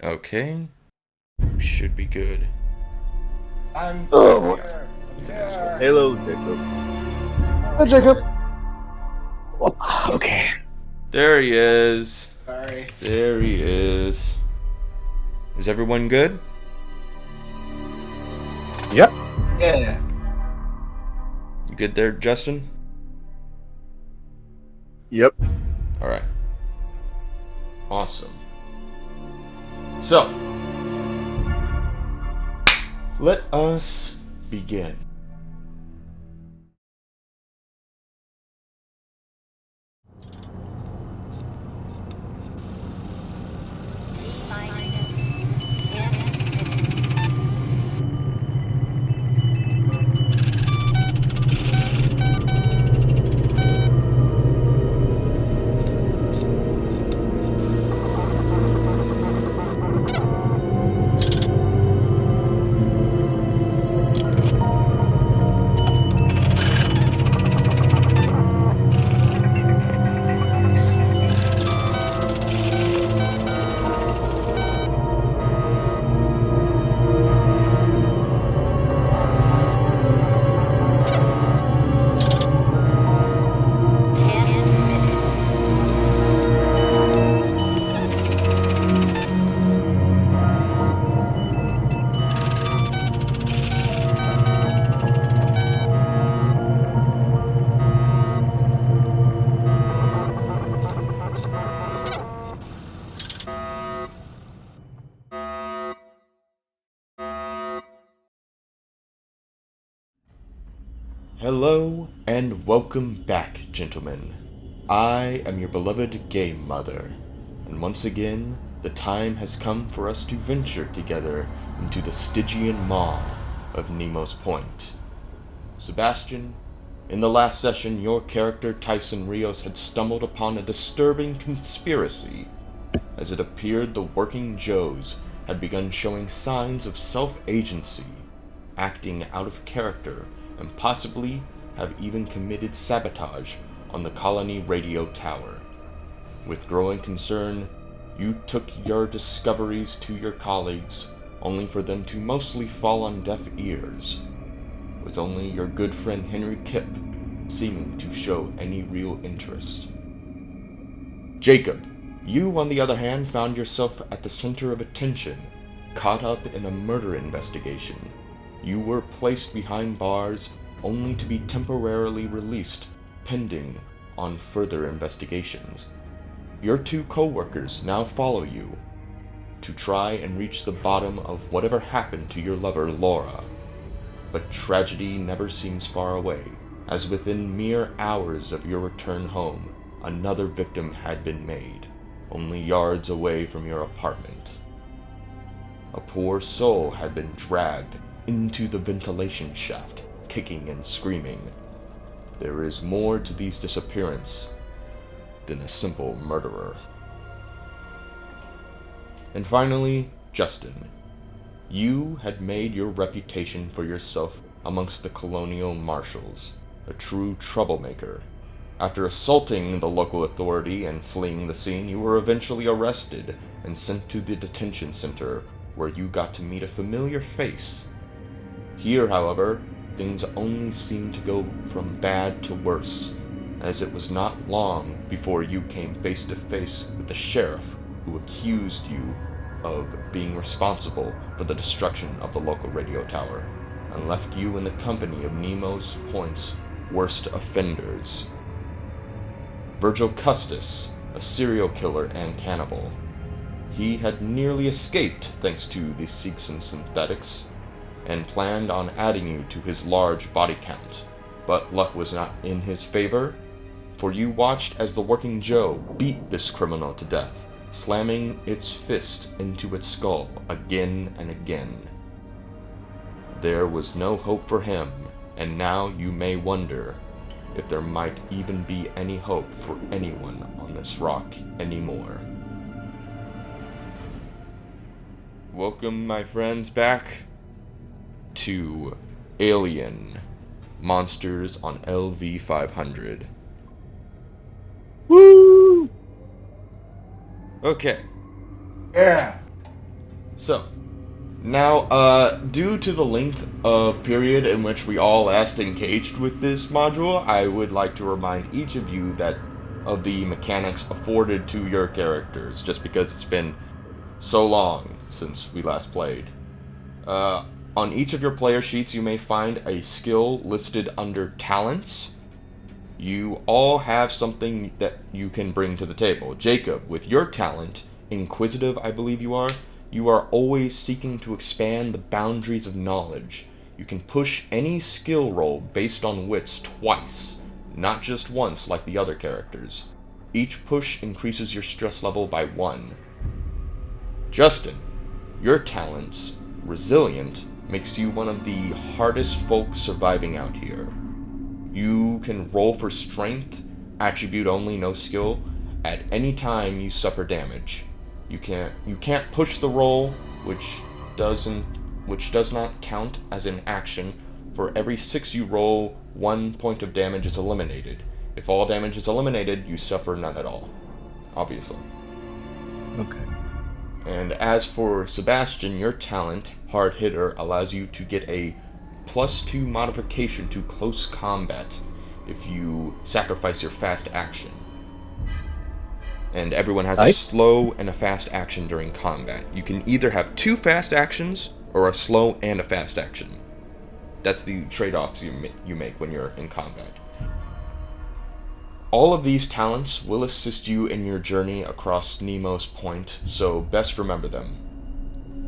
Okay. Should be good. I'm Oh, here. Hello, Jacob. Hi, Jacob. Okay. There he is. Sorry. There he is. Is everyone good? Yep. Yeah. You good there, Justin? Yep. Alright. Awesome. So, let us begin. Hello and welcome back, gentlemen. I am your beloved Game Mother, and once again, the time has come for us to venture together into the Stygian maw of Nemo's Point. Sebastian, in the last session, your character Tyson Rios had stumbled upon a disturbing conspiracy. As it appeared, the working Joes had begun showing signs of self-agency, acting out of character, and possibly have even committed sabotage on the colony radio tower. With growing concern, you took your discoveries to your colleagues, only for them to mostly fall on deaf ears, with only your good friend Henry Kipp seeming to show any real interest. Jacob, you, on the other hand, found yourself at the center of attention, caught up in a murder investigation. You were placed behind bars only to be temporarily released, pending on further investigations. Your two co-workers now follow you to try and reach the bottom of whatever happened to your lover, Laura. But tragedy never seems far away, as within mere hours of your return home, another victim had been made, only yards away from your apartment. A poor soul had been dragged into the ventilation shaft, kicking and screaming. There is more to these disappearances than a simple murderer. And finally, Justin. You had made your reputation for yourself amongst the colonial marshals, a true troublemaker. After assaulting the local authority and fleeing the scene, you were eventually arrested and sent to the detention center, where you got to meet a familiar face. Here, however, things only seemed to go from bad to worse, as it was not long before you came face to face with the sheriff who accused you of being responsible for the destruction of the local radio tower, and left you in the company of Nemo's Point's worst offenders. Virgil Custis, a serial killer and cannibal. He had nearly escaped thanks to the Seegson synthetics, and planned on adding you to his large body count, but luck was not in his favor, for you watched as the working Joe beat this criminal to death, slamming its fist into its skull again and again. There was no hope for him, and now you may wonder if there might even be any hope for anyone on this rock anymore. Welcome, my friends, back to Alien Monsters on LV-500. Woo! Okay, Yeah. So, now, due to the length of period in which we all last engaged with this module, I would like to remind each of you that of the mechanics afforded to your characters, just because it's been so long since we last played. On each of your player sheets, you may find a skill listed under talents. You all have something that you can bring to the table. Jacob, with your talent, Inquisitive, I believe you are always seeking to expand the boundaries of knowledge. You can push any skill roll based on wits twice, not just once like the other characters. Each push increases your stress level by 1. Justin, your talents, Resilient, makes you one of the hardest folk surviving out here. You can roll for strength, attribute only, no skill, at any time you suffer damage. You can't push the roll, which does not count as an action. For every 6 you roll, 1 point of damage is eliminated. If all damage is eliminated, you suffer none at all. Obviously. Okay. And as for Sebastian, your talent, Hard Hitter, allows you to get a +2 modification to close combat if you sacrifice your fast action. And everyone has a slow and a fast action during combat. You can either have 2 fast actions or a slow and a fast action. That's the trade-offs you make when you're in combat. All of these talents will assist you in your journey across Nemo's Point, so best remember them.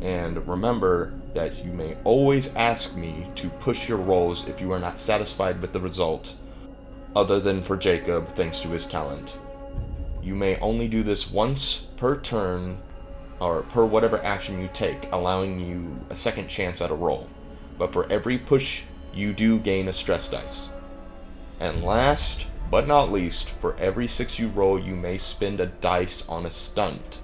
And remember that you may always ask me to push your rolls if you are not satisfied with the result, other than for Jacob, thanks to his talent. You may only do this once per turn, or per whatever action you take, allowing you a second chance at a roll. But for every push, you do gain a stress dice. And last, but not least, for every 6 you roll, you may spend a dice on a stunt.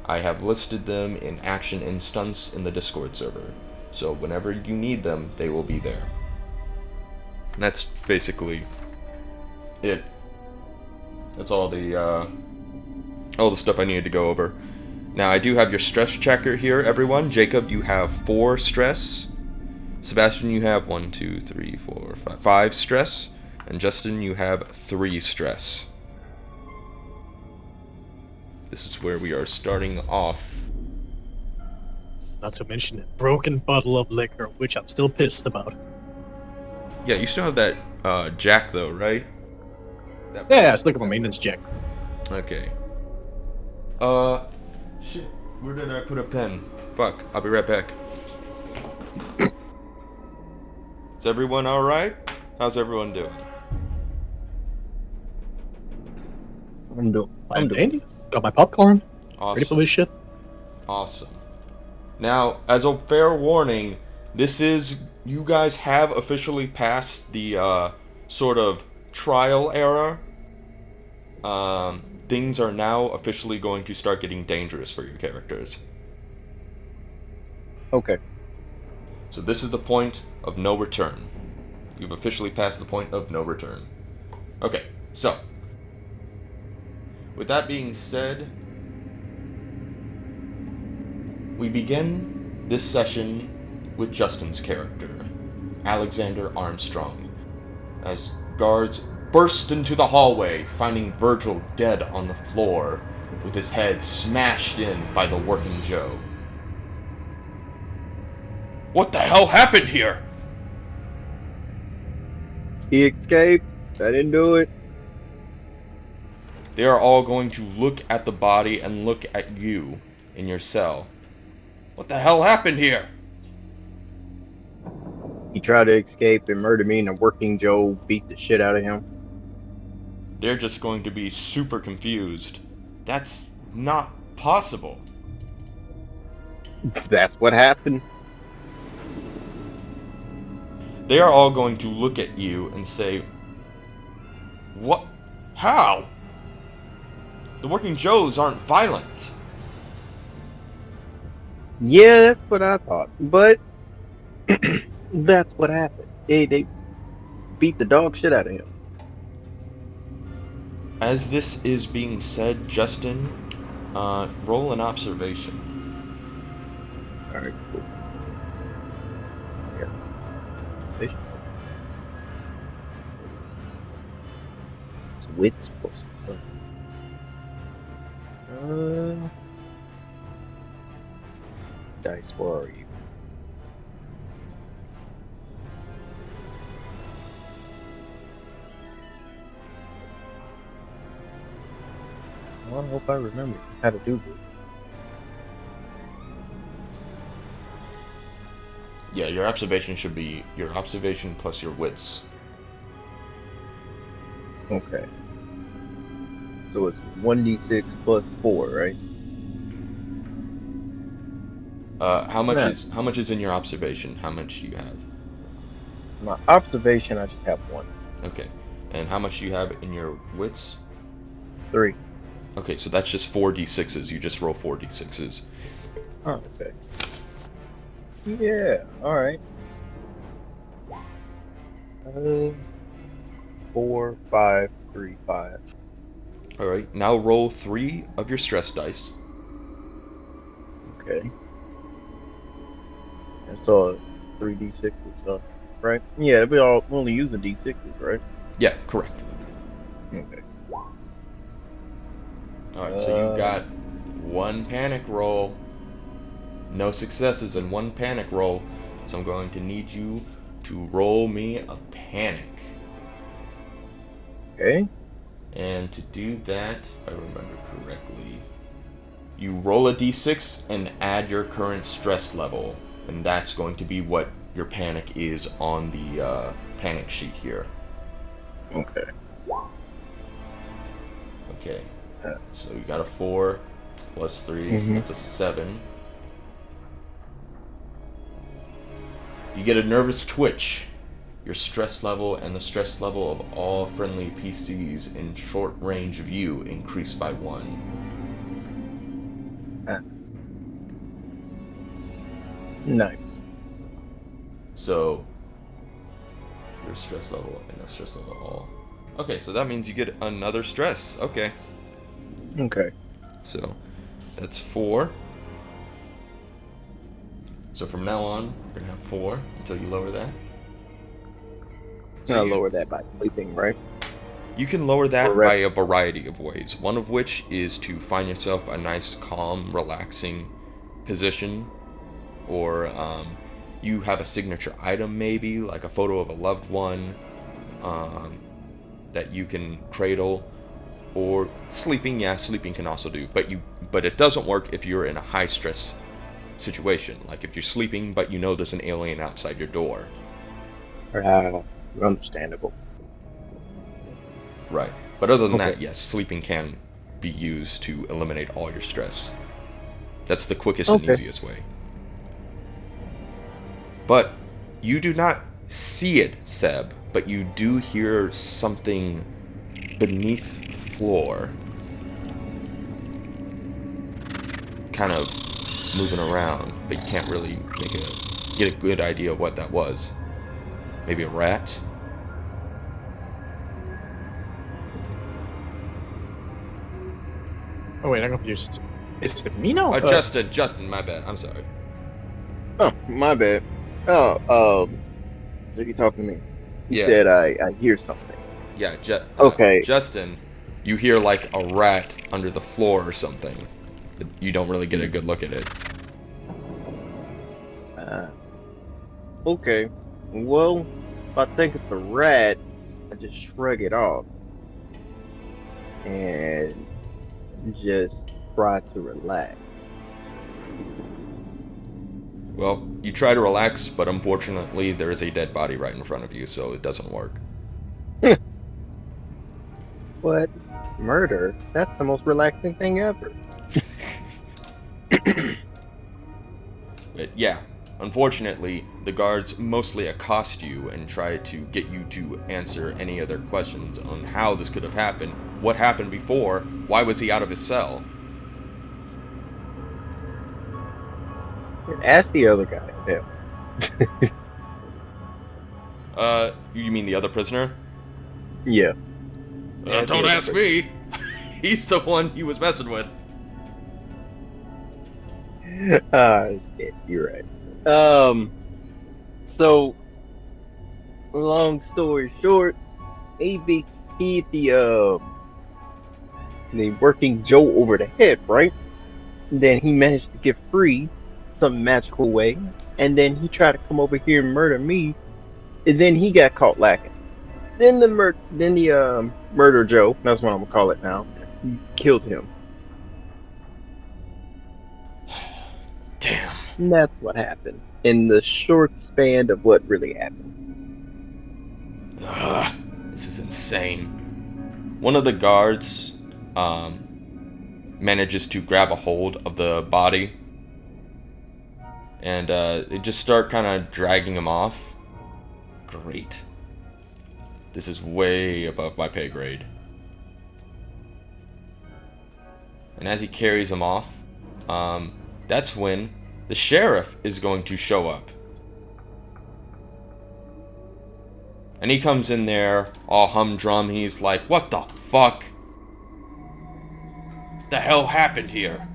I have listed them in action instants in the Discord server, so whenever you need them, they will be there. And that's basically it. That's all the stuff I needed to go over. Now, I do have your stress checker here, everyone. Jacob, you have 4 stress. Sebastian, you have 5 stress. And Justin, you have 3 stress. This is where we are starting off. Not to mention a broken bottle of liquor, which I'm still pissed about. Yeah, you still have that jack though, right? Yeah, it's like a maintenance jack. Okay. Shit. Where did I put a pen? Fuck, I'll be right back. Is everyone alright? How's everyone doing? I'm doing. Dandy. Got my popcorn. Awesome. Ready for this shit? Awesome. Now, as a fair warning, you guys have officially passed the, sort of trial era. Things are now officially going to start getting dangerous for your characters. Okay. So this is the point of no return. You've officially passed the point of no return. Okay, so with that being said, we begin this session with Justin's character, Alexander Armstrong, as guards burst into the hallway, finding Virgil dead on the floor, with his head smashed in by the Working Joe. What the hell happened here? He escaped. I didn't do it. They are all going to look at the body and look at you in your cell. What the hell happened here? He tried to escape and murder me, and the Working Joe beat the shit out of him. They're just going to be super confused. That's not possible. That's what happened. They are all going to look at you and say, "What? How? The Working Joes aren't violent." Yeah, that's what I thought. But that's what happened. They beat the dog shit out of him. As this is being said, Justin, roll an observation. Alright, cool. Yeah. Fish. It's wits plus. Dice, where are you? Well, I hope I remember how to do this. Yeah, your observation should be your observation plus your wits. Okay. So it's 1d6 plus 4, right? How much Yeah. is in your observation? How much do you have? My observation, I just have 1. Okay. And how much do you have in your wits? 3. Okay, so that's just 4d6s. You just roll 4d6s. Oh, okay. Yeah, alright. 4, 5, 3, 5. Alright, now roll 3 of your stress dice. Okay. That's all 3d6 and stuff, right? Yeah, we all only using d6s, right? Yeah, correct. Okay. Alright, so you got 1 panic roll. No successes and 1 panic roll. So I'm going to need you to roll me a panic. Okay. And to do that, if I remember correctly, you roll a d6 and add your current stress level. And that's going to be what your panic is on the panic sheet here. Okay. Okay. Yes. So you got a 4 plus 3, so that's a 7. You get a nervous twitch. Your stress level and the stress level of all friendly PCs in short range of you increase by 1. Nice. So, your stress level and the stress level all. Okay, so that means you get another stress. Okay. Okay. So, that's 4. So from now on, you're going to have 4 until you lower that. I'll lower that by sleeping, right? You can lower that Correct. by a variety of ways. One of which is to find yourself a nice, calm, relaxing position. Or you have a signature item maybe, like a photo of a loved one that you can cradle. Or sleeping, yeah, sleeping can also do. But it doesn't work if you're in a high stress situation. Like if you're sleeping but you know there's an alien outside your door. Understandable. Right. But other than Okay. that, yes, sleeping can be used to eliminate all your stress. That's the quickest and easiest way. But you do not see it, Seb, but you do hear something beneath the floor. Kind of moving around, but you can't really get a good idea of what that was. Maybe a rat? Oh wait, I'm confused. Is it me now? Justin, my bad. I'm sorry. Oh, my bad. Oh, so you talking to me? You Yeah. said I hear something. Yeah, Okay. Justin, you hear like a rat under the floor or something. But you don't really get a good look at it. Okay. Well, if I think it's a rat, I just shrug it off and just try to relax. Well, you try to relax, but unfortunately there is a dead body right in front of you, so it doesn't work. But murder, that's the most relaxing thing ever. But yeah, unfortunately, the guards mostly accost you and try to get you to answer any of their questions on how this could have happened, what happened before, why was he out of his cell? Ask the other guy. Yeah. You mean the other prisoner? Yeah. Don't ask me! He's the one he was messing with. Shit, you're right. So long story short, maybe he hit the working Joe over the head, right? And then he managed to get free some magical way, and then he tried to come over here and murder me, and then he got caught lacking. Then the murder Joe, that's what I'm gonna call it now, killed him. Damn. And that's what happened in the short span of what really happened. Ugh, this is insane. One of the guards manages to grab a hold of the body, and they just start kind of dragging him off. Great. This is way above my pay grade. And as he carries him off, that's when the sheriff is going to show up. And he comes in there all humdrum. He's like, "What the fuck? The hell happened here?"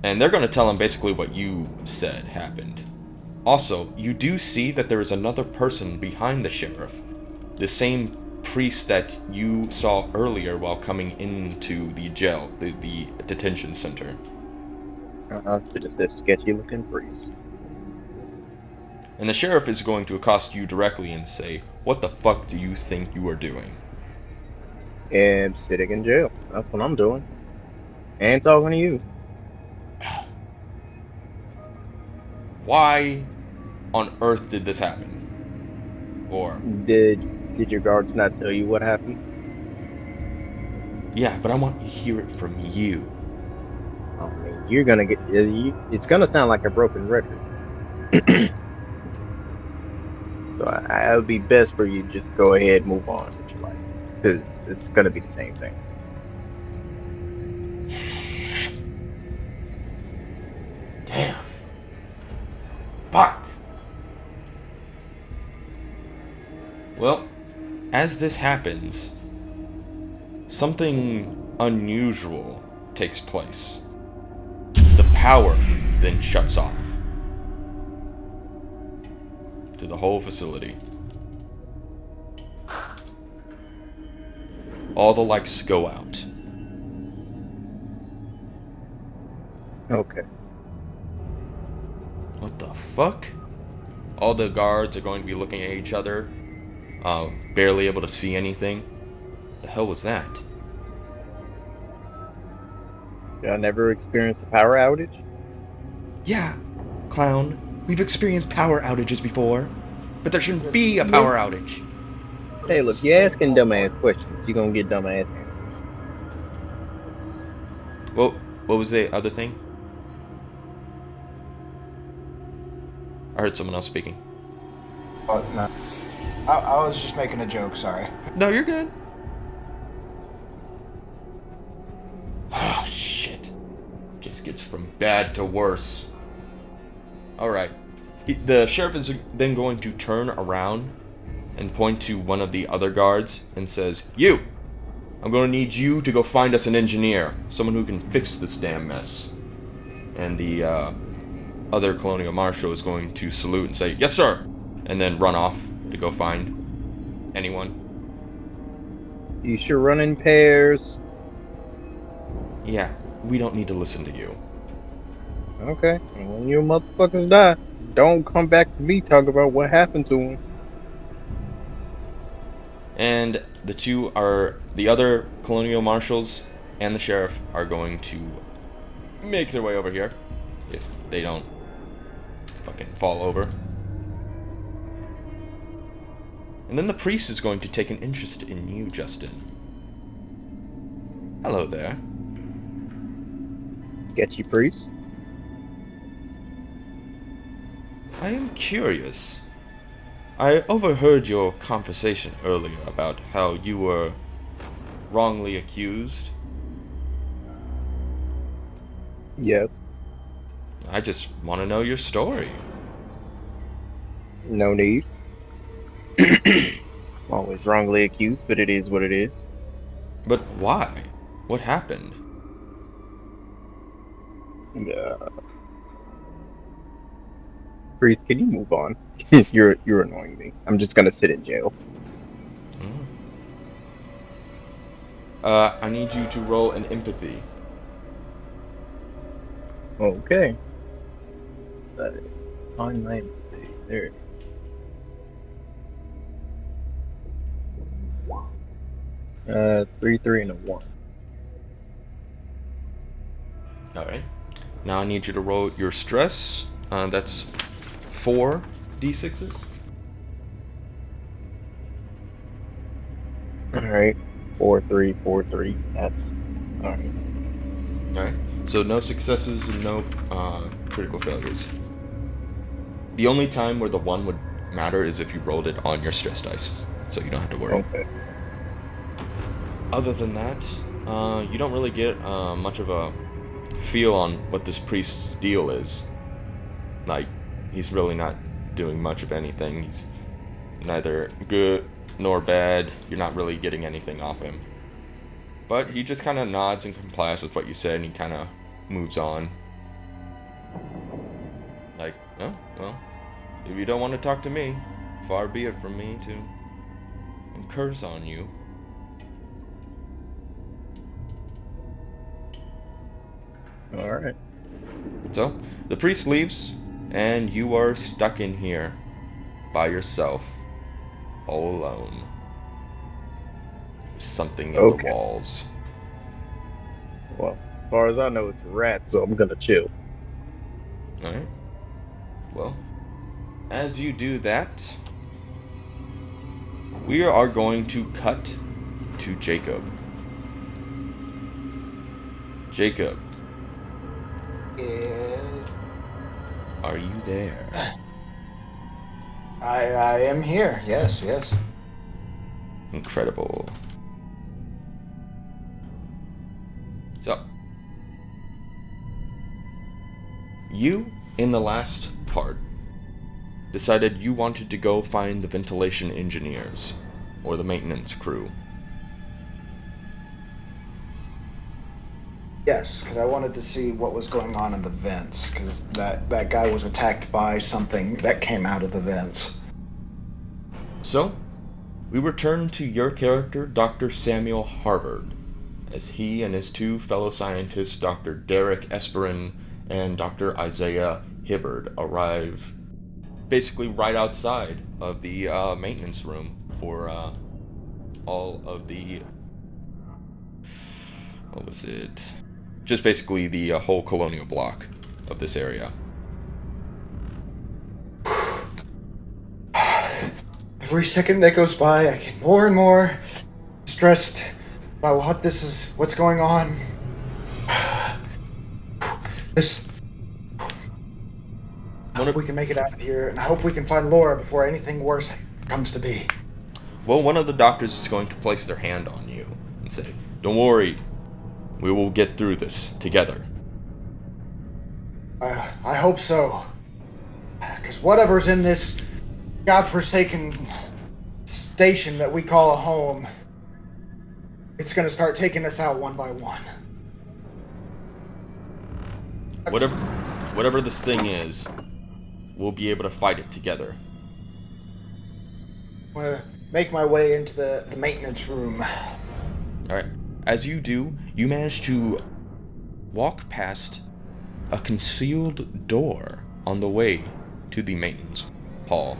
And they're going to tell him basically what you said happened. Also, you do see that there is another person behind the sheriff. The same priest that you saw earlier while coming into the jail, the detention center. Just a sketchy looking priest. And the sheriff is going to accost you directly and say, "What the fuck do you think you are doing?" And sitting in jail. That's what I'm doing. And talking to you. Why on earth did this happen? Or, Did your guards not tell you what happened? yeah, but I want to hear it from you. I mean, you're gonna get. It's gonna sound like a broken record. So it would be best for you to just go ahead and move on with your life, because it's gonna be the same thing. Damn. Fuck. Well, as this happens, something unusual takes place. The power then shuts off to the whole facility. All the lights go out. Okay. What the fuck? All the guards are going to be looking at each other, barely able to see anything. The hell was that? Y'all never experienced a power outage? Yeah, clown. We've experienced power outages before, but there shouldn't be a power outage. Hey, look, you're asking dumbass questions. You're gonna get dumbass answers. Well, what was the other thing? I heard someone else speaking. Oh, no. I was just making a joke, sorry. No, you're good. Oh, shit. Just gets from bad to worse. Alright. The sheriff is then going to turn around and point to one of the other guards and says, "You! I'm going to need you to go find us an engineer. Someone who can fix this damn mess." And the other colonial marshal is going to salute and say, "Yes, sir!" And then run off to go find anyone. You should run in pairs. Yeah, we don't need to listen to you. Okay. And when you motherfuckers die, don't come back to me talk about what happened to him. And the other colonial marshals and the sheriff are going to make their way over here. If they don't fucking fall over. And then the priest is going to take an interest in you, Justin. Hello there. Get you, priest. I am curious. I overheard your conversation earlier about how you were wrongly accused. Yes. I just want to know your story. No need. Always wrongly accused, but it is what it is. But why? What happened? Yeah. Priest, can you move on? You're annoying me. I'm just gonna sit in jail. Mm. I need you to roll an empathy. Okay. On my there. Three, and a 1. Alright. Now I need you to roll your stress. That's 4 d6s. Alright. 4, 3, 4, 3. That's alright. Alright. So no successes and no critical failures. The only time where the 1 would matter is if you rolled it on your stress dice. So you don't have to worry. Okay. Other than that, you don't really get much of a feel on what this priest's deal is. Like, he's really not doing much of anything. He's neither good nor bad. You're not really getting anything off him. But he just kind of nods and complies with what you said, and he kind of moves on. Like, oh, well, if you don't want to talk to me, far be it from me to curse on you. Alright. So, the priest leaves, and you are stuck in here by yourself, all alone. Something in the walls. Well, as far as I know, it's a rat, so I'm gonna chill. Alright. Well, as you do that, we are going to cut to Jacob. Jacob. Yeah. Are you there? I am here. Yes, yes. Incredible. So, you, in the last part, decided you wanted to go find the ventilation engineers, or the maintenance crew. Yes, because I wanted to see what was going on in the vents, because that guy was attacked by something that came out of the vents. So, we return to your character, Dr. Samuel Harvard, as he and his 2 fellow scientists, Dr. Derek Esperin and Dr. Isaiah Hibbard, arrive basically right outside of the maintenance room for all of the... what was it? Just basically the whole colonial block of this area. Every second that goes by, I get more and more stressed about what's going on. I hope we can make it out of here, and I hope we can find Laura before anything worse comes to be. Well, one of the doctors is going to place their hand on you and say, "Don't worry, we will get through this together." I hope so. Because whatever's in this godforsaken station that we call a home, it's going to start taking us out one by one. Whatever this thing is, we'll be able to fight it together. I'm going to make my way into the maintenance room. Alright. As you do, you manage to walk past a concealed door on the way to the maintenance hall.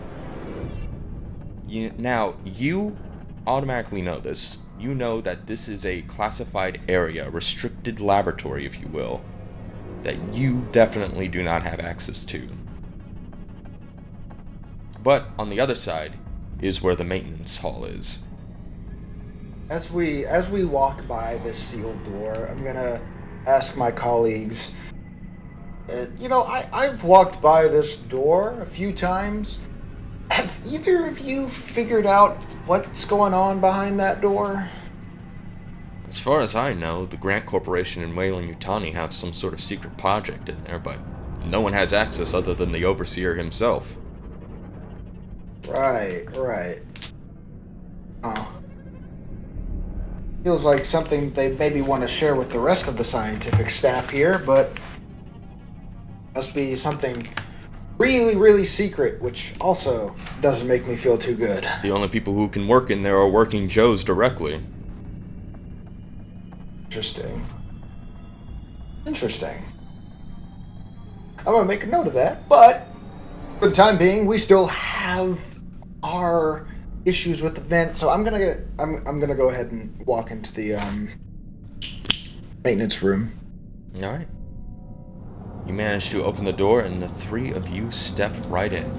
Now, you automatically know this. You know that this is a classified area, restricted laboratory, if you will, that you definitely do not have access to. But on the other side is where the maintenance hall is. As we walk by this sealed door, I'm gonna ask my colleagues. I've walked by this door a few times. Have either of you figured out what's going on behind that door? As far as I know, the Grant Corporation and Weyland-Yutani have some sort of secret project in there, but no one has access other than the Overseer himself. Right. Oh. Feels like something they maybe want to share with the rest of the scientific staff here, but Must be something really, really secret, which also doesn't make me feel too good. The only people who can work in there are working Joes directly. Interesting. Interesting. I'm gonna make a note of that, but for the time being, we still have our issues with the vent, so I'm gonna go ahead and walk into the maintenance room. All right. You manage to open the door, and the three of you step right in.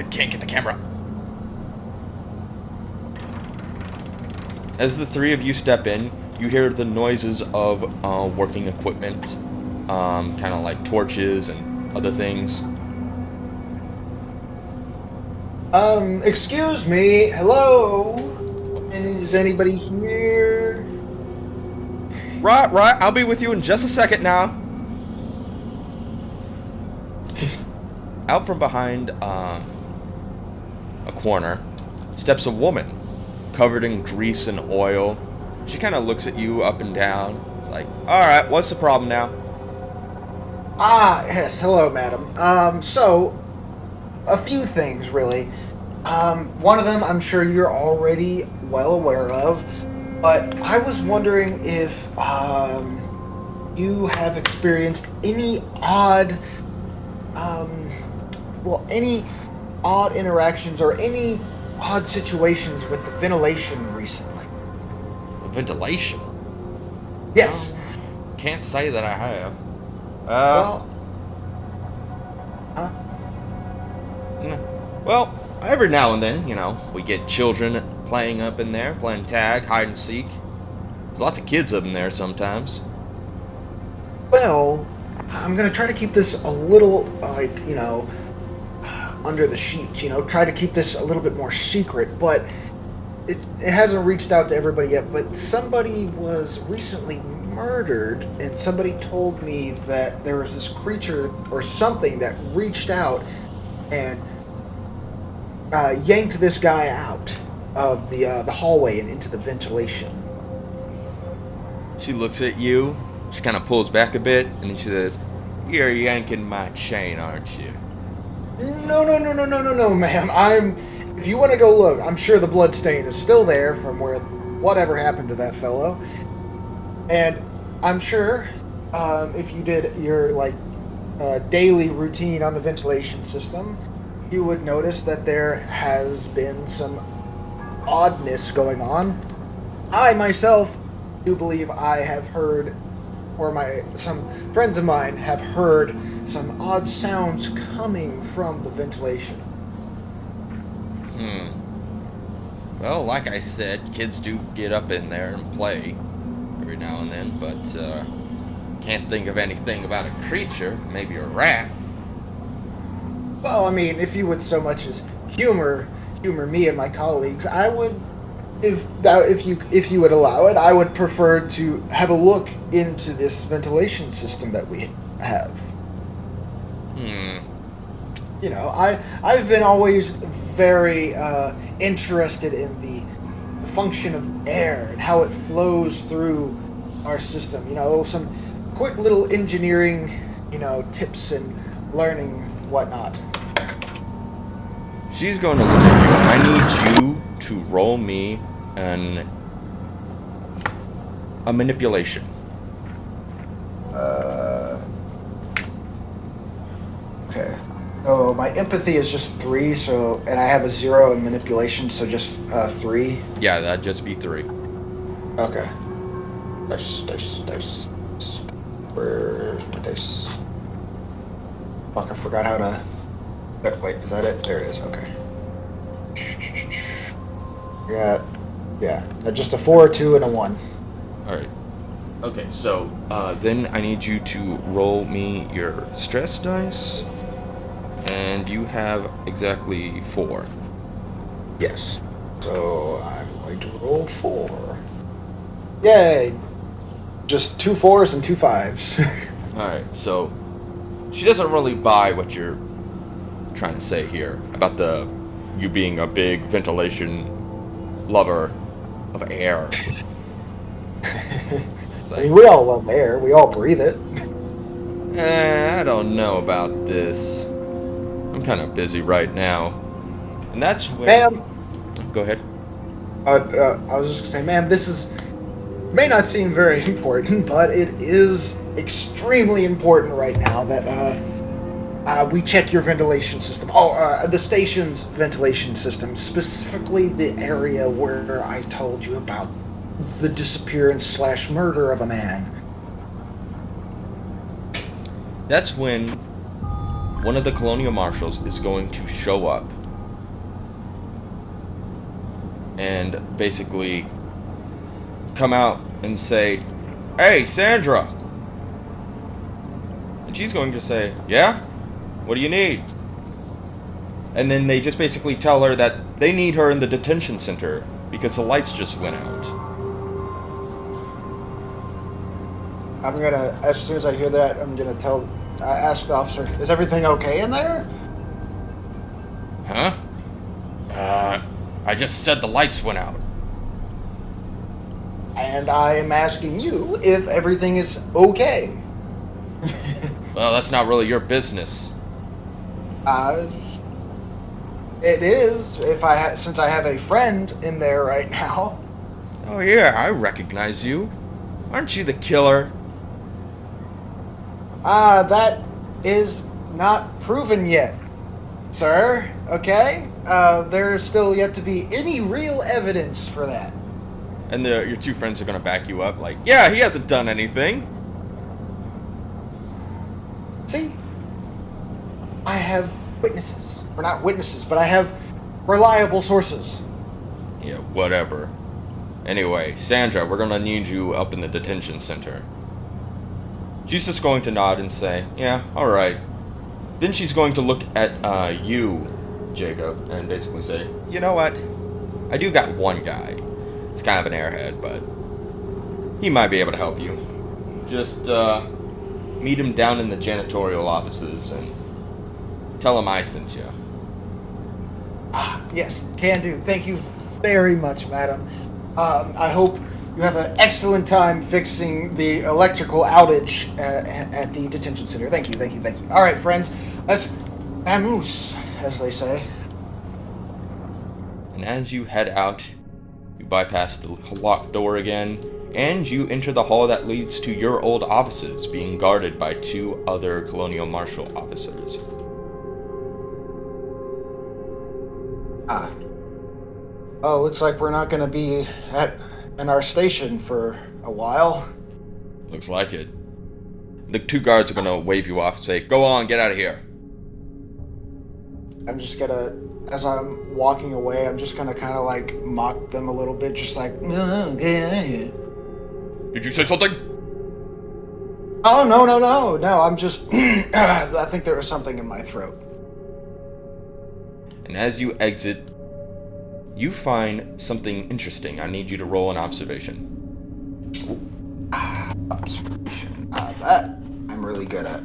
Can't get the camera. As the three of you step in, you hear the noises of working equipment, kind of like torches and other things. Excuse me, hello? Is anybody here? Right, I'll be with you in just a second now. Out from behind a corner steps a woman, covered in grease and oil. She kind of looks at you up and down. It's like, alright, what's the problem now? Ah, yes, hello, madam. So, a few things, really. One of them I'm sure you're already well aware of, but I was wondering if, you have experienced any odd, any odd interactions or any odd situations with the ventilation recently. Ventilation? Yes. Can't say that I have. Well, every now and then, we get children playing up in there, playing tag, hide and seek. There's lots of kids up in there sometimes. Well, I'm gonna try to keep this a little, under the sheets, try to keep this a little bit more secret, but it hasn't reached out to everybody yet, but somebody was recently murdered, and somebody told me that there was this creature or something that reached out and yanked this guy out of the hallway and into the ventilation. She looks at you, she kind of pulls back a bit, and then she says, "You're yanking my chain, aren't you?" No, ma'am. If you want to go look, I'm sure the blood stain is still there from whatever happened to that fellow. And I'm sure if you did your daily routine on the ventilation system, you would notice that there has been some oddness going on. I myself do believe I have heard, or some friends of mine have heard some odd sounds coming from the ventilation. Well, like I said, kids do get up in there and play every now and then, but can't think of anything about a creature. Maybe a rat. Well, I mean, if you would so much as humor me and my colleagues, I would, if you would allow it, I would prefer to have a look into this ventilation system that we have. I've been always very interested in the function of air and how it flows through our system. Some quick little engineering, tips and learning whatnot. She's going to look at you, and I need you to roll me a manipulation. Okay. So my empathy is just 3, and I have a 0 in manipulation, so just 3. Yeah, that'd just be 3. Okay. Dice. Where's my dice? Fuck, I forgot how to... Wait, is that it? There it is, okay. Just a 4, a 2, and a 1. Alright. Okay, so then I need you to roll me your stress dice. And you have exactly 4. Yes. So I'm going to roll 4. Yay! Just 2 4s and 2 5s. Alright, so she doesn't really buy what you're trying to say here about you being a big ventilation lover of air. It's I like, mean, we all love air. We all breathe it. I don't know about this. I'm kind of busy right now. And that's when... Ma'am, Go ahead. I was just gonna say, ma'am, this may not seem very important, but it is extremely important right now that we check your ventilation system. Oh, the station's ventilation system, specifically the area where I told you about the disappearance / murder of a man. That's when one of the colonial marshals is going to show up and basically come out and say, "Hey, Sandra!" And she's going to say, "Yeah? What do you need?" And then they just basically tell her that they need her in the detention center because the lights just went out. I'm gonna, as soon as I hear that, I'm gonna ask the officer, is everything okay in there? Huh? I just said the lights went out. And I am asking you if everything is okay. Well, that's not really your business. It is, since I have a friend in there right now. Oh yeah, I recognize you. Aren't you the killer? That is not proven yet, sir, okay? There's still yet to be any real evidence for that. And your two friends are gonna back you up, like, yeah, he hasn't done anything. See? I have witnesses. Or not witnesses, but I have reliable sources. Yeah, whatever. Anyway, Sandra, we're gonna need you up in the detention center. She's just going to nod and say, yeah, alright. Then she's going to look at you, Jacob, and basically say, you know what? I do got one guy. He's kind of an airhead, but he might be able to help you. Just meet him down in the janitorial offices and tell him I sent you. Yes, can do. Thank you very much, madam. I hope you have an excellent time fixing the electrical outage at the detention center. Thank you, thank you, thank you. All right, friends, let's vamoose, as they say. And as you head out, you bypass the locked door again, and you enter the hall that leads to your old offices, being guarded by two other Colonial Marshal officers. Oh, looks like we're not going to be in our station for a while. Looks like it. The two guards are gonna wave you off and say, go on, get out of here. I'm just gonna, as I'm walking away, I'm just gonna kind of like mock them a little bit, just like, oh, yeah. Did you say something? Oh, no, I'm just, I think there was something in my throat. And as you exit, you find something interesting. I need you to roll an observation. Observation. That I'm really good at.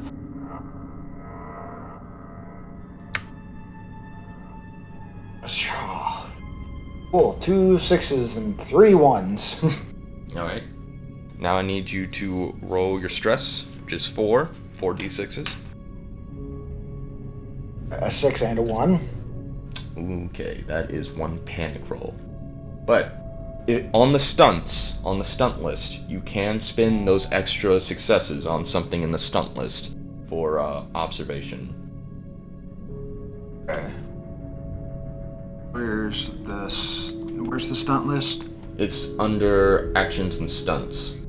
Cool. 2 6s and 3 1s. Alright. Now I need you to roll your stress, which is 4 d6s. A 6 and a 1. Okay, that is 1 panic roll. But on the stunt list, you can spend those extra successes on something in the stunt list for observation. Okay. Where's the stunt list? It's under actions and stunts.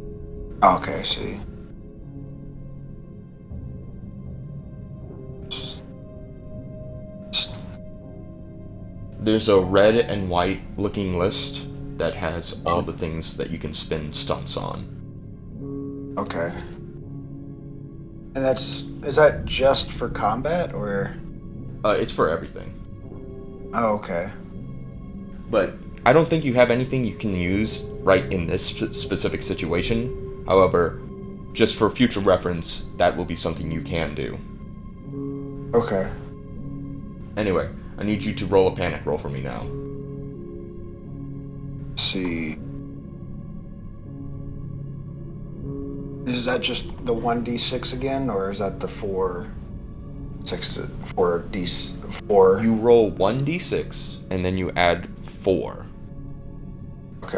Okay, I see. There's a red and white looking list that has all the things that you can spend stunts on. Okay. And is that just for combat, or? It's for everything. Oh, okay. But I don't think you have anything you can use right in this specific situation. However, just for future reference, that will be something you can do. Okay. Anyway, I need you to roll a panic roll for me now. Let's see. Is that just the 1d6 again, or is that the 4d4? You roll 1d6, and then you add 4. Okay.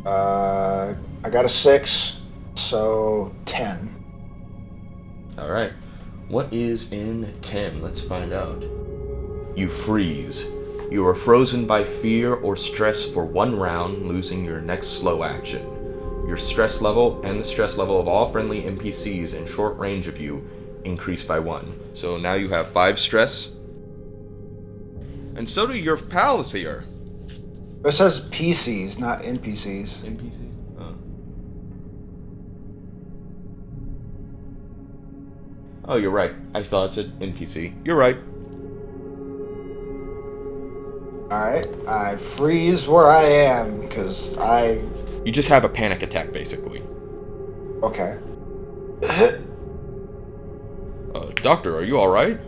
I got a 6, so 10. Alright. What is in 10? Let's find out. You freeze. You are frozen by fear or stress for 1 round, losing your next slow action. Your stress level and the stress level of all friendly NPCs in short range of you increase by 1. So now you have 5 stress. And so do your pals here. It says PCs, not NPCs. NPC? Oh, you're right. I thought it said NPC. You're right. Alright, I freeze where I am, because You just have a panic attack, basically. Okay. Doctor, are you alright?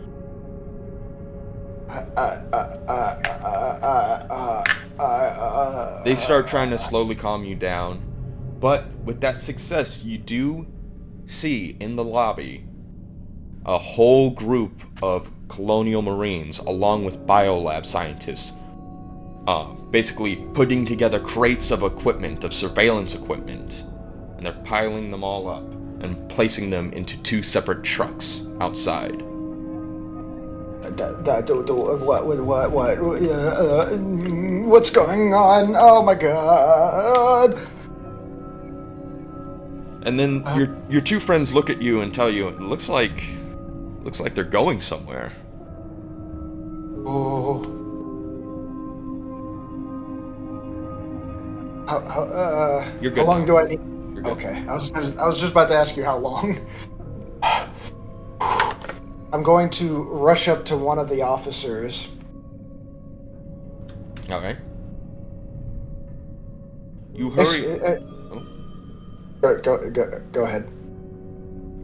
They start trying to slowly calm you down. But with that success, you do see in the lobby a whole group of colonial marines along with biolab scientists basically putting together crates of equipment, of surveillance equipment, and they're piling them all up and placing them into 2 separate trucks outside. What's going on? Oh my god! And then your 2 friends look at you and tell you, it looks like they're going somewhere. Oh. You're good How long now. do I need? You're good. Okay, I was just about to ask you how long. I'm going to rush up to one of the officers. Alright. You hurry. Go ahead.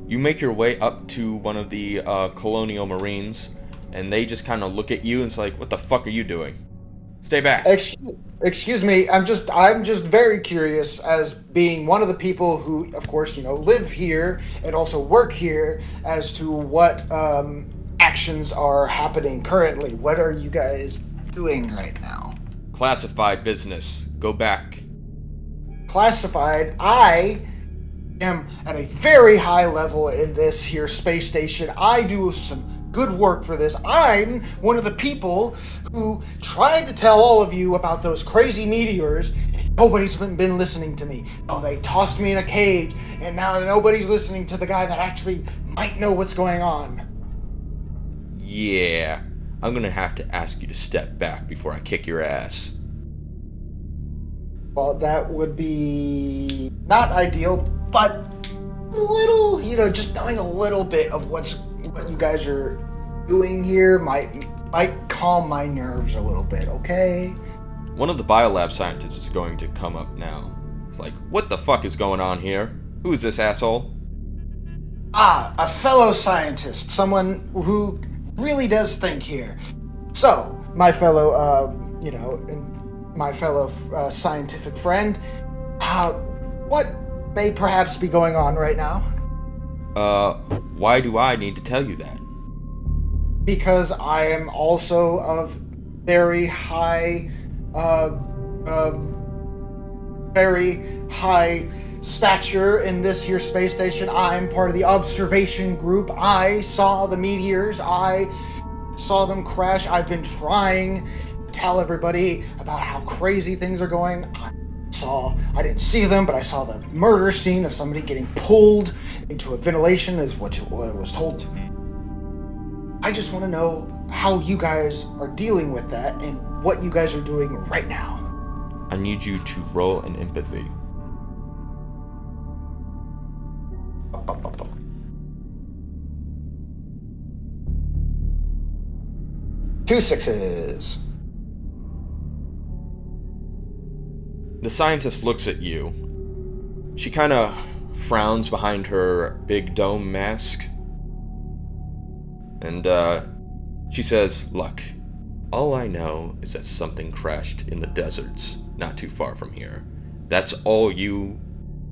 You make your way up to one of the colonial marines, and they just kind of look at you and it's like, "What the fuck are you doing? Stay back." Excuse me. I'm just very curious, as being one of the people who, of course, live here and also work here, as to what actions are happening currently. What are you guys doing right now? Classified business. Go back. Classified. I am at a very high level in this here space station. I do some good work for this. I'm one of the people who tried to tell all of you about those crazy meteors. Nobody's been listening to me. Oh, they tossed me in a cage, and now nobody's listening to the guy that actually might know what's going on. Yeah. I'm gonna have to ask you to step back before I kick your ass. Well, that would be not ideal, but a little, just knowing a little bit of what you guys are doing here might calm my nerves a little bit, okay? One of the biolab scientists is going to come up now. It's like, "What the fuck is going on here? Who is this asshole?" Ah, a fellow scientist, someone who really does think here. So, my fellow, scientific friend, what may perhaps be going on right now? Why do I need to tell you that? Because I am also of very high stature in this here space station. I'm part of the observation group. I saw the meteors. I saw them crash. I've been trying to tell everybody about how crazy things are going. I didn't see them, but I saw the murder scene of somebody getting pulled into a ventilation, is what it was told to me. I just want to know how you guys are dealing with that and what you guys are doing right now. I need you to roll an empathy. Two sixes. The scientist looks at you. She kind of frowns behind her big dome mask. And she says, "Look, All I know is that something crashed in the deserts not too far from here. That's all you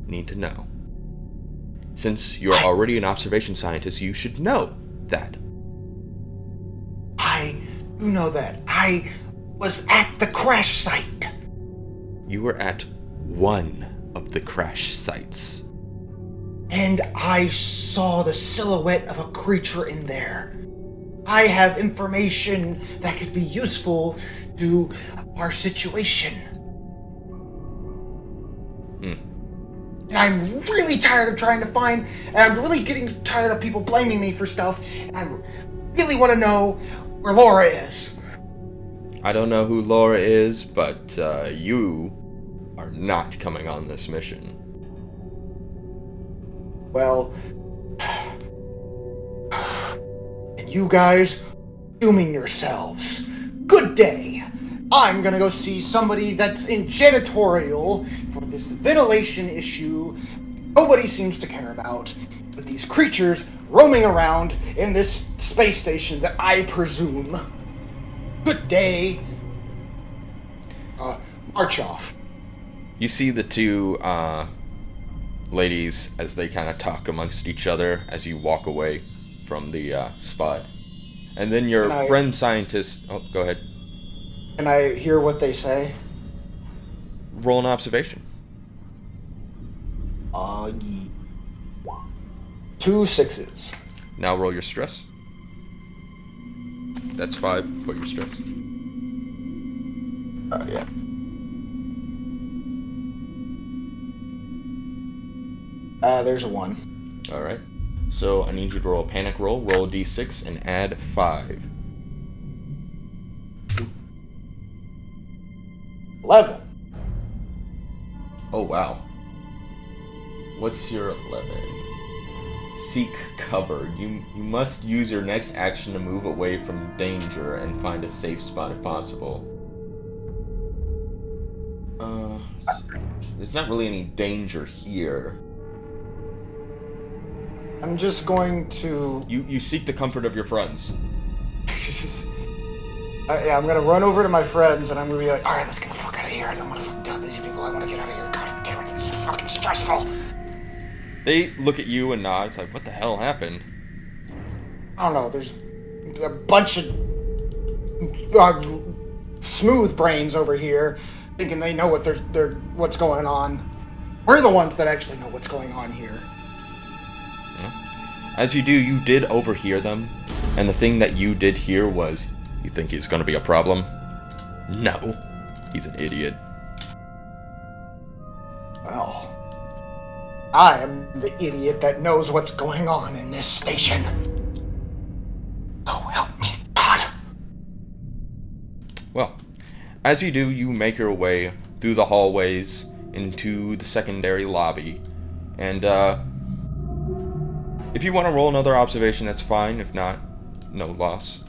need to know. Since you're already an observation scientist, you should know that. I do know that. I was at the crash site. You were at one of the crash sites. And I saw the silhouette of a creature in there. I have information that could be useful to our situation. And I'm really tired of trying to find, and I'm really getting tired of people blaming me for stuff, and I really want to know where Laura is. I don't know who Laura is, but you are not coming on this mission. Well, and you guys dooming yourselves. Good day. I'm gonna go see somebody that's in janitorial for this ventilation issue nobody seems to care about, with these creatures roaming around in this space station that I presume. Good day. March off. You see the two ladies as they kind of talk amongst each other as you walk away from the spot. And then your friend scientist... Oh, go ahead. Can I hear what they say? Roll an observation. 2 6s. Now roll your stress. That's 5. Put your stress. Oh, yeah. There's a 1. Alright. So I need you to roll a panic roll. Roll a d6 and add 5. 11. Oh, wow. What's your 11? Seek cover. You must use your next action to move away from danger and find a safe spot if possible. There's not really any danger here. I'm just going to... You seek the comfort of your friends. Yeah, I'm gonna run over to my friends and I'm gonna be like, alright, let's get the fuck out of here. I don't want to fucking talk to these people. I want to get out of here. God damn it, it's fucking stressful. They look at you and nod. It's like, what the hell happened? I don't know, there's a bunch of smooth brains over here thinking they know what what's going on. We're the ones that actually know what's going on here. As you do, you did overhear them, and the thing that you did hear was, you think he's gonna be a problem? No, he's an idiot. Well, I am the idiot that knows what's going on in this station. So help me, God. Well, as you do, you make your way through the hallways into the secondary lobby, and if you want to roll another observation, that's fine. If not, no loss.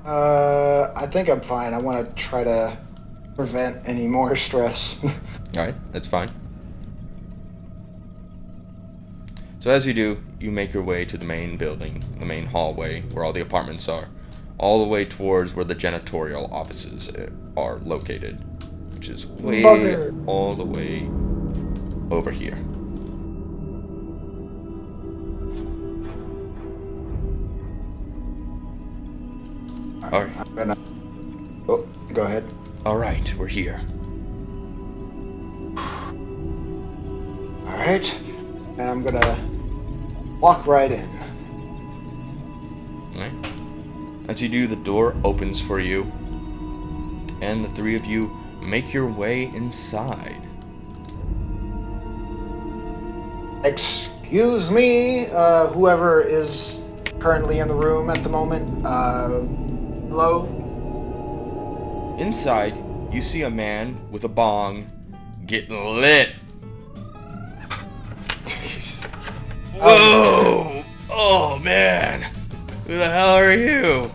I think I'm fine. I want to try to prevent any more stress. Alright, that's fine. So as you do, you make your way to the main building, the main hallway, where all the apartments are, all the way towards where the janitorial offices are located, which is way all the way over here. Alright. Oh, go ahead. Alright, we're here. Alright. And I'm gonna walk right in. Alright. As you do, the door opens for you, and the three of you make your way inside. Excuse me, whoever is currently in the room at the moment. Hello? Inside, you see a man with a bong getting lit. Whoa! Oh man! Who the hell are you?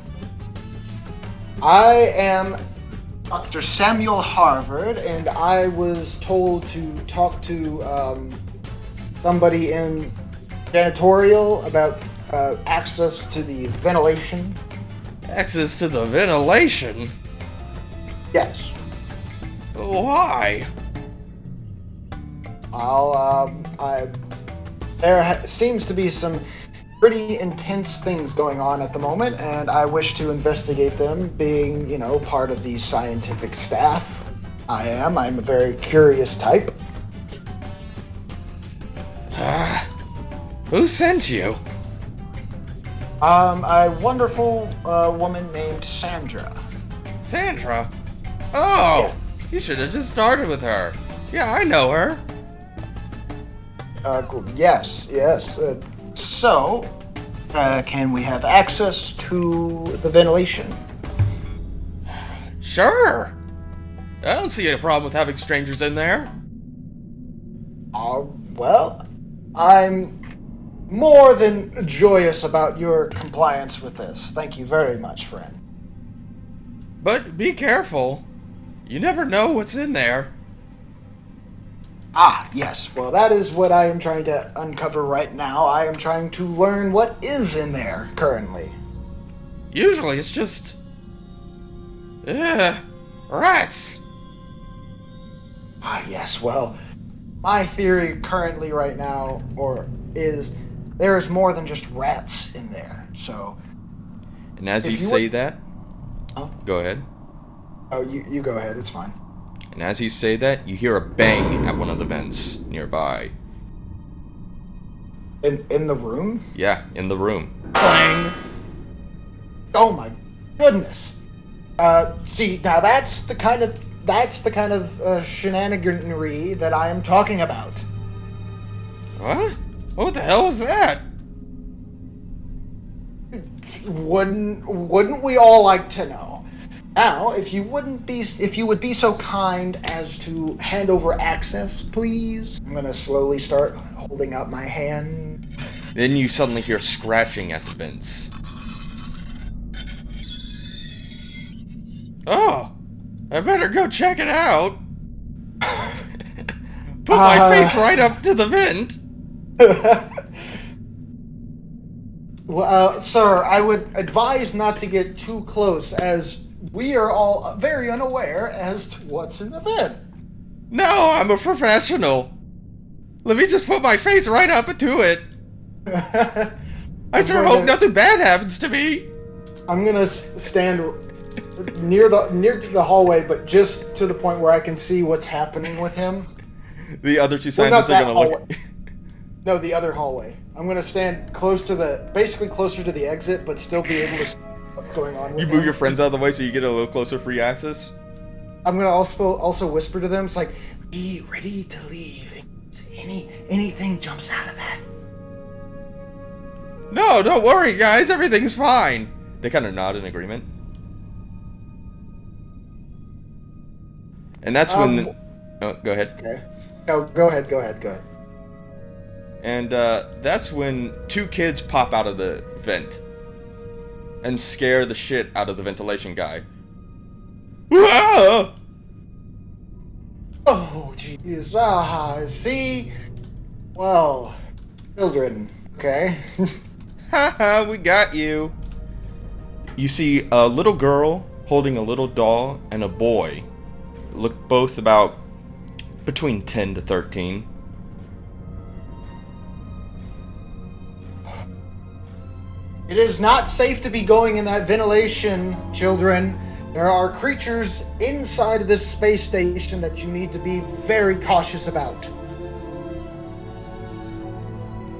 I am Dr. Samuel Harvard, and I was told to talk to somebody in janitorial about access to the ventilation. Access to the ventilation? Yes. Why? There seems to be some pretty intense things going on at the moment, and I wish to investigate them, being, part of the scientific staff. I'm a very curious type. Who sent you? A wonderful woman named Sandra. Sandra? Oh! Yeah. You should have just started with her. Yeah, I know her. Yes. So, can we have access to the ventilation? Sure. I don't see any problem with having strangers in there. Well, I'm more than joyous about your compliance with this. Thank you very much, friend. But be careful. You never know what's in there. Yes. Well, that is what I am trying to uncover right now. I am trying to learn what is in there currently. Usually it's just... rats. Yes. Well, my theory currently right now, is there is more than just rats in there. So... And as you say that... Oh? Go ahead. Oh, you go ahead. It's fine. And as you say that, you hear a bang at one of the vents nearby. In the room? Yeah, in the room. Clang! Oh my goodness! See, now that's the kind of shenaniganery that I am talking about. What? What the hell is that? Wouldn't we all like to know? Now, if you would be so kind as to hand over access, please. I'm gonna slowly start holding out my hand. Then you suddenly hear scratching at the vents. Oh, I better go check it out. Put my face right up to the vent. Well, sir, I would advise not to get too close, as we are all very unaware as to what's in the vent. No, I'm a professional. Let me just put my face right up to it. I sure hope nothing bad happens to me. I'm gonna stand near the hallway, but just to the point where I can see what's happening with him. The other two scientists are gonna look. No, the other hallway. I'm gonna stand basically closer to the exit, but still be able to see what's going on with You move your friends out of the way so you get a little closer free access? I'm gonna also whisper to them, it's like, be ready to leave. Anything jumps out of that. No, don't worry, guys. Everything's fine. They kind of nod in agreement. And that's when... Oh, go ahead. Okay. No, go ahead. And that's when two kids pop out of the vent and scare the shit out of the ventilation guy. Whoa! Oh, jeez. See? Well, children, okay? Haha, we got you. You see a little girl holding a little doll and a boy. Look both about between 10 to 13. It is not safe to be going in that ventilation, children. There are creatures inside of this space station that you need to be very cautious about.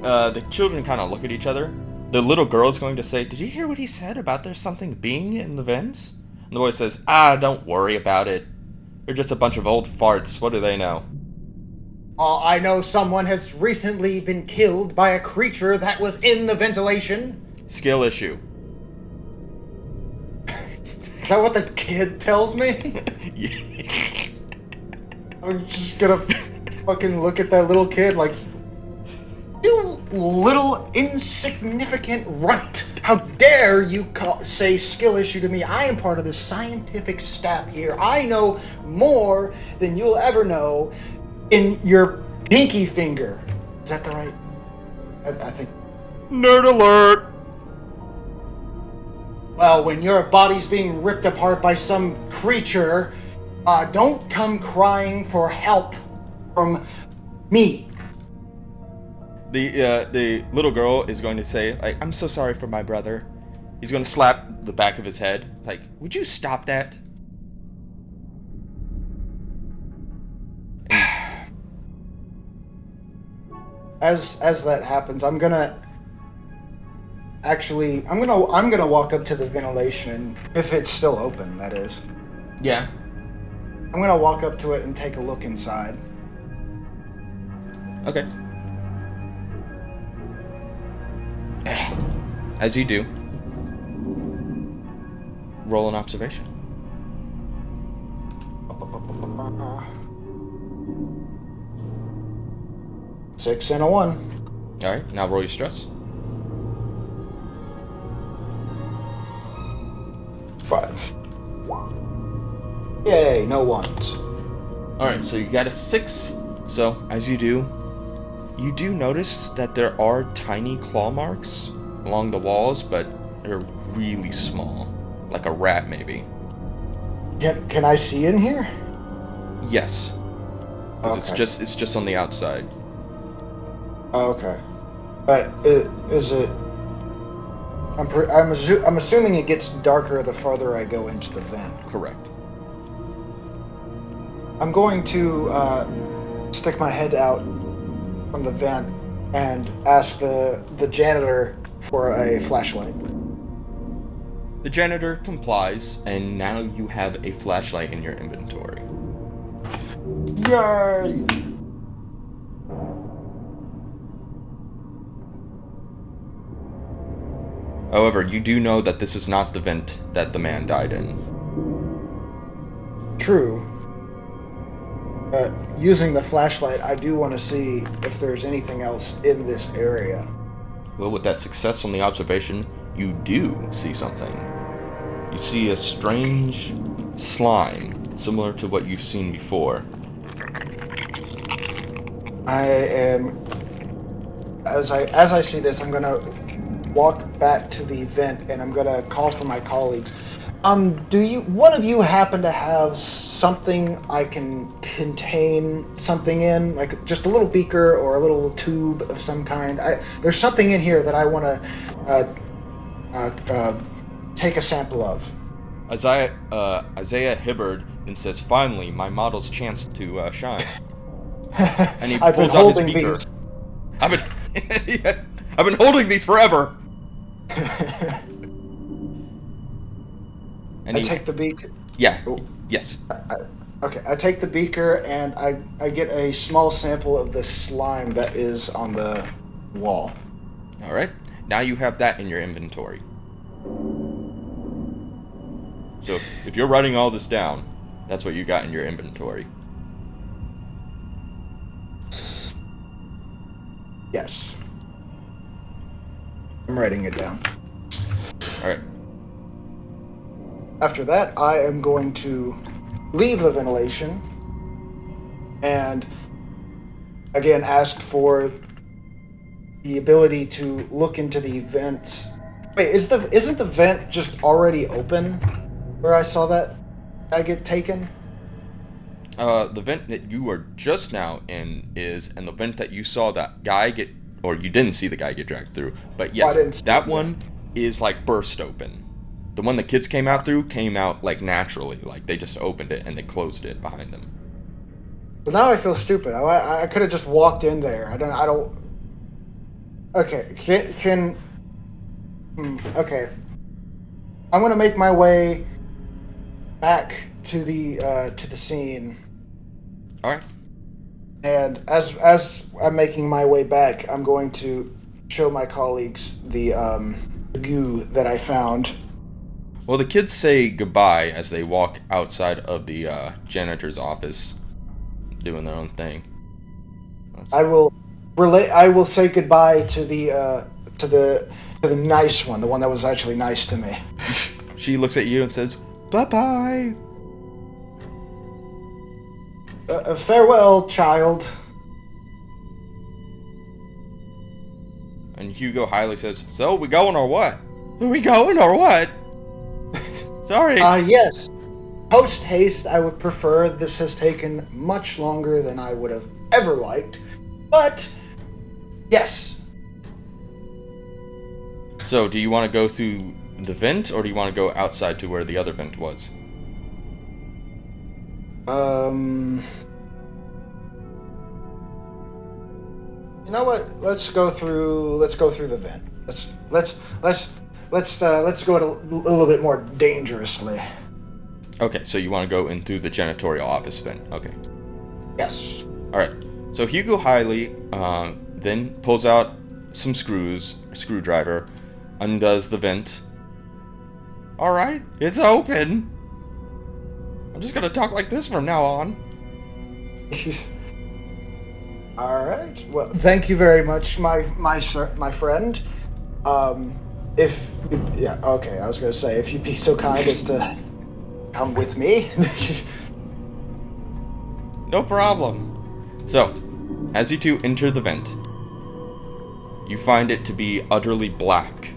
The children kind of look at each other. The little girl's going to say, "Did you hear what he said about there's something being in the vents?" And the boy says, "Don't worry about it. They're just a bunch of old farts. What do they know?" I know someone has recently been killed by a creature that was in the ventilation. Skill issue. Is that what the kid tells me? I'm just gonna fucking look at that little kid like, you little insignificant runt. How dare you say skill issue to me? I am part of the scientific staff here. I know more than you'll ever know in your pinky finger. Is that the right? I think. Nerd alert! Well, when your body's being ripped apart by some creature, don't come crying for help from me. The little girl is going to say, like, I'm so sorry for my brother. He's going to slap the back of his head. Like, would you stop that? As that happens, I'm gonna walk up to the ventilation, if it's still open, that is. Yeah. I'm gonna walk up to it and take a look inside. Okay. As you do, roll an observation. 6 and a 1. Alright, now roll your stress. 5. Yay, no ones. Alright, so you got a 6. So, as you do notice that there are tiny claw marks along the walls, but they're really small. Like a rat, maybe. Can I see in here? Yes. 'Cause Okay. it's just on the outside. Okay. But is it... I'm assuming it gets darker the farther I go into the vent. Correct. I'm going to stick my head out from the vent and ask the janitor for a flashlight. The janitor complies, and now you have a flashlight in your inventory. Yay! However, you do know that this is not the vent that the man died in. True. But using the flashlight, I do want to see if there's anything else in this area. Well, with that success on the observation, you do see something. You see a strange slime, similar to what you've seen before. I am... As I see this, I'm gonna walk back to the vent and I'm gonna call for my colleagues. One of you happen to have something I can contain something in, like just a little beaker or a little tube of some kind? There's something in here that I want to take a sample of. Isaiah Hibbard then says, "Finally, my model's chance to shine." And he I've been pulls out his holding beaker. these. I've been holding these forever. And I take the beaker. Yeah. Oh. Yes. Okay, I take the beaker and I get a small sample of the slime that is on the wall. All right. Now you have that in your inventory. So if you're writing all this down, that's what you got in your inventory. Yes. I'm writing it down. All right. After that, I am going to leave the ventilation and again ask for the ability to look into the vents. Wait, isn't the vent just already open where I saw that guy get taken? The vent that you are just now in is, and the vent that you saw that guy get, or you didn't see the guy get dragged through, but yes, I didn't see that that. one is like burst open. The one the kids came out through came out like naturally, like they just opened it and they closed it behind them. But now I feel stupid. I could have just walked in there. I don't. Okay, okay. I'm gonna make my way back to the scene. All right. And as I'm making my way back, I'm going to show my colleagues the goo that I found. Well, the kids say goodbye as they walk outside of the janitor's office, doing their own thing. I will say goodbye to the nice one, the one that was actually nice to me. She looks at you and says, "Bye-bye." Farewell, child. And Hugo Hiley says, "So, we going or what? Are we going or what?" Sorry. Yes. Post haste, I would prefer. This has taken much longer than I would have ever liked. But, yes. So, do you want to go through the vent, or do you want to go outside to where the other vent was? You know what? Let's go through the vent. Let's go it a little bit more dangerously. Okay, so you want to go in through the janitorial office vent. Okay. Yes. Alright. So Hugo Hiley then pulls out some screwdriver, undoes the vent. Alright, it's open. I'm just gonna talk like this from now on. All right. Well, thank you very much, my friend. Okay. I was gonna say, if you'd be so kind as to come with me. No problem. So, as you two enter the vent, you find it to be utterly black.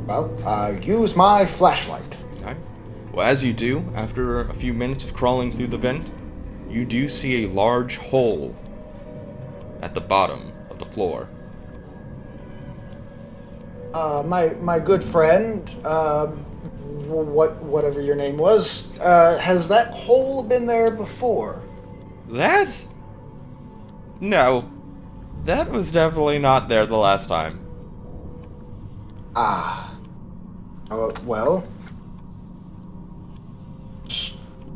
Well, use my flashlight. Okay. Well, as you do, after a few minutes of crawling through the vent, you do see a large hole at the bottom of the floor. My good friend, whatever your name was, has that hole been there before? That? No. That was definitely not there the last time. Well.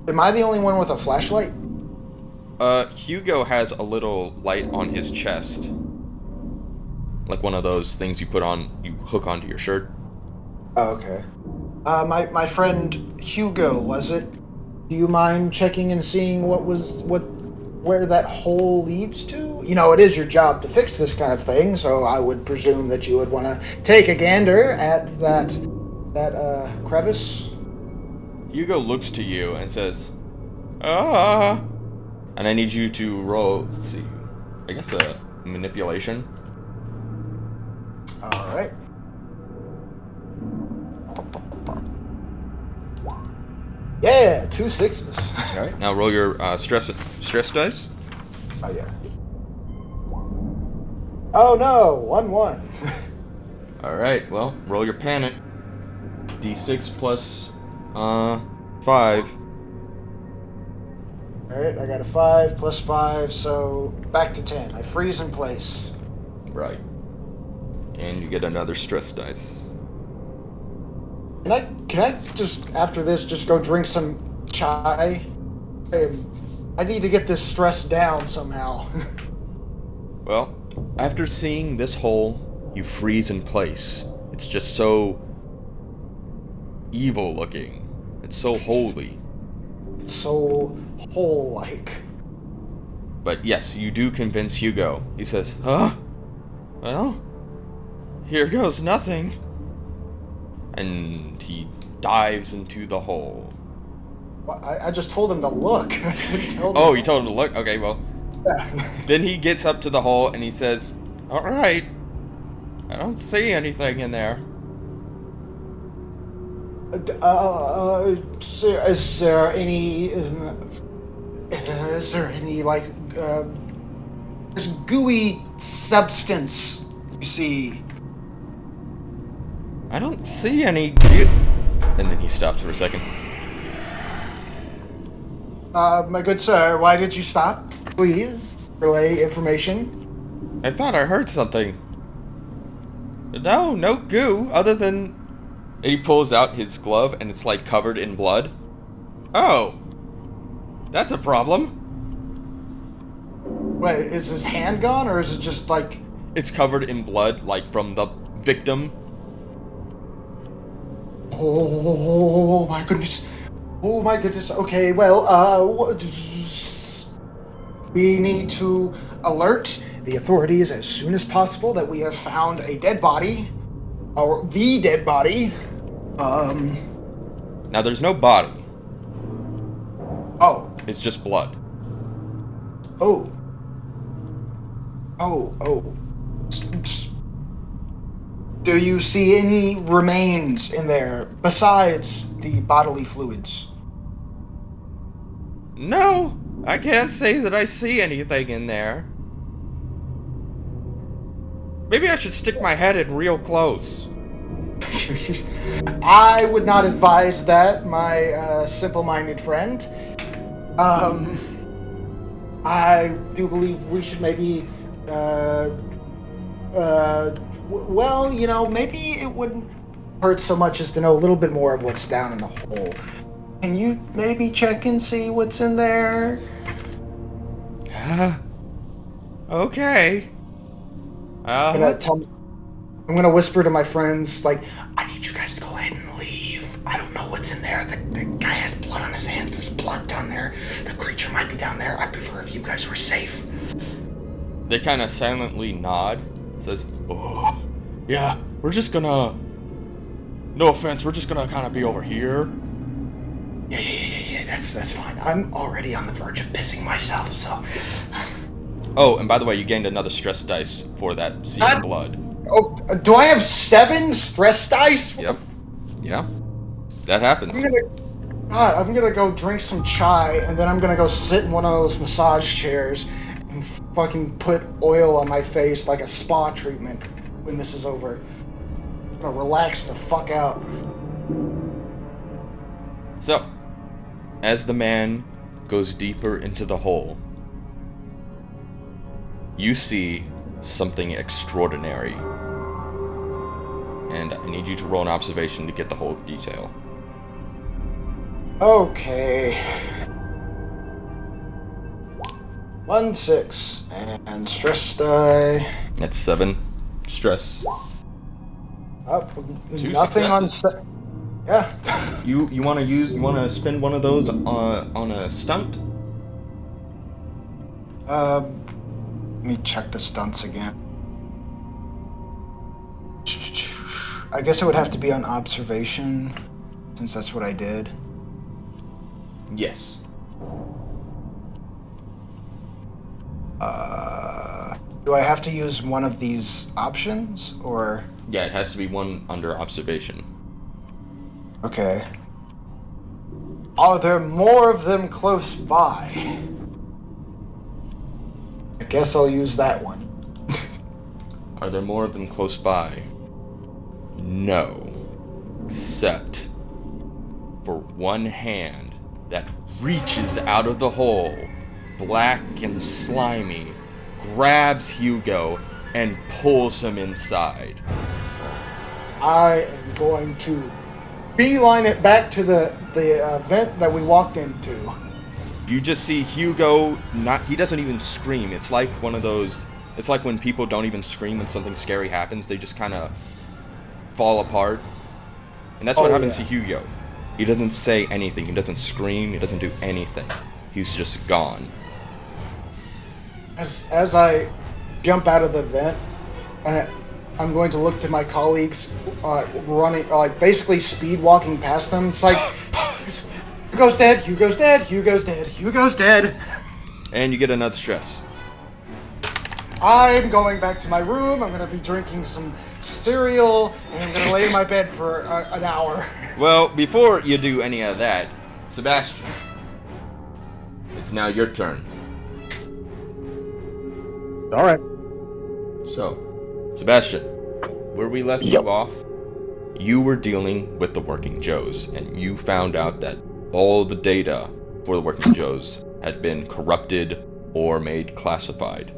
Am I the only one with a flashlight? Hugo has a little light on his chest. Like one of those things you hook onto your shirt. Oh, okay. My friend Hugo, was it? Do you mind checking and seeing where that hole leads to? You know, it is your job to fix this kind of thing, so I would presume that you would want to take a gander at that crevice. Hugo looks to you and says, and I need you to roll, let's see, I guess a manipulation. Alright. Yeah, 2 6s. Alright, now roll your stress dice. Oh, yeah. Oh, no, 1 1. Alright, well, roll your panic. D6 plus 5. Alright, I got a 5 plus 5, so back to 10. I freeze in place. Right. And you get another stress dice. Can I just, after this, just go drink some chai? I need to get this stress down somehow. Well, after seeing this hole, you freeze in place. It's just so evil looking. It's so holy. It's so hole-like. But yes, you do convince Hugo. He says, "Huh? Well, here goes nothing." And he dives into the hole. Well, I just told him to look. I didn't tell him Oh, you told him to look? Okay, well. Yeah. Then he gets up to the hole and he says, "Alright, I don't see anything in there." Is there any, like, this gooey substance you see? "I don't see any And then he stops for a second. My good sir, why did you stop? Please relay information. "I thought I heard something." No goo, other than... And he pulls out his glove and it's like covered in blood. "Oh, that's a problem." Wait, is his hand gone, or is it just like... It's covered in blood, like from the victim. Oh my goodness. Oh my goodness. Okay, well, we need to alert the authorities as soon as possible that we have found a dead body. Or the dead body. Now there's no body. Oh. It's just blood. Oh. Do you see any remains in there besides the bodily fluids? No, I can't say that I see anything in there. Maybe I should stick my head in real close. I would not advise that, my simple-minded friend. I do believe we should maybe, well, you know, maybe it wouldn't hurt so much as to know a little bit more of what's down in the hole. Can you maybe check and see what's in there? Okay. I'm gonna whisper to my friends, like, I need you guys to go ahead and leave. I don't know what's in there. The guy has blood on his hands. There's blood down there. The creature might be down there. I'd prefer if you guys were safe. They kind of silently nod. Says, oh, yeah, we're just gonna... No offense, we're just gonna kind of be over here. Yeah, that's fine. I'm already on the verge of pissing myself, so... Oh, and by the way, you gained another stress dice for that seeing blood. Oh, do I have 7 stress dice? Yep. Yeah. That happens. I'm gonna go drink some chai, and then I'm gonna go sit in one of those massage chairs and fucking put oil on my face like a spa treatment when this is over. I'm gonna relax the fuck out. So, as the man goes deeper into the hole, you see something extraordinary. And I need you to roll an observation to get the whole detail. Okay. 1, 6, and stress die. That's 7 stress. Nothing on set. Yeah. You want to spend one of those on a stunt? Let me check the stunts again. I guess it would have to be on observation, since that's what I did. Yes. Do I have to use one of these options, or? Yeah, it has to be one under observation. Okay. Are there more of them close by? I guess I'll use that one. Are there more of them close by? No. Except for one hand that reaches out of the hole, black and slimy, grabs Hugo, and pulls him inside. I am going to beeline it back to the vent that we walked into. You just see Hugo, he doesn't even scream. It's like one of those, it's like when people don't even scream when something scary happens, they just kind of fall apart. And that's what happens to Hugo. He doesn't say anything, he doesn't scream, he doesn't do anything. He's just gone. As I jump out of the vent, I'm going to look to my colleagues running, like basically speed walking past them. It's like, Hugo's dead, Hugo's dead, Hugo's dead, Hugo's dead. And you get another stress. I'm going back to my room. I'm going to be drinking some cereal, and I'm going to lay in my bed for an hour. Well, before you do any of that, Sebastian, it's now your turn. All right. So, Sebastian, where we left you off, you were dealing with the Working Joes, and you found out that all the data for the Working Joes had been corrupted or made classified.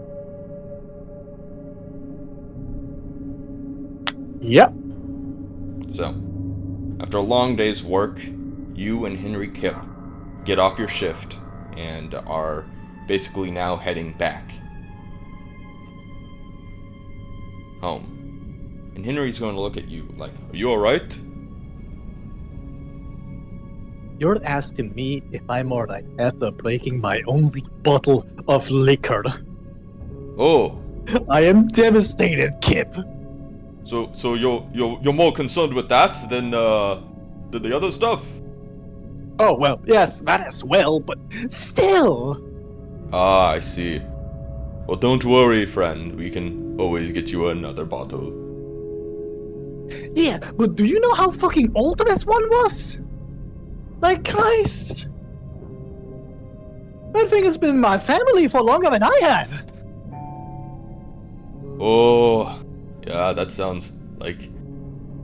Yep. So, after a long day's work, you and Henry Kipp get off your shift and are basically now heading back home. And Henry's going to look at you like, are you alright? You're asking me if I'm alright after breaking my only bottle of liquor. Oh. I am devastated, Kip. So you're more concerned with that than the other stuff? Oh, well, yes, that as well, but still. Ah, I see. Well, don't worry, friend. We can always get you another bottle. Yeah, but do you know how fucking old this one was? Like, Christ. That thing has been in my family for longer than I have. Oh, yeah, that sounds like it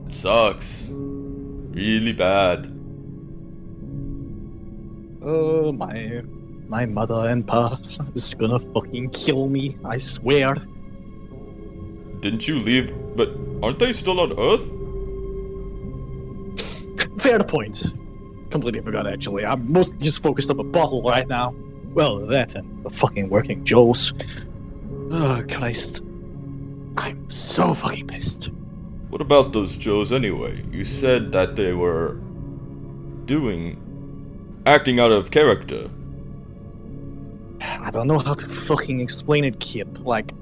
sucks. Really bad. Oh, my mother and pa is gonna fucking kill me, I swear. Didn't you leave? But aren't they still on Earth? Fair point. Completely forgot, actually. I'm mostly just focused on the bottle right now. Well, that and the fucking working Joes. Oh, Christ. I'm so fucking pissed. What about those Joes anyway? You said that they were acting out of character. I don't know how to fucking explain it, Kip. Like,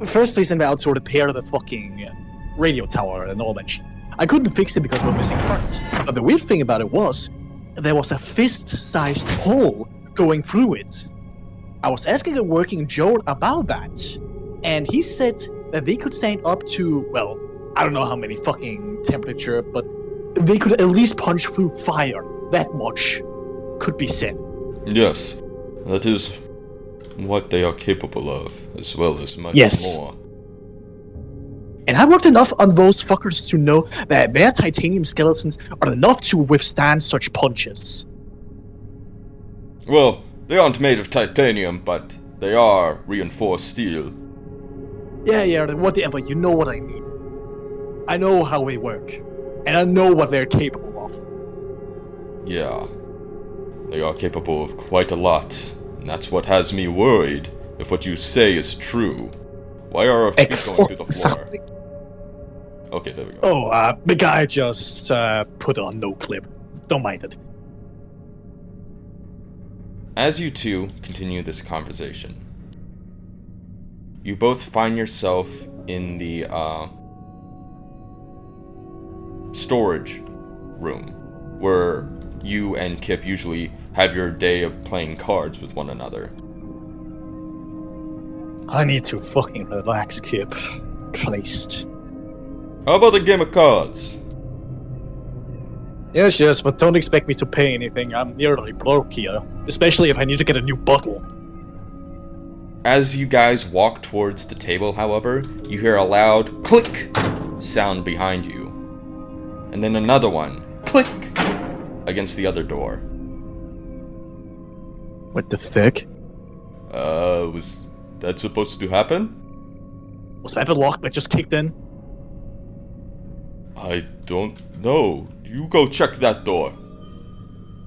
first they sent out to repair the fucking radio tower and all that shit. I couldn't fix it because we're missing parts. But the weird thing about it was, there was a fist-sized hole going through it. I was asking a working Joe about that, and he said that they could stand up to, well, I don't know how many fucking temperature, but they could at least punch through fire. That much could be said. Yes, that is what they are capable of, as well as much more. And I worked enough on those fuckers to know that their titanium skeletons are enough to withstand such punches. Well, they aren't made of titanium, but they are reinforced steel. Yeah, whatever, you know what I mean. I know how they work, and I know what they're capable of. Yeah, they are capable of quite a lot, and that's what has me worried if what you say is true. Why are our feet going through the floor? Okay, there we go. Oh, the guy just put on no clip. Don't mind it. As you two continue this conversation, you both find yourself in the storage room, where you and Kip usually have your day of playing cards with one another. I need to fucking relax, Kip. Christ. How about a game of cards? Yes, but don't expect me to pay anything. I'm nearly broke here. Especially if I need to get a new bottle. As you guys walk towards the table, however, you hear a loud click sound behind you. And then another one, click, against the other door. What the fuck? Was that supposed to happen? Was that the lock that just kicked in? I don't know. You go check that door.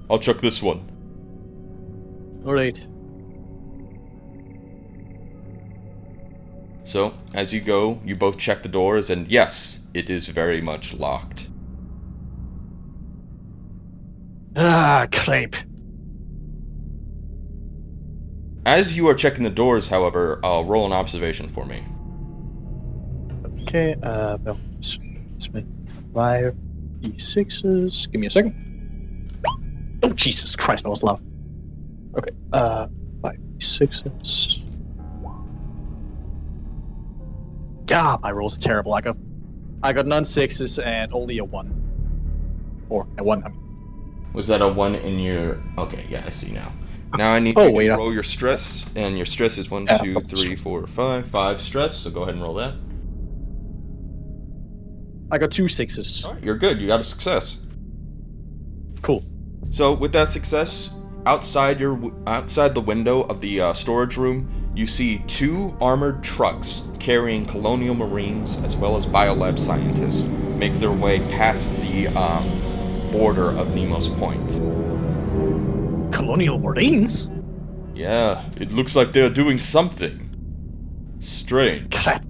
I'll check this one. Alright. So, as you go, you both check the doors, and yes, it is very much locked. Ah, crepe. As you are checking the doors, however, roll an observation for me. Okay, that's 5 D6s. Give me a second. Oh, Jesus Christ, that was loud. Okay, 5 D6s. God, my rolls are terrible. I got none 6s and only a 1. Or a 1, I mean. Was that a 1 in your... Okay, yeah, I see now. Now I need you to roll your stress, and your stress is 1, 2, 3, 4, 5. 5 stress, so go ahead and roll that. I got 2 6s. Alright, you're good, you got a success. Cool. So, with that success, outside the window of the storage room, you see 2 armored trucks carrying colonial marines as well as biolab scientists make their way past the border of Nemo's Point. Colonial Marines? Yeah, it looks like they're doing something strange. Crap.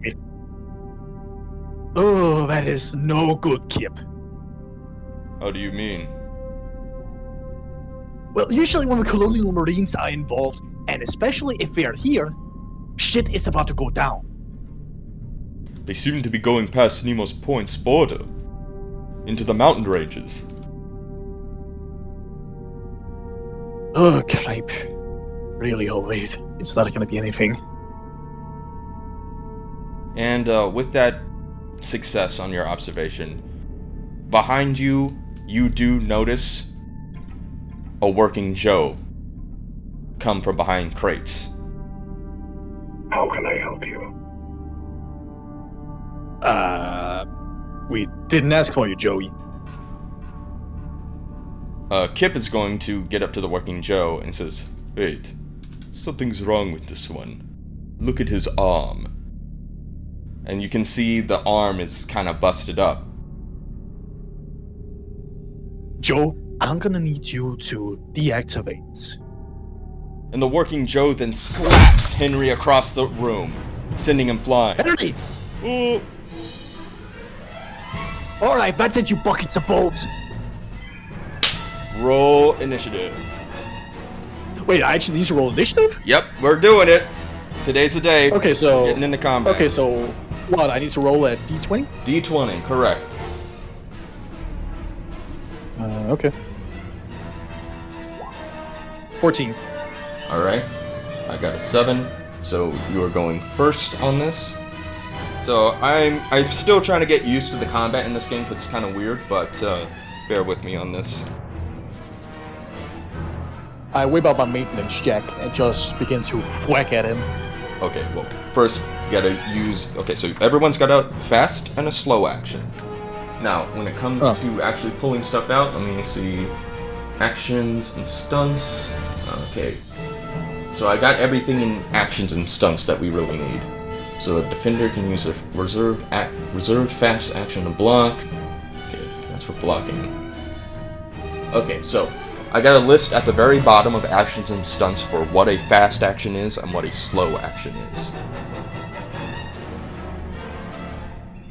Oh, that is no good, Kip. How do you mean? Well, usually when the Colonial Marines are involved, and especially if they are here, shit is about to go down. They seem to be going past Nemo's Point's border, into the mountain ranges. Oh, cripe. Really, oh wait, it's not gonna be anything. And with that success on your observation. Behind you, you do notice a working Joe come from behind crates. How can I help you? We didn't ask for you, Joey. Kip is going to get up to the working Joe and says, "Wait, something's wrong with this one. Look at his arm." And you can see the arm is kind of busted up. Joe, I'm gonna need you to deactivate. And the working Joe then slaps Henry across the room, sending him flying. Henry! Oh. Alright, that's it, you buckets of bolts. Roll initiative. Wait, I actually need to roll initiative? Yep, we're doing it. Today's the day. Okay, so... Getting into combat. Okay, so... What, I need to roll at D20? D20, correct. Okay. 14. Alright. I got a 7. So you are going first on this. So I'm still trying to get used to the combat in this game because it's kind of weird, but bear with me on this. I whip out my maintenance check and just begin to whack at him. Okay, well, first you gotta use... Okay, so everyone's got a fast and a slow action. Now, when it comes to actually pulling stuff out, let me see... Actions and stunts... Okay. So I got everything in actions and stunts that we really need. So the defender can use a reserved fast action to block. Okay, that's for blocking. Okay, so... I got a list at the very bottom of actions and stunts for what a fast action is and what a slow action is.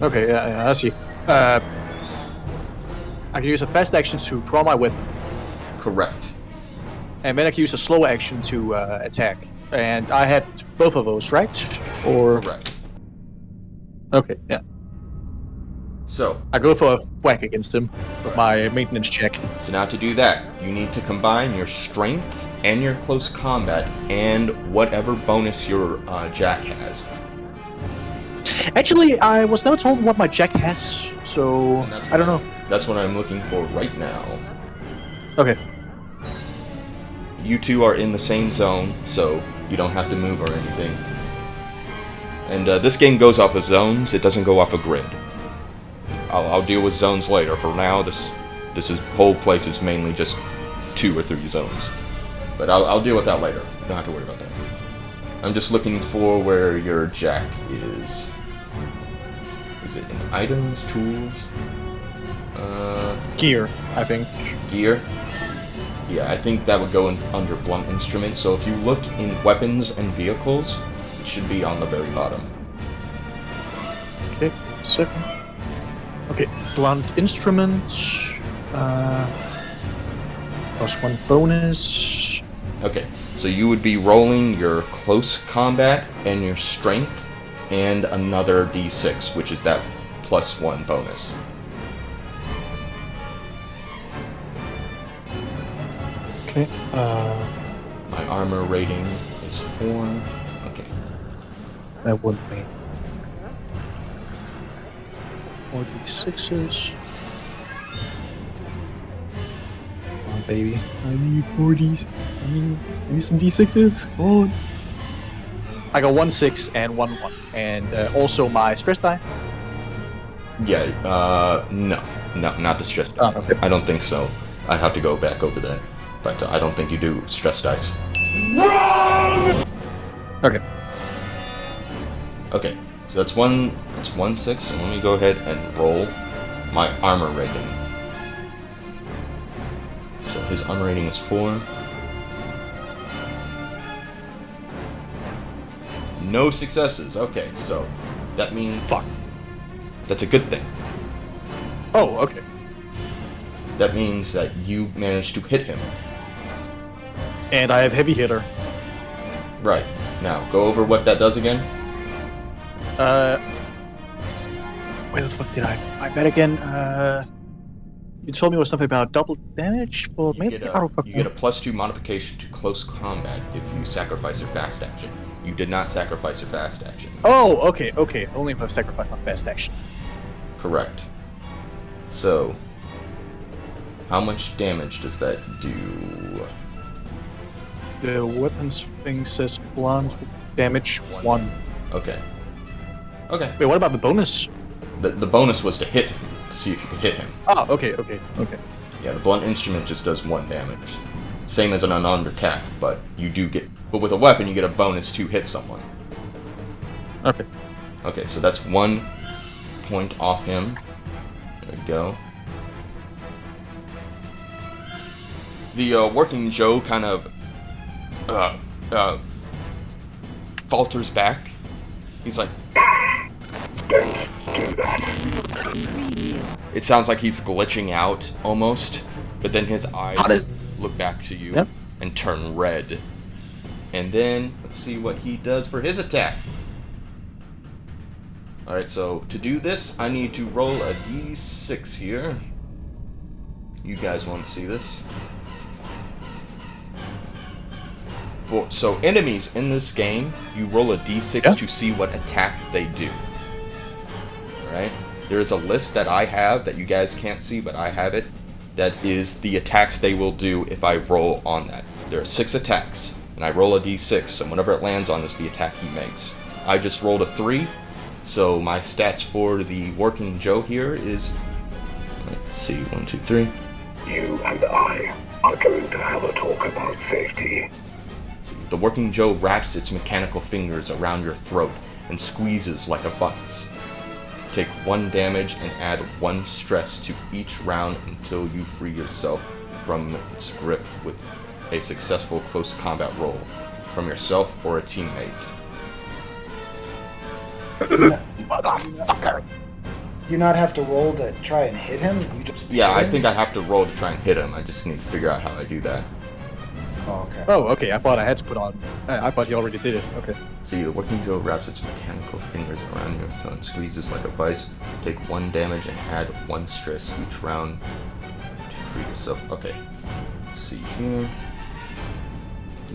Okay, yeah, I see. I can use a fast action to draw my weapon, Correct. and then I can use a slow action to attack. And I had both of those, right? Or Correct. okay, yeah. So, I go for a whack against him with my maintenance check. so now to do that, you need to combine your strength and your close combat and whatever bonus your Jack has. Actually, I was never told what my jack has, so I don't know. That's what I'm looking for right now. Okay. You two are in the same zone, so you don't have to move or anything. And this game goes off of zones, it doesn't go off a grid. I'll deal with zones later. For now, this whole place is mainly just 2 or 3 zones. But I'll deal with that later. You don't have to worry about that. I'm just looking for where your Jack is. Is it in items, tools? Gear, I think. Gear? Yeah, I think that would go under blunt instrument. So if you look in weapons and vehicles, it should be on the very bottom. Okay, second. Okay, blunt instrument. +1 bonus. Okay, so you would be rolling your close combat and your strength and another d6, which is that +1 bonus. Okay, My armor rating is 4. Okay. that would be 4d6s. Come on, baby. I need 4ds. I need some d6s. Oh. I got 1 6 and 1 1. And also my stress die. Yeah, no, not the stress die. Oh, okay. I don't think so. I'd have to go back over that. But I don't think you do stress dice. Okay. Okay, so that's 1 6, and let me go ahead and roll my armor rating. So his armor rating is 4. No successes. Okay, so that means... Fuck. That's a good thing. Oh, okay. That means that you managed to hit him. And I have heavy hitter. Right. Now, go over what that does again. Where the fuck did I bet again? You told me it was something about double damage for me. You get a +2 modification to close combat if you sacrifice your fast action. You did not sacrifice your fast action. Oh, okay. Only if I sacrifice my fast action. Correct. So, how much damage does that do? The weapons thing says blunt damage 1. Okay. Okay. Wait, what about the bonus? The bonus was to hit him, to see if you could hit him. Ah, okay. Yeah, the blunt instrument just does 1 damage. Same as an unarmed attack, but you do get... But with a weapon, you get a bonus to hit someone. Okay. Okay, so that's 1 point off him. There we go. The working Joe kind of falters back. He's like, Don't do that. it sounds like he's glitching out almost, but then his eyes look back to you Yep. and turn red. And then let's see what he does for his attack. Alright, so to do this, I need to roll a d6 here. You guys want to see this? So enemies in this game, you roll a d6 to see what attack they do. Alright? There's a list that I have that you guys can't see, but I have it. That is the attacks they will do if I roll on that. There are 6 attacks, and I roll a d6, and whenever it lands on is the attack he makes. I just rolled a 3, so my stats for the working Joe here is... Let's see, 1, 2, 3. You and I are going to have a talk about safety. The working Joe wraps its mechanical fingers around your throat and squeezes like a vice. Take 1 damage and add 1 stress to each round until you free yourself from its grip with a successful close combat roll from yourself or a teammate. Motherfucker. You not have to roll to try and hit him? You just Yeah, hit I him? think I have to roll to try and hit him. I just need to figure out how I do that. Oh, okay. Oh, okay. I thought I had to put on. I thought you already did it. Okay. See, the working Joe wraps its mechanical fingers around your throat and squeezes like a vice. Take 1 damage and add 1 stress each round to free yourself. Okay. Let's see here.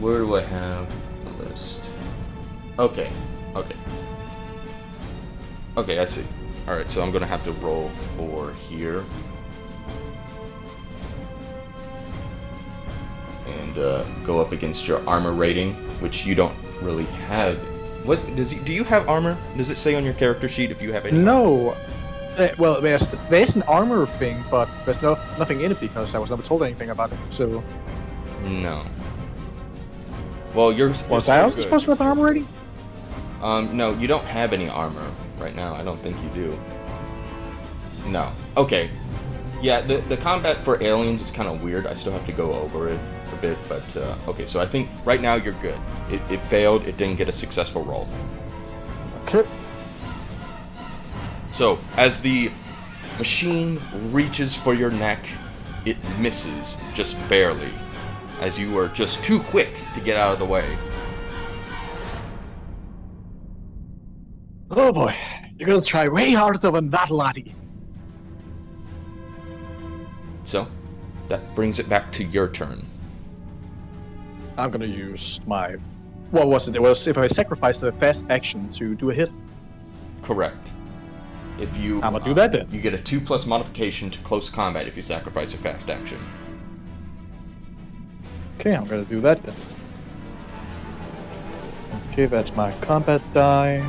Where do I have the list? Okay. Okay, I see. Alright, so I'm gonna have to roll for here. And go up against your armor rating, which you don't really have. What do you have armor? Does it say on your character sheet if you have any? No. Well, there's an armor thing, but there's nothing in it because I was never told anything about it. So. No. Well, Was I also supposed to have an armor rating? No, you don't have any armor right now. I don't think you do. No. Okay. Yeah, the combat for aliens is kind of weird. I still have to go over it a bit, but okay. So I think right now you're good. It failed. It didn't get a successful roll. Okay. So as the machine reaches for your neck, it misses just barely, as you were just too quick to get out of the way. Oh boy, you're gonna try way harder than that, laddie. So that brings it back to your turn. I'm gonna use my. What was it? It was if I sacrifice the fast action to do a hit. Correct. If you, I'm gonna do that then. You get a 2+ modification to close combat if you sacrifice your fast action. Okay, I'm gonna do that then. Okay, that's my combat die.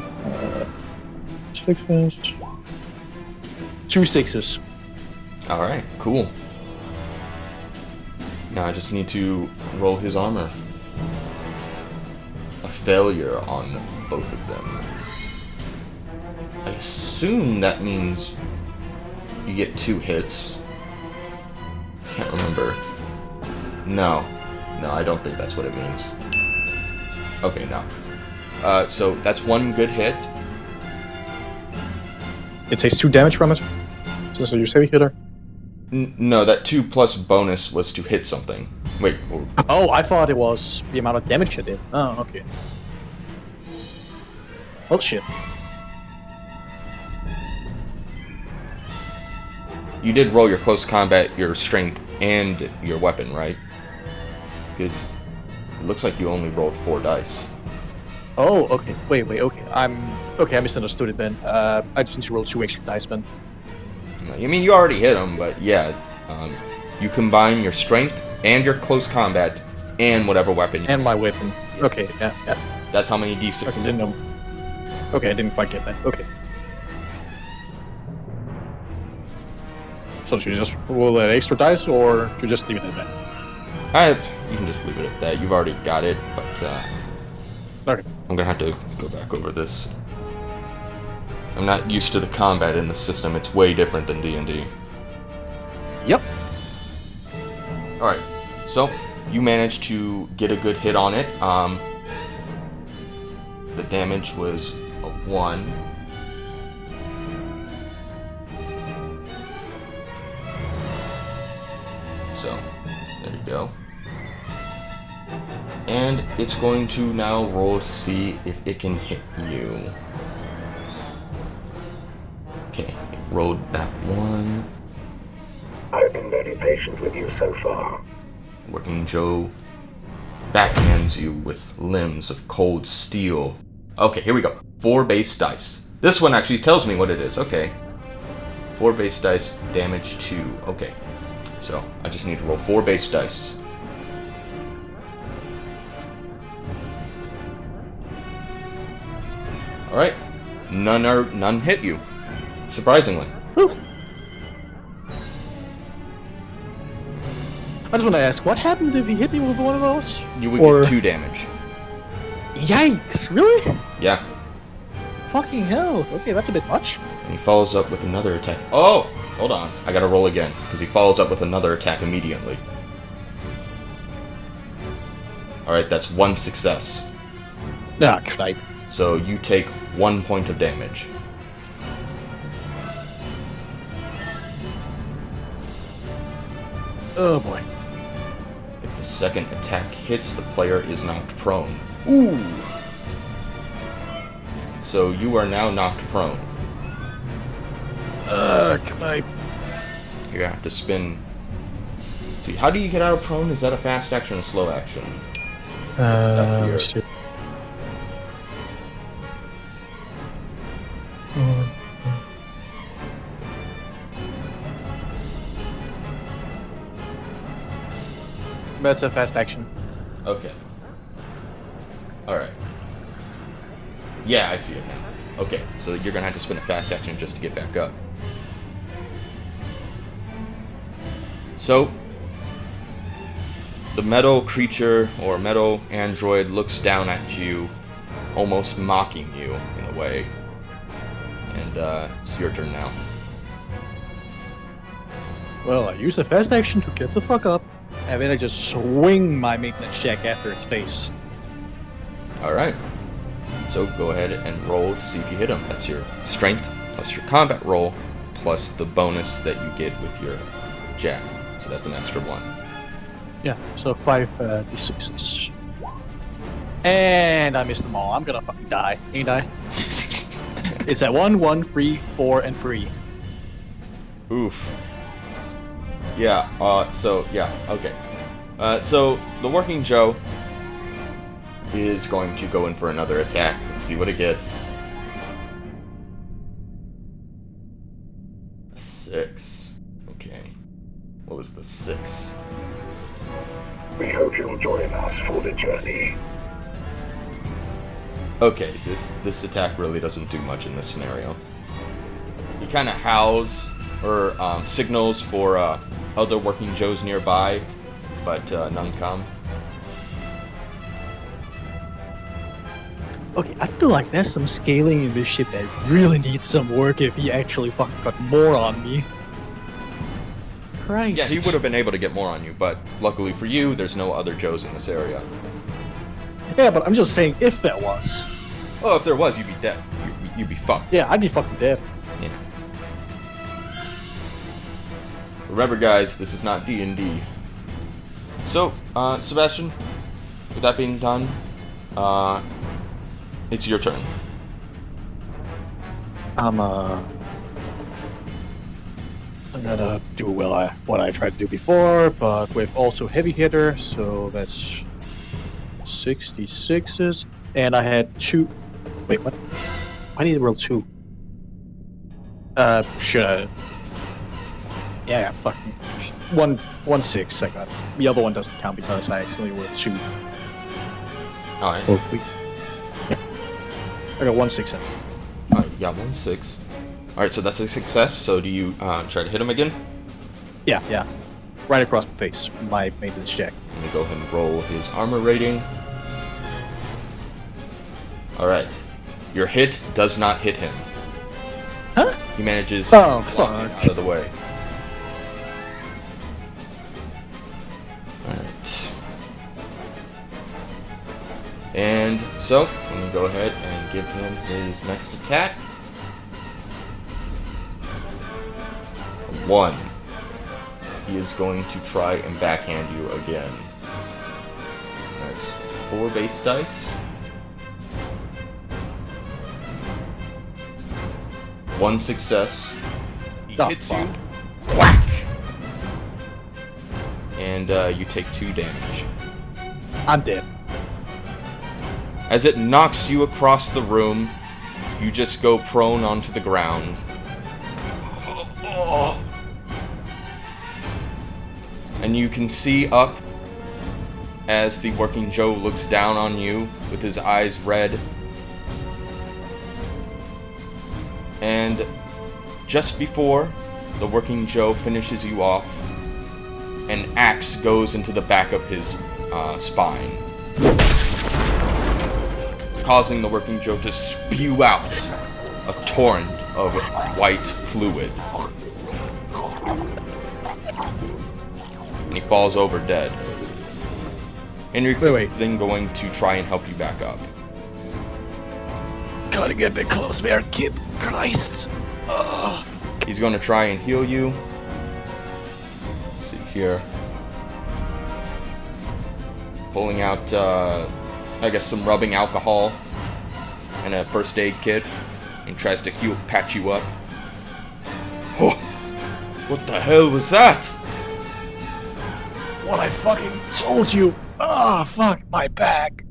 6s. 2 6s. All right, cool. Now I just need to roll his armor. A failure on both of them. I assume that means you get 2 hits. Can't remember. No, I don't think that's what it means. Okay, no. So that's 1 good hit. It takes 2 damage from it. So you say hitter? No, that 2+ bonus was to hit something. Wait. Oh, I thought it was the amount of damage it did. Oh, okay. Oh shit. You did roll your close combat, your strength, and your weapon, right? Because it looks like you only rolled 4 dice. Oh, okay. Wait, okay. I misunderstood it then. I just need to roll 2 extra dice then. I mean, you already hit him, but yeah. You combine your strength and your close combat and whatever weapon. And my weapon. Yes. Okay, yeah. That's how many d6. Okay, didn't know. Okay, I didn't quite get that. Okay. So should you just roll that extra dice, or should you just leave it at that? You can just leave it at that. You've already got it, but Okay. I'm gonna have to go back over this. I'm not used to the combat in the system. It's way different than D&D. Yep. Alright, so you managed to get a good hit on it. The damage was a 1. So, there you go. And it's going to now roll to see if it can hit you. Okay, it rolled that 1. I've been very patient with you so far. Working Joe backhands you with limbs of cold steel. Okay, here we go. 4 base dice. This one actually tells me what it is. Okay. 4 base dice, damage 2. Okay. So, I just need to roll 4 base dice. Alright. None hit you. Surprisingly. Whew. I just want to ask, what happened if he hit me with one of those? You would Or- get 2 damage. Yikes! Really? Yeah. Fucking hell. Okay, that's a bit much. And he follows up with another attack. Oh! Hold on. I gotta roll again, because he follows up with another attack immediately. Alright, that's 1 success. Ah, cripe. So you take 1 point of damage. Oh boy. If the second attack hits, the player is knocked prone. Ooh! So you are now knocked prone. Cripe. You have to spin. Let's see, how do you get out of prone? Is that a fast action or a slow action? Here. Shit. That's a fast action. Okay. Alright. Yeah, I see it now. Okay, so you're gonna have to spin a fast action just to get back up. So, the metal creature or metal android looks down at you, almost mocking you in a way. And it's your turn now. Well, I use the fast action to get the fuck up, and then I just swing my maintenance check after its face. Alright. So go ahead and roll to see if you hit him. That's your strength plus your combat roll plus the bonus that you get with your jab. So that's an extra 1. Yeah, so 5 d6s. And I missed them all. I'm gonna fucking die, ain't I? It's at 1, 1, 3, 4, and 3. Oof. Yeah, okay. So the Working Joe is going to go in for another attack. Let's see what it gets. A 6. Okay. What was the 6? We hope you'll join us for the journey. Okay, this attack really doesn't do much in this scenario. He kind of howls or signals for other Working Joes nearby, but none come. Okay, I feel like there's some scaling in this shit that really needs some work if he actually fucking got more on me. Christ. Yeah, he would have been able to get more on you, but luckily for you, there's no other Joes in this area. Yeah, but I'm just saying, if there was. Oh, if there was, you'd be dead. You'd be fucked. Yeah, I'd be fucking dead. Yeah. Remember, guys, this is not D&D. So, Sebastian, with that being done, it's your turn. I'm gonna do what I tried to do before, but with also heavy hitter, so that's 66s, and I had 2. Wait, what? I need to roll 2. Should I? Yeah, fucking 1-6. I got it. The other one doesn't count because I accidentally rolled 2. Alright. Oh, wait. Yeah. I got 1-6. Alright, yeah, 1-6. Alright, so that's a success. So do you try to hit him again? Yeah. Right across the face. My maintenance check. Let me go ahead and roll his armor rating. Alright. Your hit does not hit him. Huh? He manages Oh, to block it fuck. out of the way. Alright. And so, let me go ahead and give him his next attack. 1. He is going to try and backhand you again. That's 4 base dice. 1 success. He Oh, hits fuck. you. Whack! And you take 2 damage. I'm dead. As it knocks you across the room, you just go prone onto the ground. And you can see up as the Working Joe looks down on you with his eyes red. And just before the Working Joe finishes you off, an axe goes into the back of his spine, causing the Working Joe to spew out a torrent of white fluid. And he falls over dead. Enrico Wait. is then going to try and help you back up. Gotta get a bit close there, Kip. Christ. He's going to try and heal you. Let's see here. Pulling out, I guess, some rubbing alcohol and a first aid kit, and tries to patch you up. Oh, what the hell was that? What I fucking told you. Fuck my back.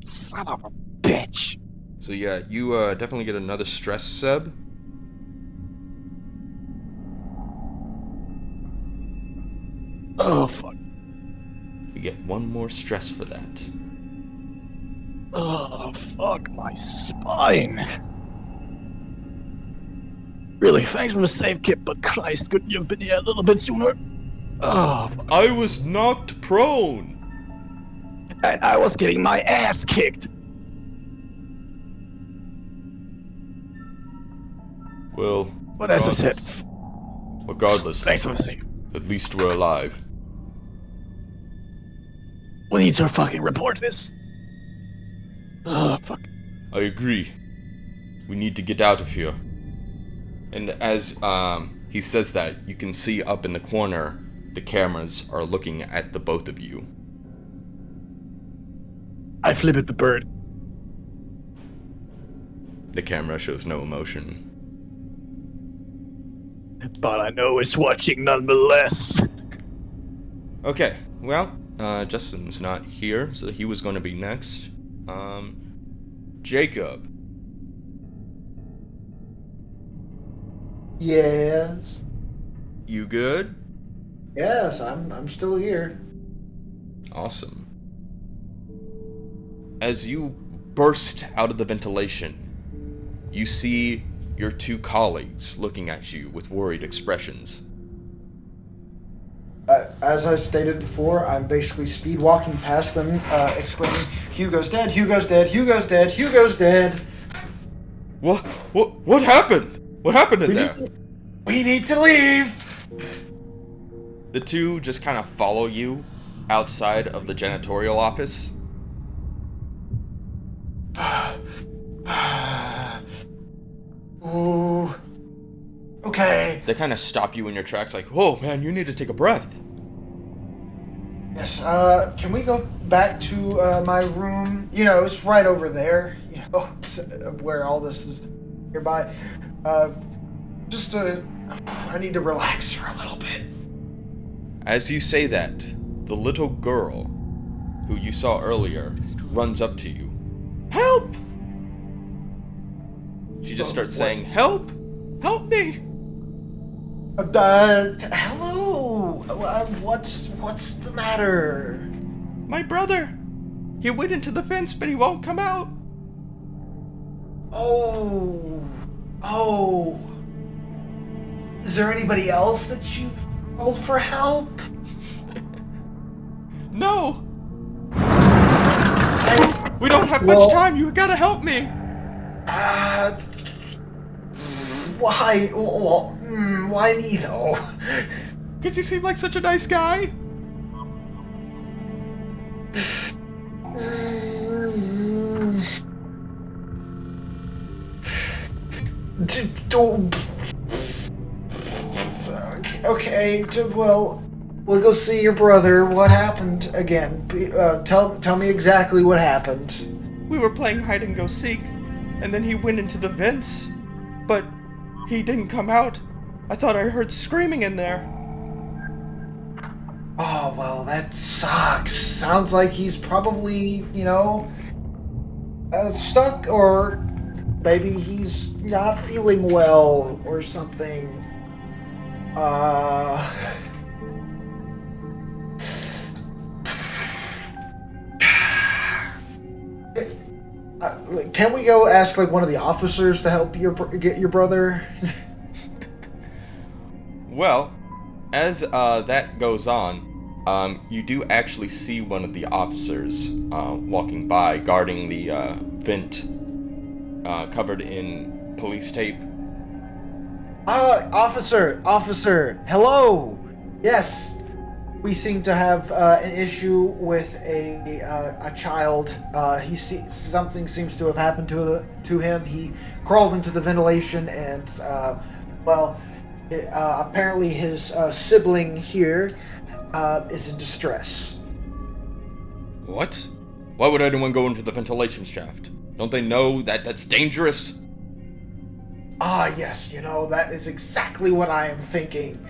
Son of a bitch. So yeah, you definitely get another stress, Seb. Oh, fuck. You get 1 more stress for that. Oh, fuck my spine. Really, thanks for the save, Kip, but Christ, couldn't you have been here a little bit sooner? Oh, fuck. I was knocked prone. I was getting my ass kicked. Well, But as I said, regardless, thanks for the save. at least we're alive. We need to fucking report this. Oh, fuck. I agree. We need to get out of here. And as he says that, you can see up in the corner, the cameras are looking at the both of you. I flip at the bird. The camera shows no emotion. But I know it's watching nonetheless. Okay, well, Justin's not here, so he was going to be next. Jacob. Yes. You good? Yes, I'm still here. Awesome. As you burst out of the ventilation, you see your 2 colleagues looking at you with worried expressions. As I stated before, I'm basically speed walking past them, exclaiming, "Hugo's dead! Hugo's dead! Hugo's dead! Hugo's dead!" What happened? What happened in there? We need to leave. The 2 just kind of follow you outside of the janitorial office. Ooh. Okay. They kind of stop you in your tracks like, "Whoa, man, you need to take a breath." Yes. Can we go back to my room? You know, it's right over there. You know, where all this is nearby. I need to relax for a little bit. As you say that, the little girl who you saw earlier runs up to you. "Help!" She just starts saying, "Help! Help me!" Hello. What's the matter? My brother! He went into the fence, but he won't come out! Oh. Is there anybody else that you've called for help? No! I, We don't have Well- much time, you gotta help me! Why? Well, why me though? Cause you seem like such a nice guy! Okay, well, we'll go see your brother. What happened again? Tell me exactly what happened. We were playing hide and go seek, and then he went into the vents, but he didn't come out. I thought I heard screaming in there. Oh, well, that sucks. Sounds like he's probably, stuck, or maybe he's not feeling well or something. Can we go ask one of the officers to help get your brother? Well, as that goes on, you do actually see one of the officers walking by, guarding the vent covered in police tape. Officer, hello. Yes, we seem to have an issue with a child. Something seems to have happened to him. He crawled into the ventilation, and apparently his sibling here is in distress. What? Why would anyone go into the ventilation shaft? Don't they know that that's dangerous? Ah, yes, that is exactly what I am thinking.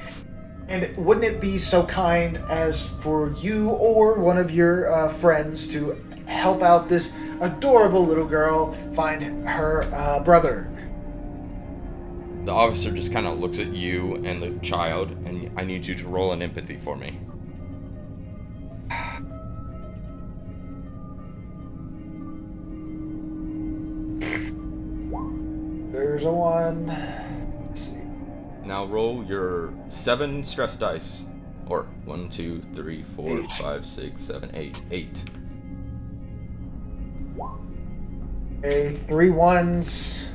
And wouldn't it be so kind as for you or one of your friends to help out this adorable little girl find her brother? The officer just kind of looks at you and the child, and I need you to roll an empathy for me. There's a 1. Let's see. Now roll your 7 stress dice. Or 1, 2, 3, 4, 8. 5, 6, 7, 8. 8. Okay, 3 1s.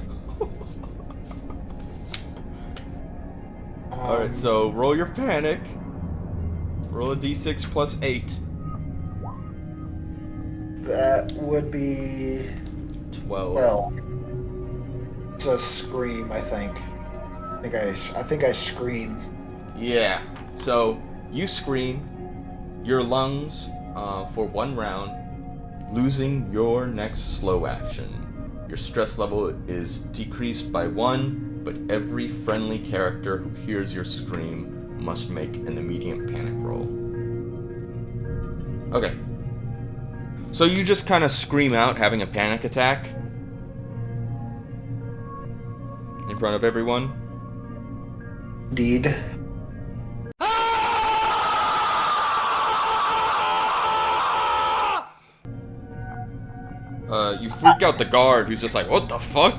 Alright, so roll your panic. Roll a d6 plus 8. That would be 12. It's a scream, I think. I think I scream. Yeah. So you scream your lungs for 1 round, losing your next slow action. Your stress level is decreased by 1, but every friendly character who hears your scream must make an immediate panic roll. Okay. So you just kind of scream out, having a panic attack in front of everyone. Indeed. You freak out the guard, who's just like, what the fuck?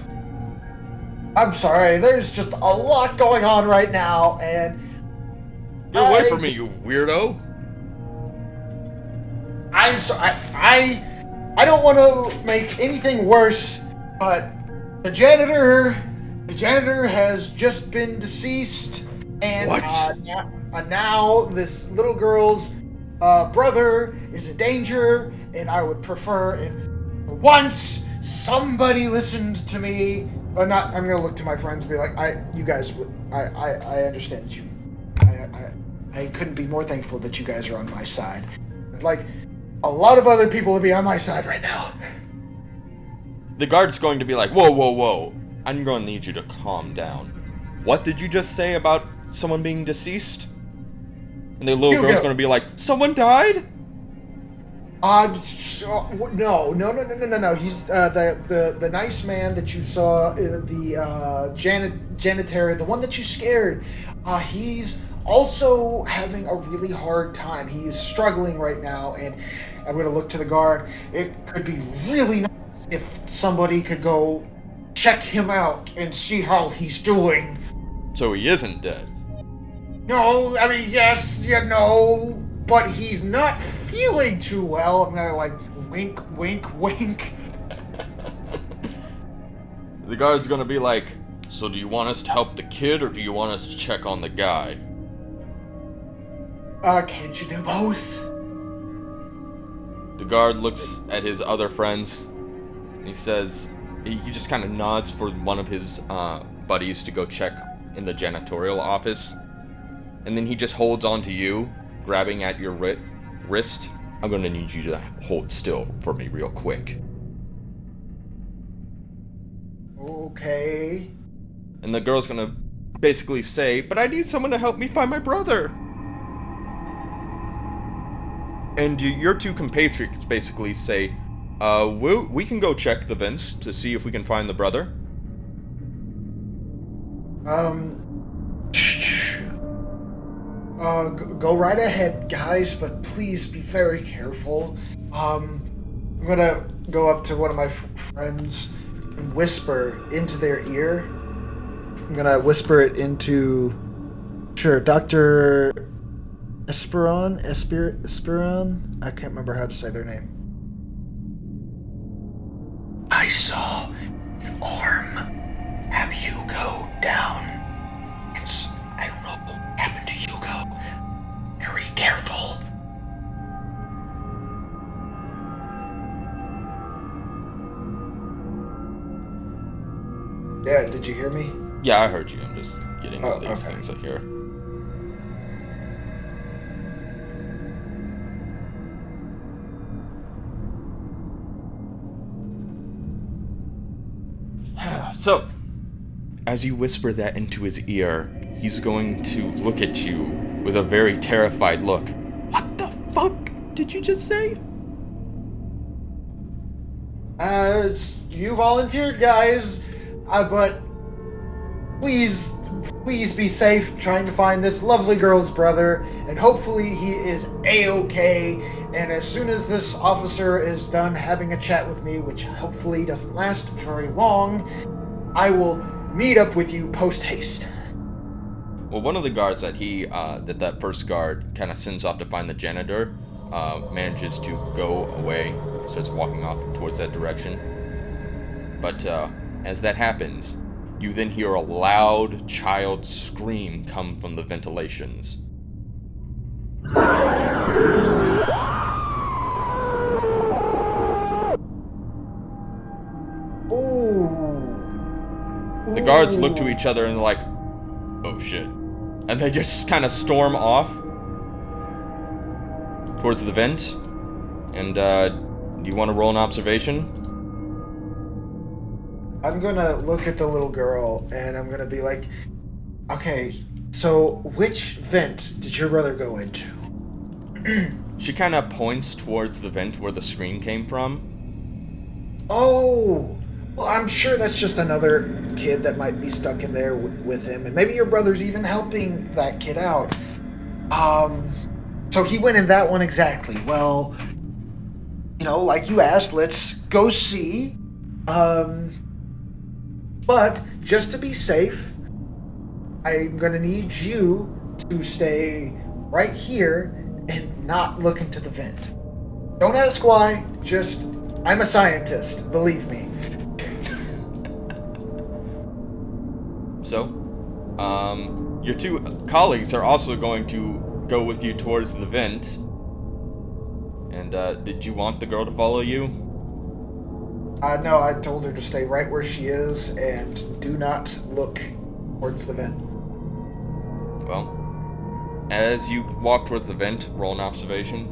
I'm sorry, there's just a lot going on right now, and Get away from me, you weirdo! I'm sorry. I don't want to make anything worse, but the janitor has just been deceased, and What? now this little girl's brother is in danger, and I would prefer if for once somebody listened to me. Or not. I'm gonna look to my friends and be like, I understand you. I couldn't be more thankful that you guys are on my side. Like, a lot of other people would be on my side right now. The guard's going to be like, whoa, whoa, whoa. I'm going to need you to calm down. What did you just say about someone being deceased? And the little girl's going to be like, someone died? No. He's the nice man that you saw in the janitary, the one that you scared. He's also having a really hard time. He is struggling right now, and I'm gonna look to the guard. It could be really nice if somebody could go check him out and see how he's doing. So he isn't dead. No, I mean, yes, but he's not feeling too well. I'm gonna like wink, wink, wink. The guard's gonna be like, so do you want us to help the kid or do you want us to check on the guy? Can't you do both? The guard looks at his other friends and he says, he just kind of nods for one of his buddies to go check in the janitorial office. And then he just holds on to you, grabbing at your wrist. I'm gonna need you to hold still for me real quick. Okay. And the girl's gonna basically say, but I need someone to help me find my brother. And your two compatriots basically say, we can go check the vents to see if we can find the brother. Go right ahead, guys, but please be very careful. I'm gonna go up to one of my friends and whisper into their ear. I'm gonna whisper it into, sure, Dr. Esperon? I can't remember how to say their name. I saw an arm have Hugo down. I don't know what happened to Hugo. Very careful. Yeah, did you hear me? Yeah, I heard you. I'm just getting all these okay. things up here. So, as you whisper that into his ear, he's going to look at you with a very terrified look. What the fuck did you just say? You volunteered, guys, but please be safe trying to find this lovely girl's brother, and hopefully he is A-okay, and as soon as this officer is done having a chat with me, which hopefully doesn't last very long, I will meet up with you post-haste. Well, one of the guards that that first guard kind of sends off to find the janitor, manages to go away, starts walking off towards that direction. But as that happens, you then hear a loud child scream come from the ventilations. The guards look to each other and they're like, oh shit. And they just kind of storm off towards the vent. And do you want to roll an observation? I'm gonna look at the little girl and I'm gonna be like, okay, so which vent did your brother go into? She kind of points towards the vent where the scream came from. Oh, well, I'm sure that's just another kid that might be stuck in there with him, and maybe your brother's even helping that kid out. So he went in that one exactly. Well, like you asked, let's go see. But just to be safe, I'm gonna need you to stay right here and not look into the vent. Don't ask why, just, I'm a scientist, believe me. So, your two colleagues are also going to go with you towards the vent. And, did you want the girl to follow you? No, I told her to stay right where she is and do not look towards the vent. Well, as you walk towards the vent, roll an observation.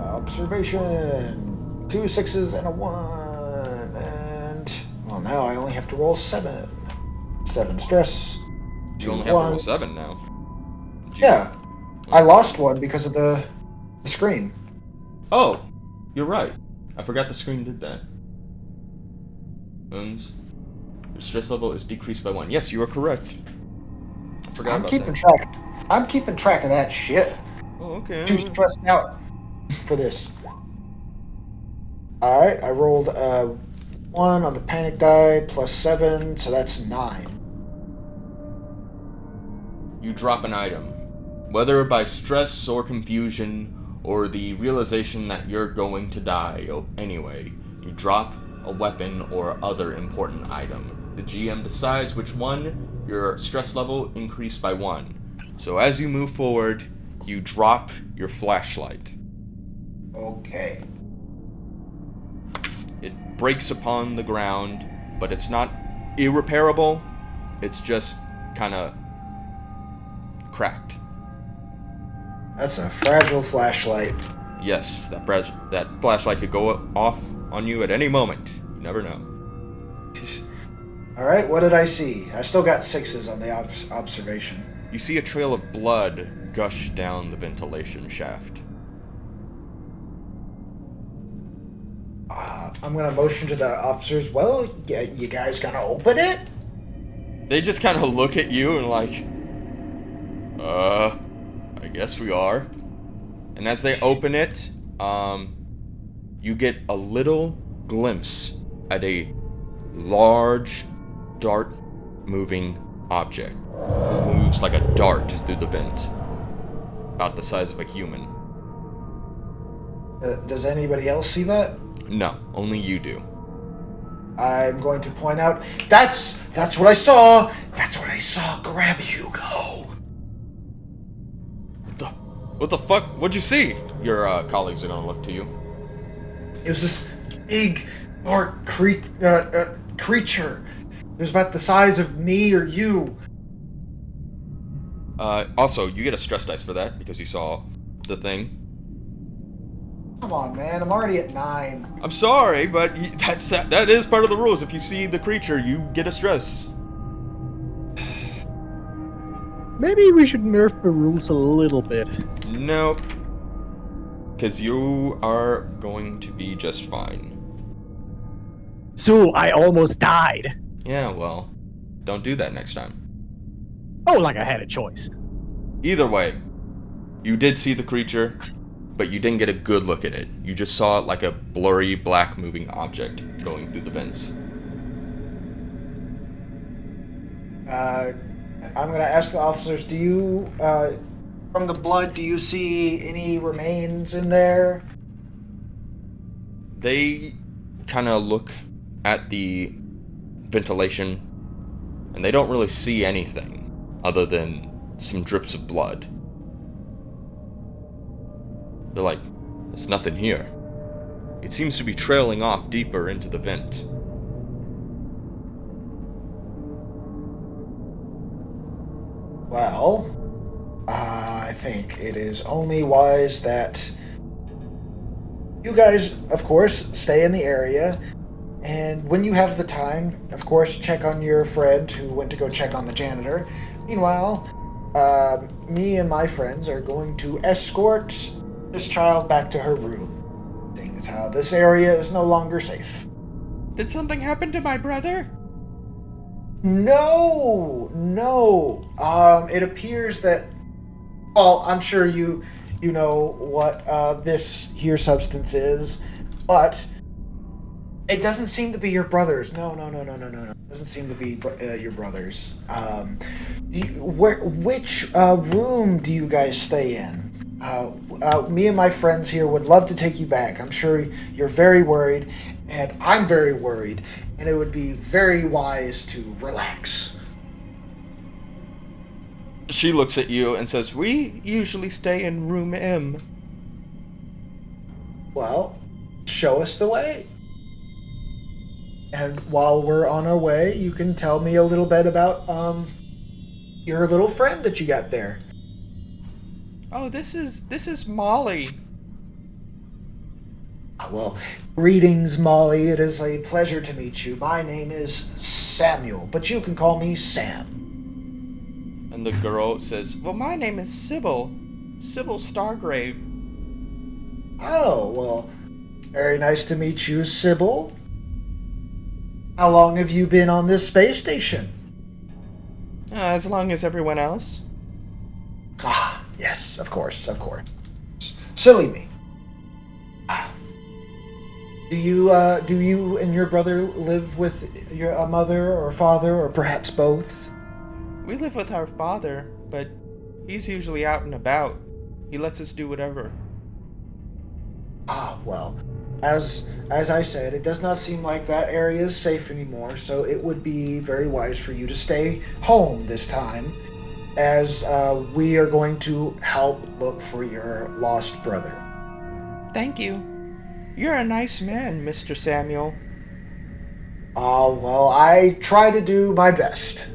Observation. 2 6s and a 1. And, well, now I only have to roll 7. 7 stress. You only have to roll 7 now. Yeah. I lost one because of the screen. Oh, you're right. I forgot the screen did that. Your stress level is decreased by 1. Yes, you are correct. I forgot I'm about keeping that. track. I'm keeping track of that shit. Oh, okay. Too stressed out for this. Alright, I rolled 1 on the panic die, plus 7, so that's 9. You drop an item. Whether by stress or confusion, or the realization that you're going to die anyway, you drop a weapon or other important item. The GM decides which one, your stress level increased by 1. So as you move forward, you drop your flashlight. Okay. It breaks upon the ground, but it's not irreparable. It's just kind of cracked. That's a fragile flashlight. Yes, that flashlight could go off on you at any moment. You never know. Alright, what did I see? I still got 6s on the observation. You see a trail of blood gush down the ventilation shaft. I'm gonna motion to the officers. Well, yeah, you guys gonna open it? They just kind of look at you and like, I guess we are. And as they open it, you get a little glimpse at a large, dart-moving object. It moves like a dart through the vent, about the size of a human. Does anybody else see that? No, only you do. I'm going to point out, that's what I saw! That's what I saw! Grab Hugo! What the fuck? What'd you see? Your colleagues are gonna look to you. It was this big, dark creature. It was about the size of me or you. Also, you get a stress dice for that, because you saw the thing. Come on, man, I'm already at 9. I'm sorry, but that is part of the rules. If you see the creature, you get a stress. Maybe we should nerf the rules a little bit. Nope. Because you are going to be just fine. So I almost died. Yeah, well, don't do that next time. Oh, like I had a choice. Either way, you did see the creature, but you didn't get a good look at it. You just saw it like a blurry, black moving object going through the vents. I'm gonna ask the officers, do you, from the blood, do you see any remains in there? They kind of look at the ventilation, and they don't really see anything other than some drips of blood. They're like, there's nothing here. It seems to be trailing off deeper into the vent. Well, I think it is only wise that you guys, of course, stay in the area, and when you have the time, of course, check on your friend who went to go check on the janitor. Meanwhile, me and my friends are going to escort this child back to her room, seeing as how this area is no longer safe. Did something happen to my brother? No. It appears that. Well, I'm sure you know what this here substance is, but it doesn't seem to be your brother's. No. It doesn't seem to be your brother's. Which room do you guys stay in? Me and my friends here would love to take you back. I'm sure you're very worried, and I'm very worried, and it would be very wise to relax. She looks at you and says, we usually stay in room M. Well, show us the way. And while we're on our way, you can tell me a little bit about your little friend that you got there. Oh, this is Molly. Well, greetings, Molly. It is a pleasure to meet you. My name is Samuel, but you can call me Sam. And the girl says, well, my name is Sybil. Sybil Stargrave. Oh, well, very nice to meet you, Sybil. How long have you been on this space station? As long as everyone else. Ah, yes, of course, of course. Silly me. Do you and your brother live with a mother or father or perhaps both? We live with our father, but he's usually out and about. He lets us do whatever. Ah, well, as I said, it does not seem like that area is safe anymore, so it would be very wise for you to stay home this time, as we are going to help look for your lost brother. Thank you. You're a nice man, Mr. Samuel. Well, I try to do my best.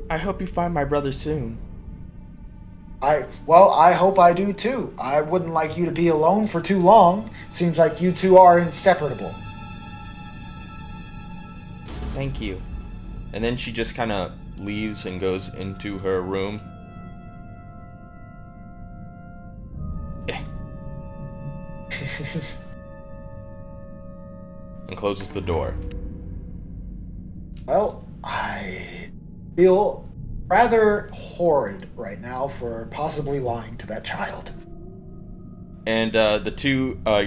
I hope you find my brother soon. I hope I do too. I wouldn't like you to be alone for too long. Seems like you two are inseparable. Thank you. And then she just kind of leaves and goes into her room. And closes the door. Well, I feel rather horrid right now for possibly lying to that child. And your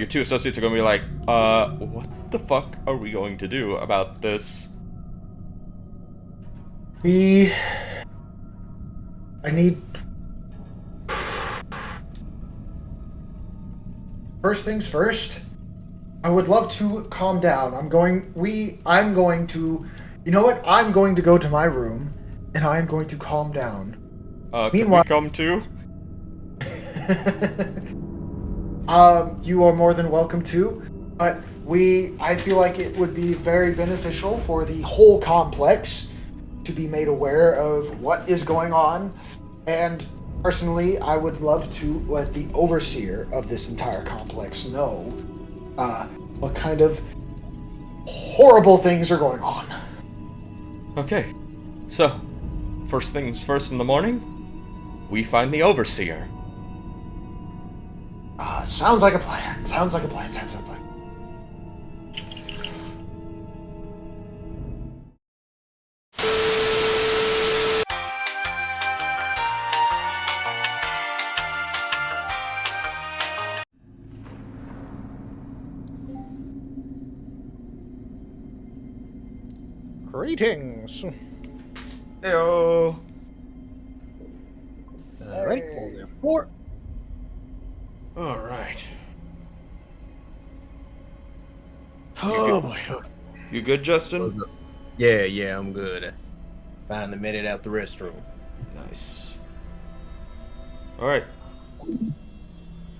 two associates are going to be like, what the fuck are we going to do about this? I need... First things first, I would love to calm down. I'm going to... You know what? I'm going to go to my room, and I'm going to calm down. Meanwhile, can we come too? You are more than welcome to, but I feel like it would be very beneficial for the whole complex to be made aware of what is going on, and personally, I would love to let the overseer of this entire complex know what kind of horrible things are going on. Okay, so, first things first in the morning, we find the overseer. Sounds like a plan. Sounds like a plan. Greetings. Heyo. Alright, hold there. 4. All right. Oh boy. Okay. You good, Justin? Yeah, I'm good. Finally made it out the restroom. Nice. All right.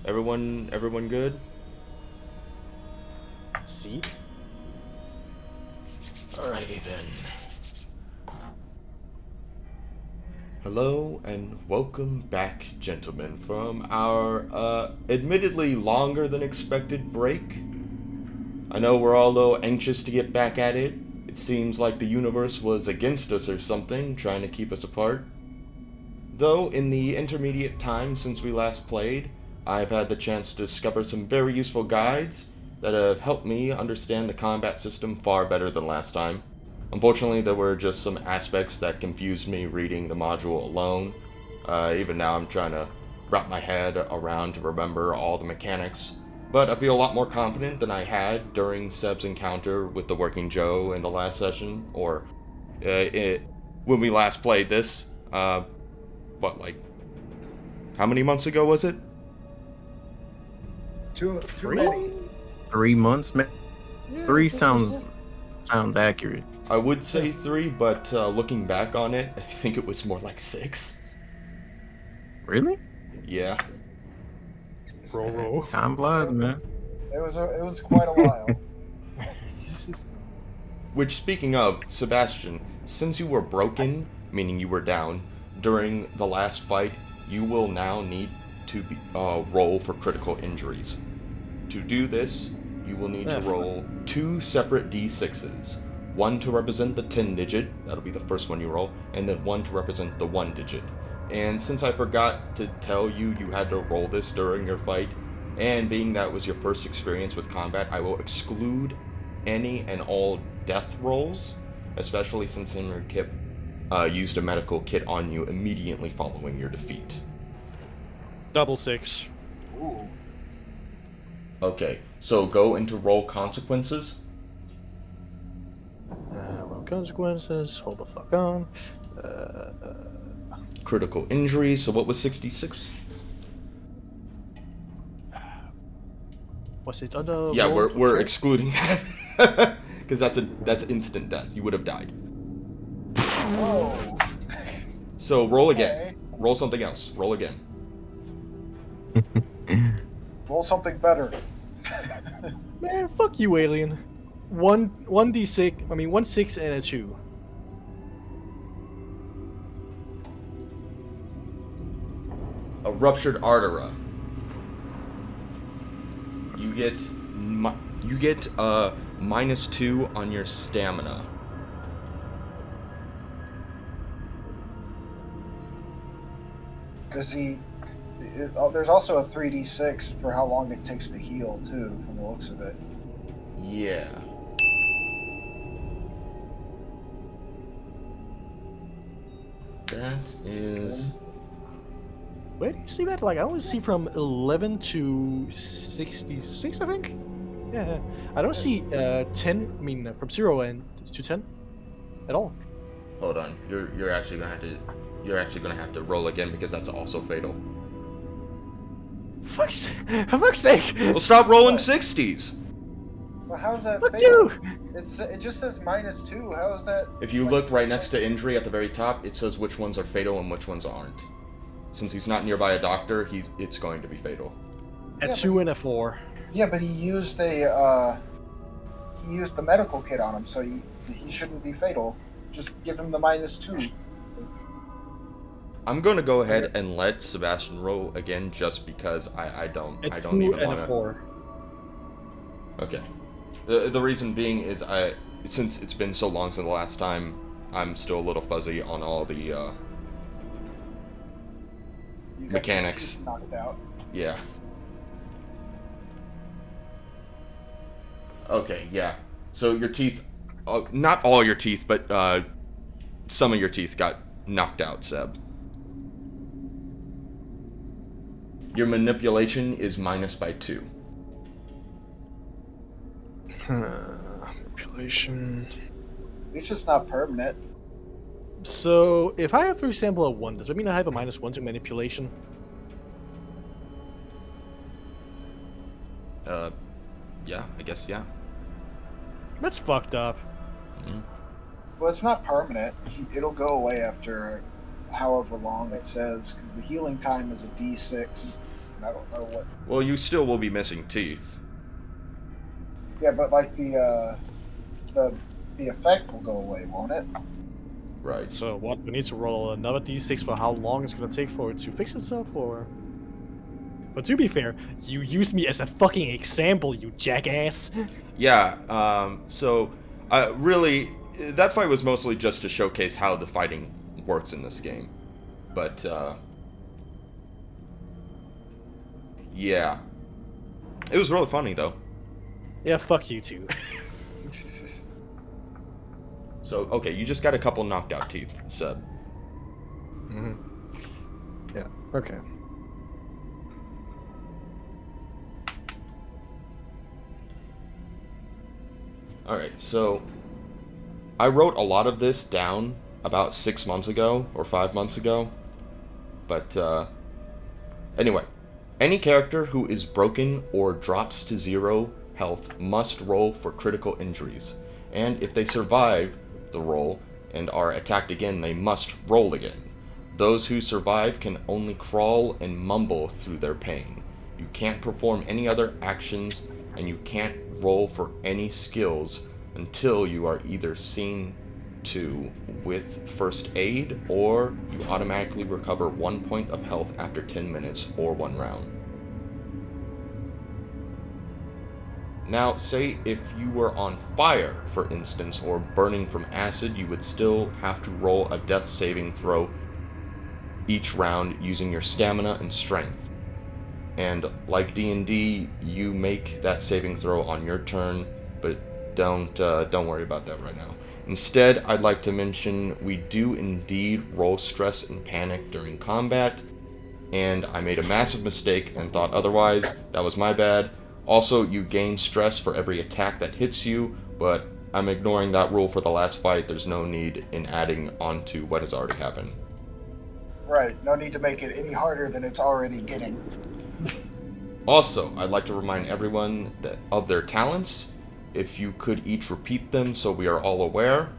Everyone good? See? Alrighty then. Hello and welcome back, gentlemen, from our admittedly longer than expected break. I know we're all a little anxious to get back at it. It seems like the universe was against us or something, trying to keep us apart. Though, in the intermediate time since we last played, I've had the chance to discover some very useful guides that have helped me understand the combat system far better than last time. Unfortunately, there were just some aspects that confused me reading the module alone. Even now I'm trying to wrap my head around to remember all the mechanics. But I feel a lot more confident than I had during Seb's encounter with the Working Joe in the last session, or when we last played this. But like, how many months ago was it? Too many. 3 months, man. Yeah, 3 sounds accurate. I would say 3, but looking back on it, I think it was more like 6. Really? Yeah. Roll. Time flies, man. It was quite a while. Which, speaking of, Sebastian, since you were broken, meaning you were down, during the last fight, you will now need to roll for critical injuries. To do this, you will need to roll 2 separate d6s. One to represent the 10 digit, that'll be the first one you roll, and then one to represent the 1 digit. And since I forgot to tell you you had to roll this during your fight, and being that was your first experience with combat, I will exclude any and all death rolls, especially since Henry Kip used a medical kit on you immediately following your defeat. Double 6. Ooh. Okay, so go into roll consequences. Roll consequences. Hold the fuck on. Critical injuries, so what was 66? Was it on the Yeah, roll we're for- excluding that. Because that's instant death. You would have died. Whoa. So roll again. Okay. Roll something else. Roll again. Roll something better. Man, fuck you, alien. 1d6. I mean, 1 6 and a 2. A ruptured artery. You get -2 on your stamina. Does he? There's also a 3d6 for how long it takes to heal too, from the looks of it. Yeah. That is. Where do you see that? Like, I only see from 11 to 66, I think? Yeah. I don't see 10, I mean, from 0 and to 10 at all. Hold on. You're actually gonna have to roll again because that's also fatal. For fuck's sake! Well, stop rolling 60s. Well, how's that? Fuck fatal? you! It just says -2. How is that? If you look right next to injury at the very top, it says which ones are fatal and which ones aren't. Since he's not nearby a doctor, it's going to be fatal. A Yeah, 2 and a 4. Yeah, but he used the medical kit on him, so he shouldn't be fatal. Just give him the -2. I'm going to go ahead and let Sebastian roll again, just because I don't A 2 even and want a to. 4. Okay. The reason being is since it's been so long since the last time, I'm still a little fuzzy on all the You got mechanics. your teeth knocked out. Yeah. Okay, yeah. So your teeth, not all your teeth, but some of your teeth got knocked out, Seb. Your manipulation is -2. Manipulation. It's just not permanent. So, if I have, for example, a 1, does that mean I have a -1 to manipulation? Yeah, I guess, yeah. That's fucked up. Well, it's not permanent. It'll go away after however long it says, because the healing time is a d6. And I don't know what. Well, you still will be missing teeth. Yeah, but like the effect will go away, won't it? Right. So, what? We need to roll another d6 for how long it's gonna take for it to fix itself, or? But to be fair, you used me as a fucking example, you jackass. Yeah, so, really, that fight was mostly just to showcase how the fighting works in this game. But, yeah. It was really funny, though. Yeah, fuck you too. So, okay, you just got a couple knocked out teeth, Seb. Yeah, okay. Alright, so I wrote a lot of this down about 6 months ago, or 5 months ago. But, anyway. Any character who is broken or drops to 0 health must roll for critical injuries. And if they survive the roll and are attacked again, they must roll again. Those who survive can only crawl and mumble through their pain. You can't perform any other actions, and you can't roll for any skills until you are either seen to with first aid, or you automatically recover 1 point of health after 10 minutes or 1 round. Now, say if you were on fire, for instance, or burning from acid, you would still have to roll a death saving throw each round using your stamina and strength. And like D&D, you make that saving throw on your turn, but don't worry about that right now. Instead, I'd like to mention we do indeed roll stress and panic during combat, and I made a massive mistake and thought otherwise. That was my bad. Also, you gain stress for every attack that hits you, but I'm ignoring that rule for the last fight. There's no need in adding on to what has already happened. Right, no need to make it any harder than it's already getting. Also, I'd like to remind everyone that of their talents. If you could each repeat them so we are all aware.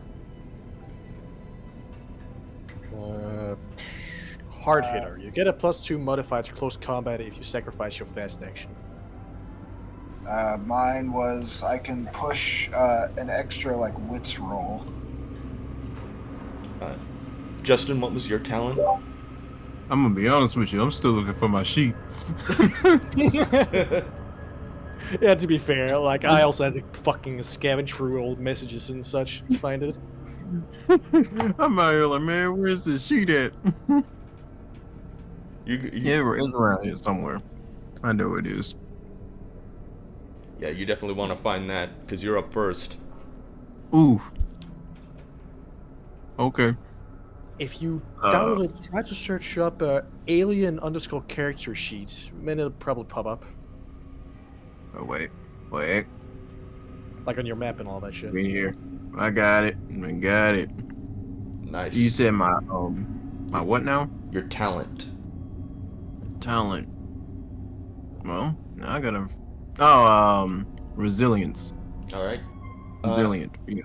Hard hitter. You get a +2 modifier to close combat if you sacrifice your fast action. Mine was I can push an extra like wits roll. Justin, what was your talent? I'm gonna be honest with you. I'm still looking for my sheet. Yeah, to be fair, like I also had to fucking scavenge through old messages and such to find it. I'm out here like, man, where's the sheet at? Yeah, it's around here somewhere. I know it is. Yeah, you definitely want to find that because you're up first. Ooh. Okay. If you download it, try to search up alien_character sheet, then it'll probably pop up. Oh wait. Like on your map and all that shit. In here. I got it. Nice. You said my what now? Your talent. Talent. Well, now I gotta. Resilience. All right. Resilient. Yeah.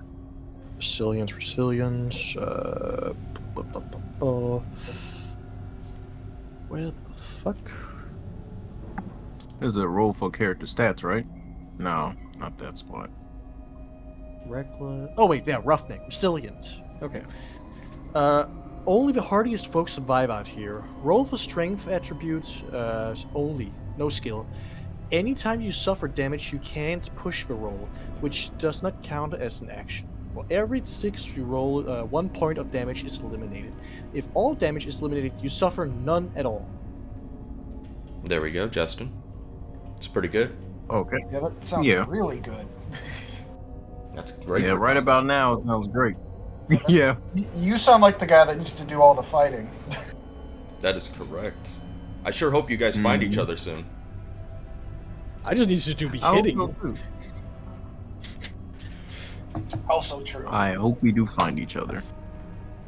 Resilience. Where the fuck? There's a roll for character stats, right? No, not that spot. Reckless. Oh wait, yeah, roughneck. Resilient. Okay. Only the hardiest folks survive out here. Roll for strength attribute only, no skill. Anytime you suffer damage, you can't push the roll, which does not count as an action. For every 6 you roll, 1 point of damage is eliminated. If all damage is eliminated, you suffer none at all. There we go, Justin. It's pretty good. Okay. Yeah, that sounds really good. That's great. Yeah, right about now it sounds great. Yeah. You sound like the guy that needs to do all the fighting. That is correct. I sure hope you guys find each other soon. I just need to do I hope beheading. so, too. Also true. I hope we do find each other.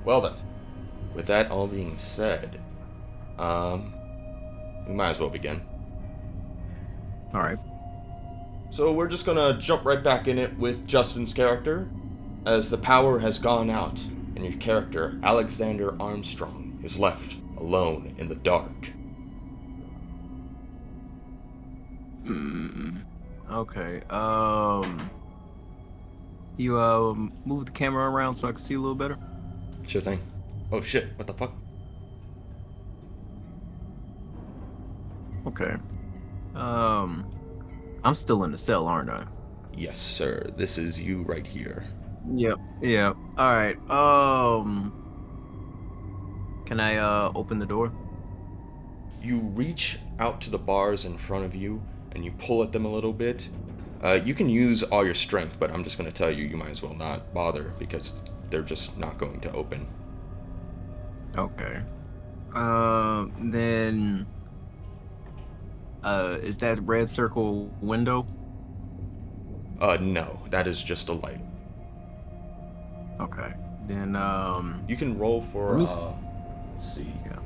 Well then, with that all being said, we might as well begin. All right. So we're just gonna jump right back in it with Justin's character, as the power has gone out, and your character, Alexander Armstrong, is left alone in the dark. Okay. You move the camera around so I can see a little better. Sure thing. Oh shit, what the fuck? Okay. I'm still in the cell, aren't I? Yes, sir. This is you right here. Yep. Yeah. All right. Can I open the door? You reach out to the bars in front of you, and you pull at them a little bit. You can use all your strength, but I'm just going to tell you, you might as well not bother, because they're just not going to open. Okay. Then... is that red circle window? No. That is just a light. Okay. Then, You can roll for, Let's see. Yeah.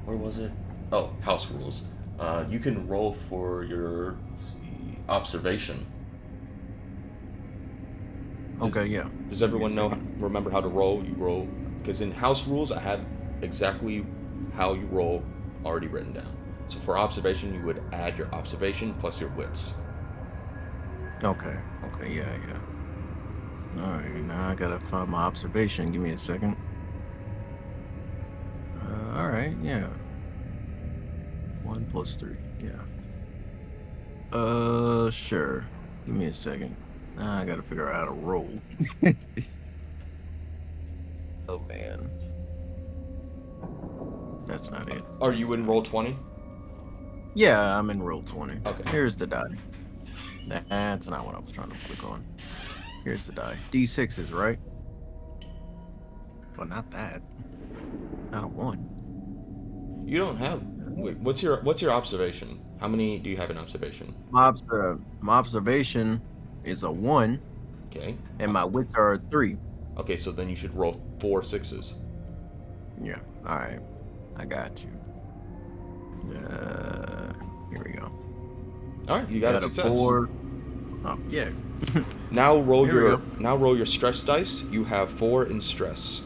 Where was it? Oh, house rules. You can roll for your, let's see, observation. Okay, yeah. Does everyone remember how to roll? You roll, because in house rules, I have exactly how you roll already written down. So for observation, you would add your observation plus your wits. Okay, yeah. Alright, now I gotta find my observation. Give me a second. Alright, yeah. 1 + 3, yeah. Sure. Give me a second. Now I gotta figure out how to roll. Oh, man. That's not it. Are you in roll 20? Yeah, I'm in roll 20. Okay. Here's the die. That's not what I was trying to click on. Here's the die. D6s, right? Well, not that. Not a 1. You don't have. Wait, what's your observation? How many do you have in observation? My observation is a 1, Okay. and my wits are a 3. Okay, so then you should roll 4 6s. Yeah. All right. I got you. Here we go. All right, you got a success. 4. Oh, yeah. Now roll Here we your stress dice. You have 4 in stress.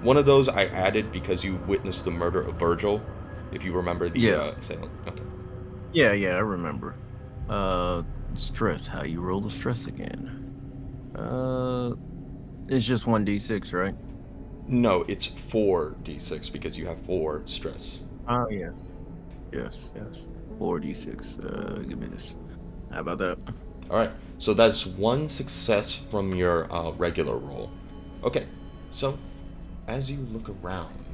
One of those I added because you witnessed the murder of Virgil. If you remember the sale. Okay. Yeah, I remember. Stress. How you roll the stress again? It's just 1d6, right? No, it's 4d6 because you have 4 stress. Oh, yes. Yes. 4d6. Give me this. How about that? All right, so that's 1 success from your regular roll. Okay, so as you look around,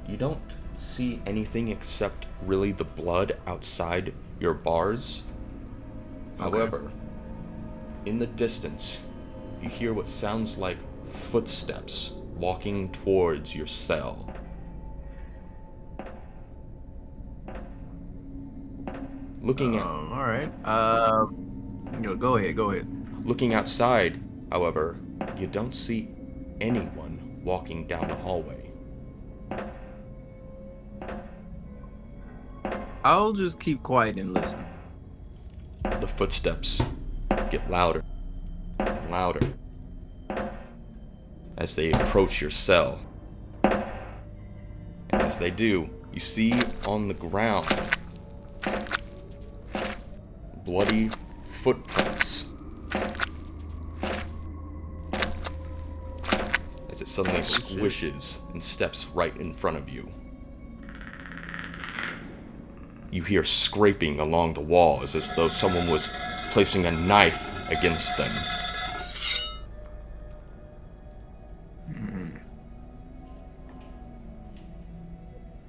you don't see anything except really the blood outside your bars. Okay. However, in the distance, you hear what sounds like footsteps walking towards your cell. Looking at All right. Go ahead. Looking outside, however, you don't see anyone walking down the hallway. I'll just keep quiet and listen. The footsteps get louder and louder as they approach your cell. And as they do, you see on the ground bloody footprints as it suddenly squishes and steps right in front of you. You hear scraping along the walls as though someone was placing a knife against them.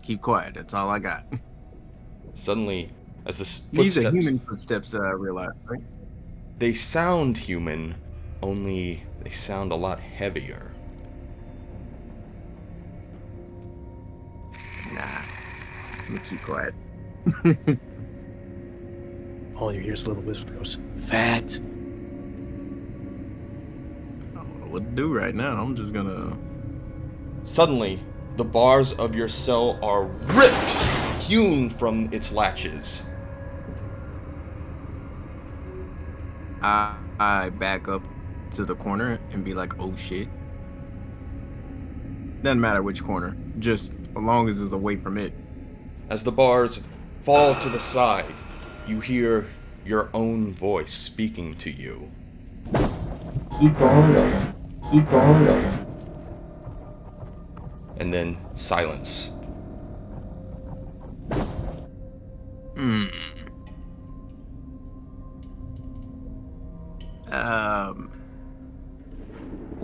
Keep quiet. That's all I got. Suddenly, as the These footsteps... are human footsteps that I realized, right? They sound human, only they sound a lot heavier. Nah. Let me keep quiet. All you hear is a little whisper goes, "Fat." I don't know what to do right now. I'm just gonna... Suddenly, the bars of your cell are ripped, hewn from its latches. I back up to the corner and be like, oh shit. Doesn't matter which corner, just as long as it's away from it. As the bars fall to the side, you hear your own voice speaking to you. Keep on looking. Keep on looking. And then silence.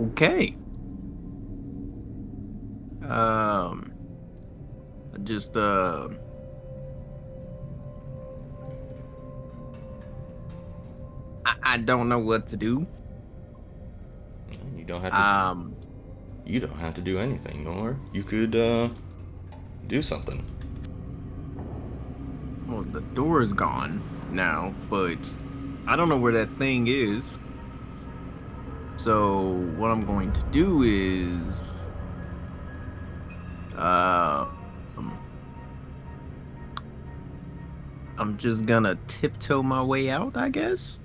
Okay. Just I don't know what to do. You don't have to. You don't have to do anything, or you could do something. Well, the door is gone now, but I don't know where that thing is. So what I'm going to do is I'm just gonna tiptoe my way out, I guess.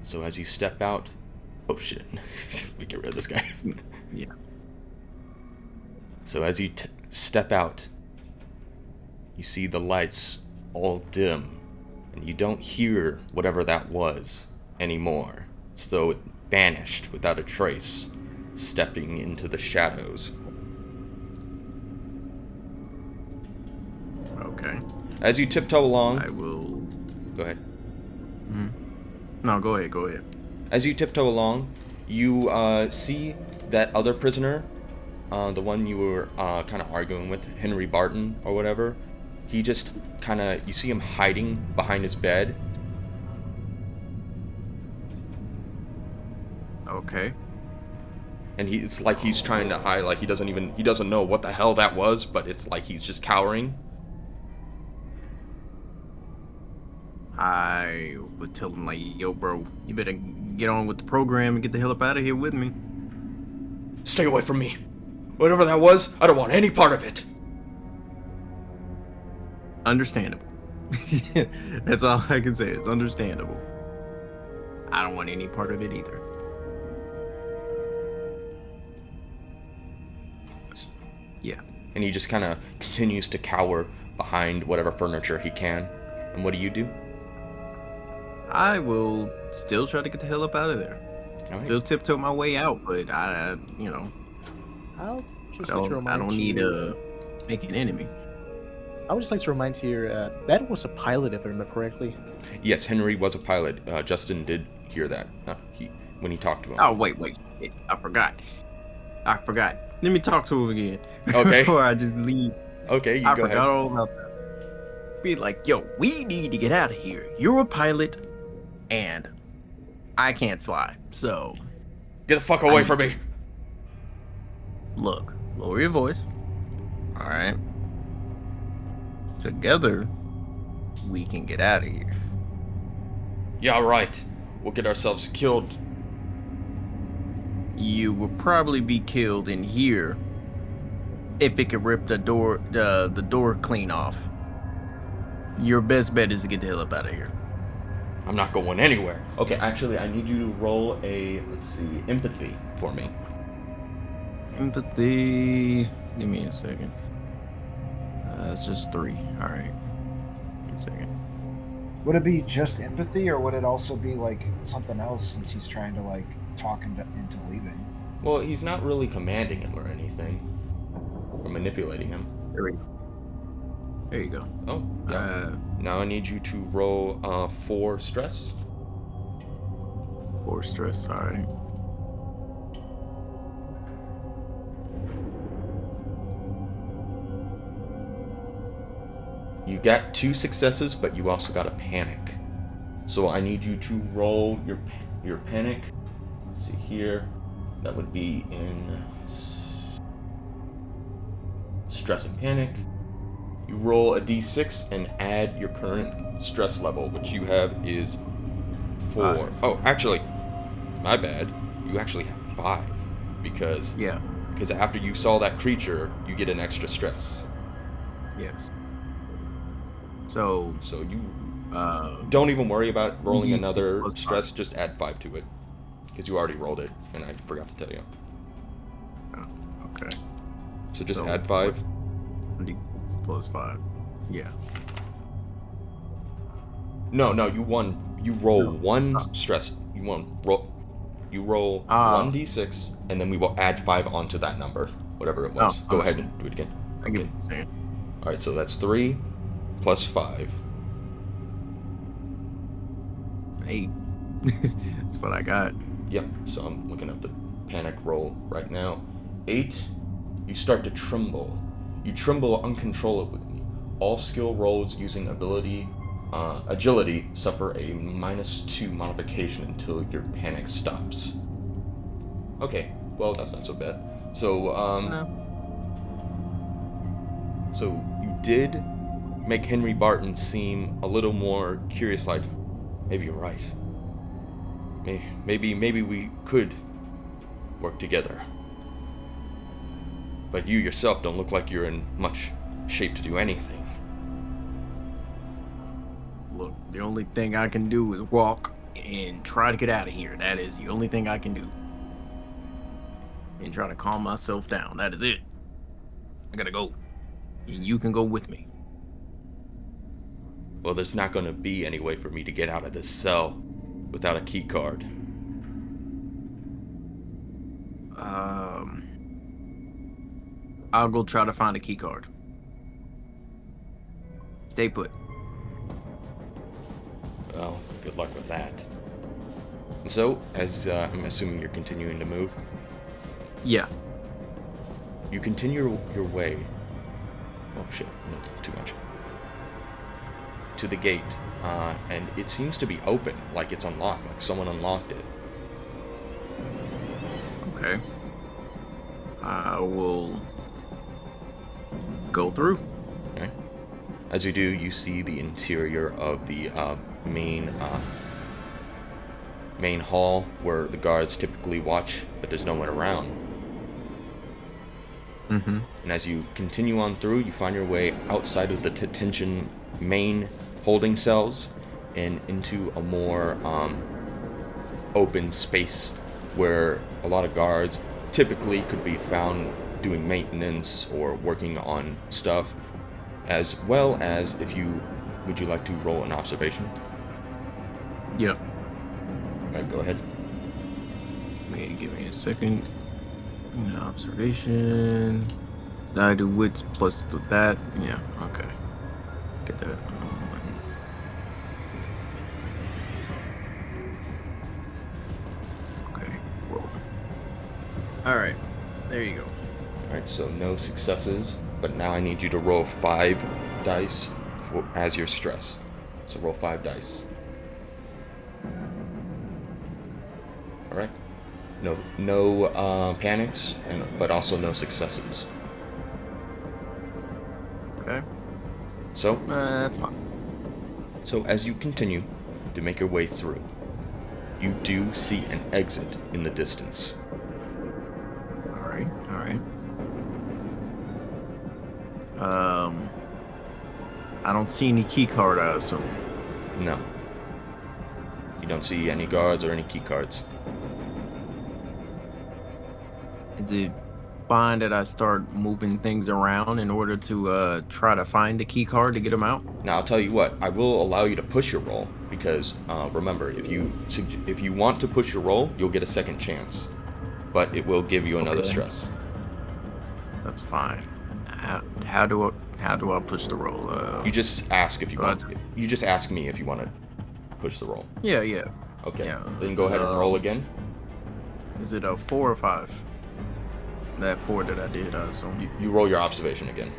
So as you step out, oh shit, we get rid of this guy. Yeah. So as you step out, you see the lights all dim, and you don't hear whatever that was anymore. It's though it vanished without a trace, stepping into the shadows. Okay. As you tiptoe along, I will. go ahead. No, go ahead. As you tiptoe along, you see that other prisoner the one you were kind of arguing with, Henry Barton or whatever, he just kind of, you see him hiding behind his bed. Okay. And it's like he's trying to hide, like he doesn't know what the hell that was, but it's like he's just cowering. I would tell him, like, yo, bro, you better get on with the program and get the hell up out of here with me. Stay away from me. Whatever that was, I don't want any part of it. Understandable. That's all I can say. It's understandable. I don't want any part of it either. Yeah. And he just kind of continues to cower behind whatever furniture he can. And what do you do? I will still try to get the hell up out of there. All right. Still tiptoe my way out, but I you know, I'll just I like to remind don't need you. to make an enemy. I would just like to remind you that was a pilot, if I remember correctly. Yes, Henry was a pilot. Justin did hear that when he talked to him. Oh, wait. I forgot. Let me talk to him again. Okay. Before I just leave. Okay, you I go forgot ahead. all about that. Be like, yo, we need to get out of here. You're a pilot, and I can't fly. So, Get the fuck away from me. look, lower your voice. All right. Together, we can get out of here. Yeah, right. We'll get ourselves killed. You will probably be killed in here if it could rip the door clean off. Your best bet is to get the hell up out of here. I'm not going anywhere. Okay, actually, I need you to roll a, empathy for me. Empathy. Give me a second. It's just 3. All right. Give me a second. Would it be just empathy, or would it also be like something else since he's trying to like talk him into leaving? Well, he's not really commanding him or anything. Or manipulating him. There you go. Oh, yeah. Now I need you to roll 4 stress. 4 stress. All right. You got 2 successes, but you also got a panic. So I need you to roll your panic. Let's see here. That would be in stress and panic. You roll a d6 and add your current stress level, which you have is 4. 5. Oh, actually, my bad. You actually have 5 because after you saw that creature, you get an extra stress. Yes. So you don't even worry about rolling another stress. Just add 5 to it because you already rolled it, and I forgot to tell you. Oh, okay. So just add 5. D6 plus 5. Yeah. No, you roll 1 stress. You roll 1 d6, and then we will add 5 onto that number, whatever it was. Go ahead and do it again. I get what you're saying. All right, so that's 3 plus 5. 8. That's what I got. Yep. So I'm looking up the panic roll right now. 8. You start to tremble. You tremble uncontrollably. All skill rolls using agility suffer a -2 modification until your panic stops. Okay, well that's not so bad. So so you did make Henry Barton seem a little more curious. Like, maybe you're right. Maybe we could work together. But you yourself don't look like you're in much shape to do anything. Look, the only thing I can do is walk and try to get out of here. That is the only thing I can do. And try to calm myself down. That is it. I gotta go. And you can go with me. Well, there's not going to be any way for me to get out of this cell without a key card. I'll go try to find a key card. Stay put. Well, good luck with that. And so, as I'm assuming you're continuing to move. Yeah. you continue your way. Oh shit, no, too much. To the gate, and it seems to be open, like it's unlocked, like someone unlocked it. Okay. I will go through. Okay. As you do, you see the interior of the main hall where the guards typically watch, but there's no one around. Mm-hmm. And as you continue on through, you find your way outside of the detention main holding cells and into a more open space where a lot of guards typically could be found doing maintenance or working on stuff, as well as would you like to roll an observation? Yep. Alright, go ahead. Give me a second. An observation. I do wits plus that. Yeah, okay. Get that. Okay, roll. Alright, there you go. Alright, so no successes, but now I need you to roll 5 dice as your stress. So roll 5 dice. Alright. No panics, but also no successes. Okay. So, That's fine. So as you continue to make your way through, you do see an exit in the distance. Alright. I don't see any key card, I assume. No. You don't see any guards or any key cards. Is it fine that I start moving things around in order to try to find the key card to get them out? Now I'll tell you what, I will allow you to push your roll, because remember, if you want to push your roll, you'll get a second chance, but it will give you another stress. That's fine. How do I push the roll? You just ask if you want. You just ask me if you want to push the roll. Yeah. Okay. Yeah. Then go ahead and roll again. Is it a 4 or 5? That 4 that I did, I assume. You roll your observation again.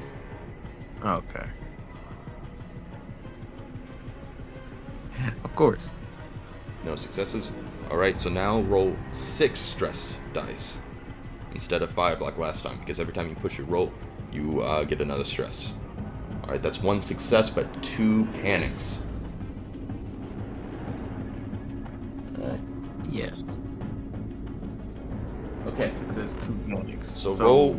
Okay. Of course. No successes. All right. So now roll 6 stress dice instead of 5 like last time, because every time you push your roll, you get another stress. All right. That's 1 success, but 2 panics. All right. Yes. Okay. Success, 2 panics. So roll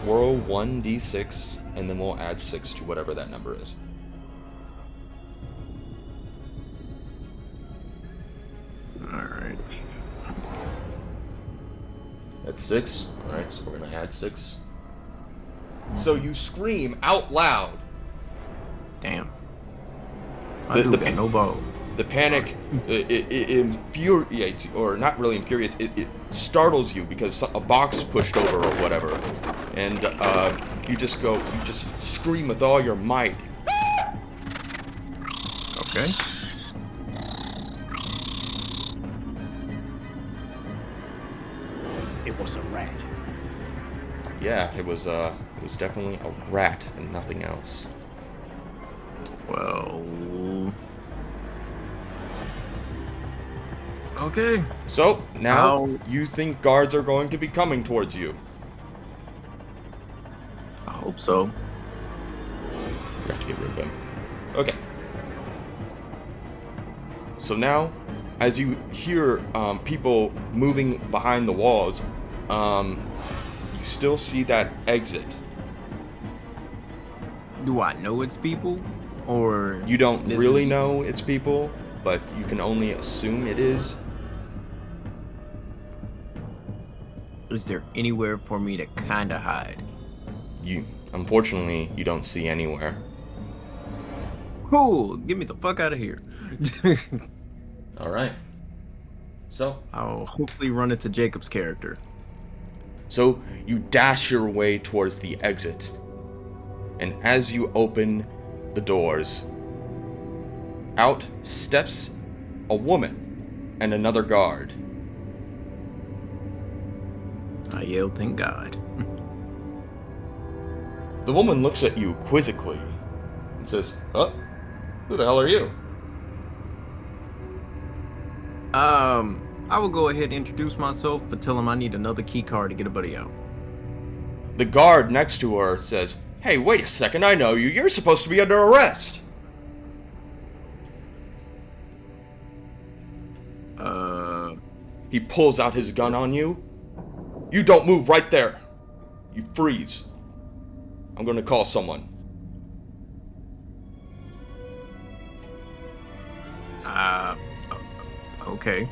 1d6, and then we'll add 6 to whatever that number is. Alright. That's 6. Alright, so we're gonna add 6. So you scream out loud. Damn. I do got no balls. The panic, it infuriates, or not really infuriates, it startles you because a box pushed over or whatever. And you just scream with all your might. Okay. It was a rat. Yeah, it was definitely a rat and nothing else. Well. Okay. So now you think guards are going to be coming towards you. I hope so. Forgot to get rid of them. Okay. So now, as you hear people moving behind the walls, you still see that exit. Do I know it's people? Or You don't really know it's people, but you can only assume it is. Is there anywhere for me to kind of hide? Unfortunately, you don't see anywhere. Cool. Get me the fuck out of here. All right. So I'll hopefully run into Jacob's character. So you dash your way towards the exit. And as you open the doors, out steps a woman and another guard. I yelled, thank God. The woman looks at you quizzically and says, "Oh, who the hell are you?" I will go ahead and introduce myself, but tell him I need another key card to get a buddy out. The guard next to her says, "Hey, wait a second, I know you. You're supposed to be under arrest." He pulls out his gun on you. "You don't move right there. You freeze. I'm gonna call someone." Okay.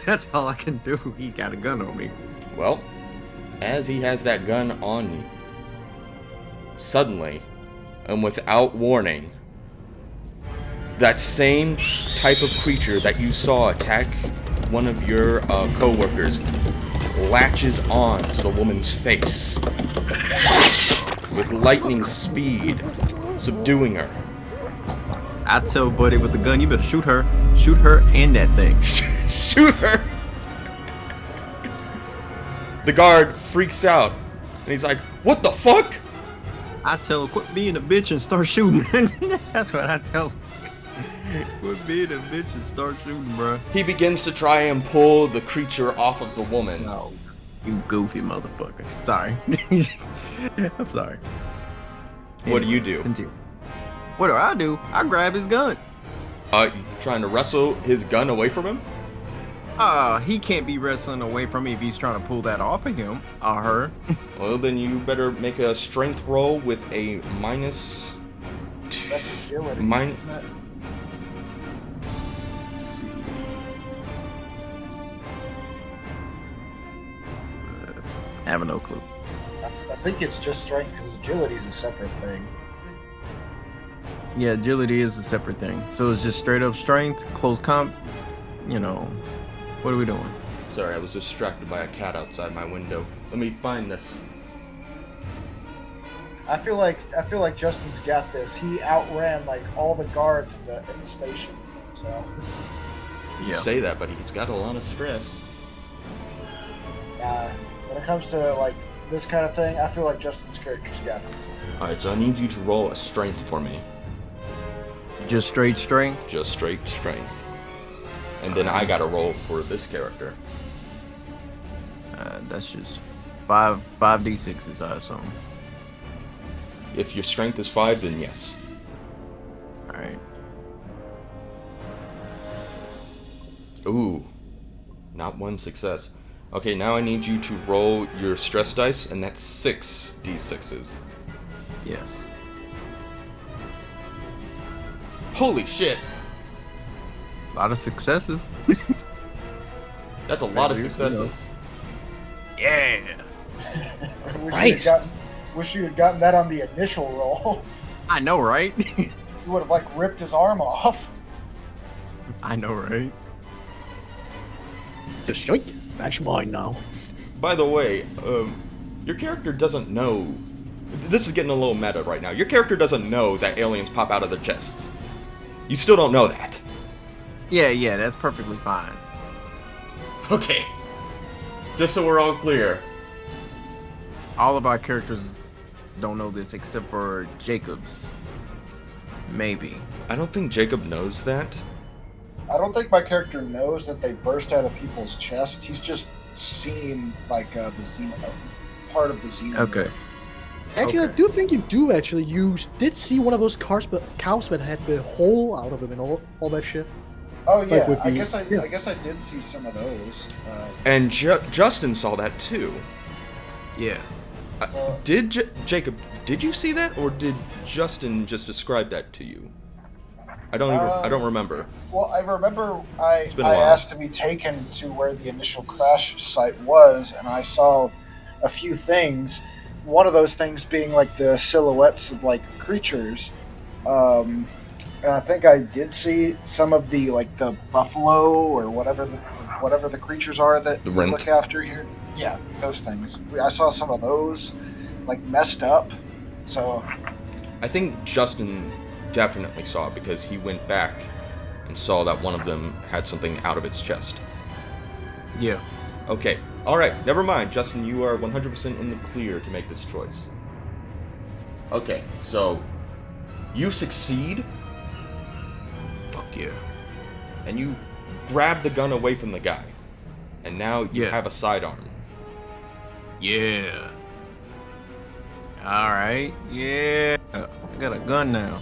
That's all I can do. He got a gun on me. Well, as he has that gun on you, suddenly, and without warning, that same type of creature that you saw attack one of your co-workers latches on to the woman's face with lightning speed, subduing her. I tell Buddy with the gun, you better shoot her. Shoot her and that thing. Shoot her! The guard freaks out, and he's like, "What the fuck?" I tell him, quit being a bitch and start shooting. That's what I tell him. Quit being a bitch and start shooting, bro. He begins to try and pull the creature off of the woman. No, you goofy motherfucker. Sorry. I'm sorry. What do you do? Continue. What do? I grab his gun. You trying to wrestle his gun away from him? He can't be wrestling away from me if he's trying to pull that off of him or her. Well, then you better make a strength roll with a minus... That's agility, Minus... isn't it? Let's see. I have no clue. I think it's just strength because agility is a separate thing. Yeah, agility is a separate thing. So it's just straight up strength, close comp. You know, what are we doing? Sorry, I was distracted by a cat outside my window. Let me find this. I feel like Justin's got this. He outran like all the guards in the station. So You say that, but he's got a lot of stress. when it comes to like this kind of thing, I feel like Justin's character's got this. Alright, so I need you to roll a strength for me. Just straight strength? Just straight strength. And then I gotta roll for this character. That's just 5d6s, I assume. If your strength is 5, then yes. Alright. Ooh. Not one success. Okay, now I need you to roll your stress dice, and that's 6 d6s. Yes. Holy shit! A lot of successes. That's a lot of successes. Yeah. Wish you had gotten that on the initial roll. I know, right? You would have like ripped his arm off. I know, right? Just yoink. That's mine now. By the way, your character doesn't know... This is getting a little meta right now. Your character doesn't know that aliens pop out of their chests. You still don't know that. Yeah, that's perfectly fine. Okay. Just so we're all clear. All of our characters don't know this except for Jacob's. Maybe. I don't think Jacob knows that. I don't think my character knows that they burst out of people's chests. He's just seen like the part of the Xenomorph. Okay. Actually, Okay. I do think you do, actually. You did see one of those cows that had the hole out of them and all that shit. Oh yeah, with I the- guess yeah. I guess I did see some of those. And Justin saw that too. Yes. So- Jacob, did you see that, or did Justin just describe that to you? I don't remember. Well, I remember I been a while. asked to be taken to where the initial crash site was, and I saw a few things. One of those things being like the silhouettes of like creatures, and I think I did see some of the like the buffalo or whatever the creatures are that The we rent. look after here. Yeah, those things. I saw some of those like messed up. So I think Justin definitely saw it because he went back and saw that one of them had something out of its chest. Yeah. Okay. Alright, never mind. Justin, you are 100% in the clear to make this choice. Okay, so you succeed, Fuck yeah. and you grab the gun away from the guy, and now you Yeah. have a sidearm. Yeah. Alright, yeah. I got a gun now.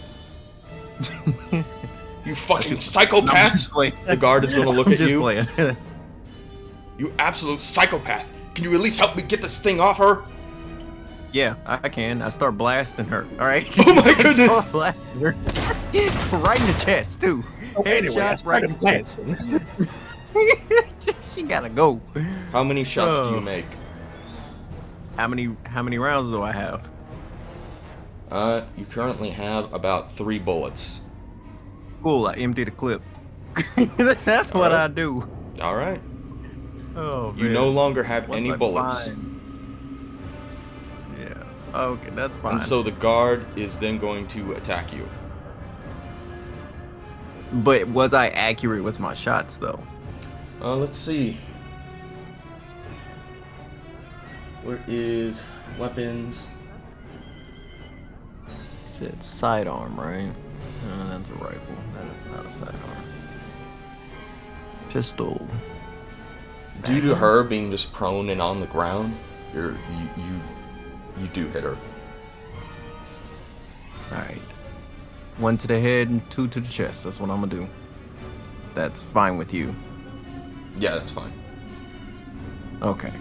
You fucking No, I'm psychopath! just playing. The guard is gonna look I'm at just you. playing. You absolute psychopath! Can you at least help me get this thing off her? Yeah, I can. I start blasting her. Alright? Oh my I goodness! start blasting her. Right in the chest, too. Anyway, I Headshot right in started the chest. She gotta go. How many shots do you Oh. make? How many rounds do I have? You currently have about 3 bullets. Cool, I emptied the clip. That's what Alright. I do. Alright. Oh, You man. no longer have Once any I bullets. find- Yeah. Okay, that's fine. And so the guard is then going to attack you. But was I accurate with my shots, though? Let's see. Where is weapons? It said sidearm, right? That's a rifle. That is not a sidearm. Pistol. Due to her being just prone and on the ground, you do hit her. Alright. 1 to the head and 2 to the chest. That's what I'm gonna do. That's fine with you. Yeah, that's fine. Okay.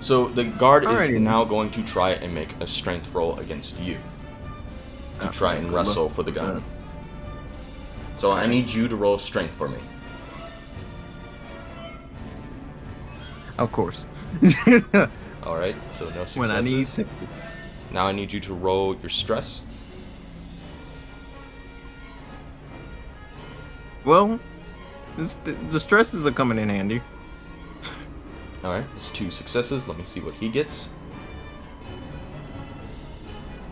So the guard is Alrighty. now going to try and make a strength roll against you to try and good wrestle luck for the with gun. that. So I need you to roll strength for me. Of course. All right. So no successes. When I need 60. Now I need you to roll your stress. Well, the stresses are coming in handy. All right. It's 2 successes. Let me see what he gets.